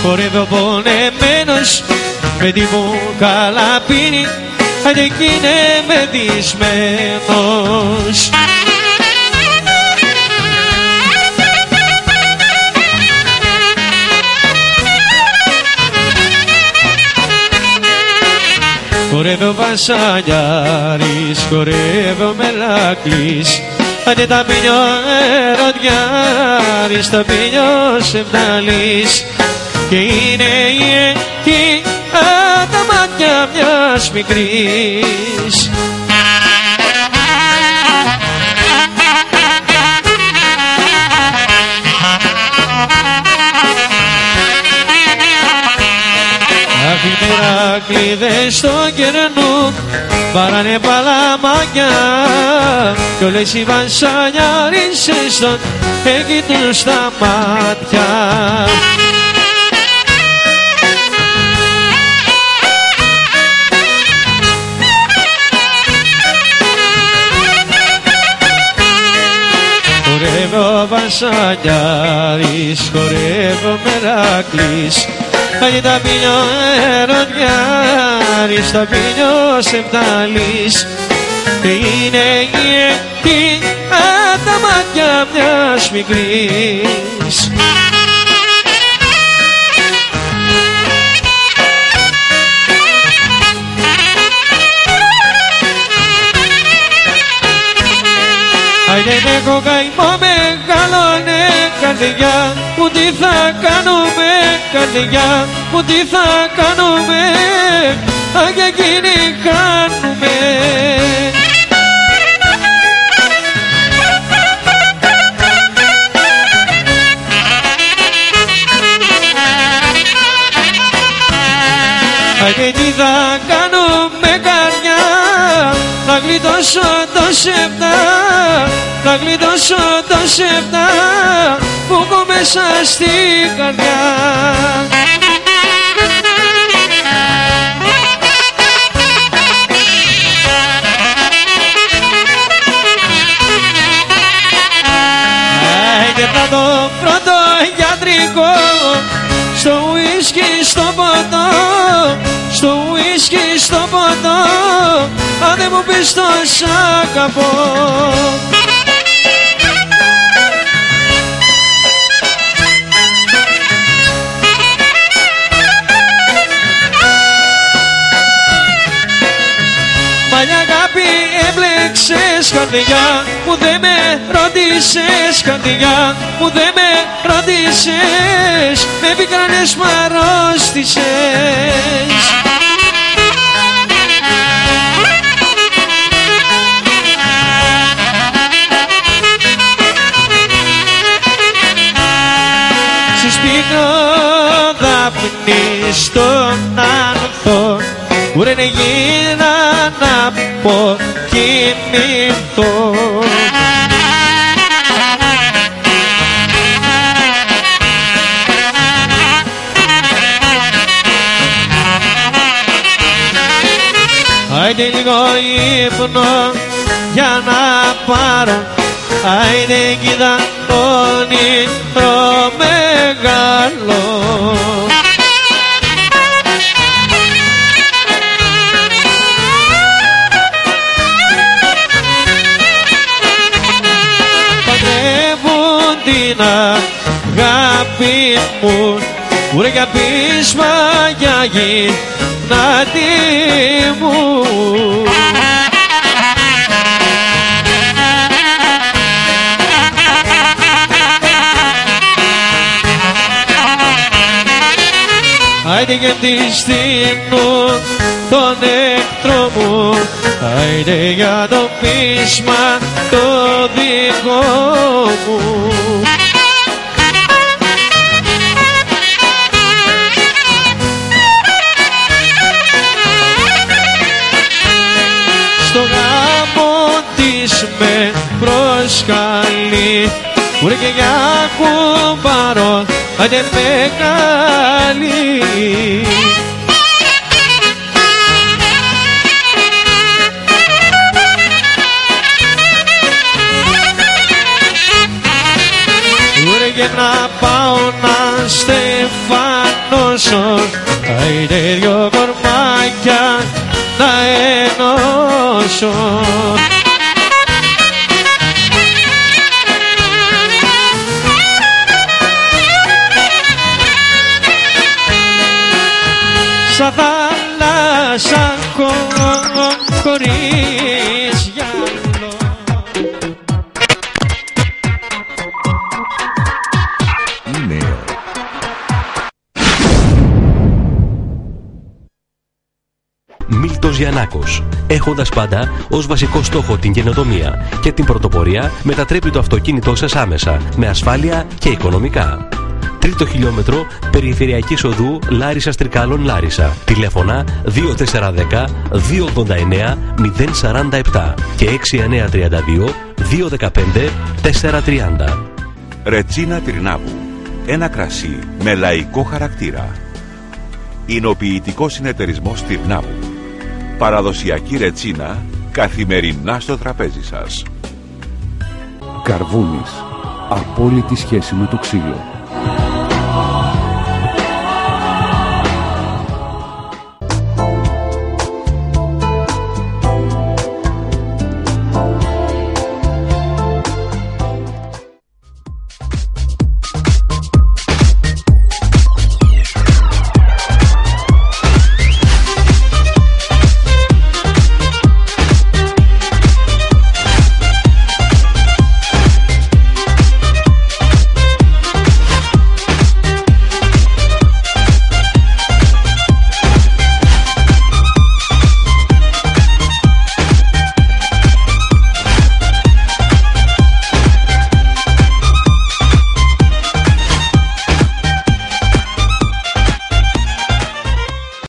χορεύω πονεμένος, παιδί μου καλά πίνει, αν και είναι μεθυσμένος. Χορεύω βασανιάρης, χορεύω μελάκλης, άντε τα πίνει ο ερωτιάρης, τα πίνει ο σεφταλής, και είναι η αιτία τα μάτια μιας μικρής. Αχ, οι μερακλείδες στον κερνούν, παράνε παλαμάκια, κι όλες οι βασανιάρισες στον έκειτουν στα μάτια. Χορεύω βασανιάρης, χορεύω μερακλής, αν τα πίνει ο ερωτιάρης, τα πίνει ο σεφταλής, και είναι η αιτία τα μάτια μιας μικρής. Αν δεν έχω καημό μεγαλώνε καρδιά μου, τι θα κάνουμε καρδιά μου, τι θα κάνουμε, αν και εκείνοι χάνουμε. Αν και τι θα κάνουμε καρδιά, θα γλιτώσω το σεφτά, θα γλιτώσω το σεφτά που έχω μέσα στην καρδιά. Πότε μου πεις το σ' αγαπώ. Μαλλιά αγάπη έμπλεξες καρδιά μου, δε με ρώτησες καρδιά μου, δε με ρώτησες, με πικράνες μ' αρρώστησες. Στις πικροδάφνη στον άνθο που ρε γίνα να αποκοιμηθώ. Άιντε λίγο ύπνο για να πάρω, άιντε κοίτα όνειρο μεγάλο. Την αγάπη μου, ουρε για πείσμα για γυνάτη μου. Άιντε και τη στείλουν τον εχθρό μου, άιντε για το πείσμα το δικό μου. Στο γάμο της με προσκαλεί, ουρε και για κουμπάρο, άντε με καλή. Ουρε και να πάω να στεφανώσω, άιντε δυο κορμάκια να ενώσω. Σαν θάλασσα χωρίς γυαλό. Νέο. Μίλτος Γιαννάκος, έχοντας πάντα ως βασικό στόχο την καινοτομία και την πρωτοπορία, μετατρέπει το αυτοκίνητό σας άμεσα, με ασφάλεια και οικονομικά. Τρίτο χιλιόμετρο περιφερειακής οδού Λάρισσας Τρικάλων Λάρισα. Τηλέφωνα 2410 289 047 και 6932 215 430. Ρετσίνα Τρινάβου. Ένα κρασί με λαϊκό χαρακτήρα. Εινοποιητικό συνεταιρισμός Τρινάβου. Παραδοσιακή ρετσίνα καθημερινά στο τραπέζι σας. Καρβούνης. Απόλυτη σχέση με το ξύλο.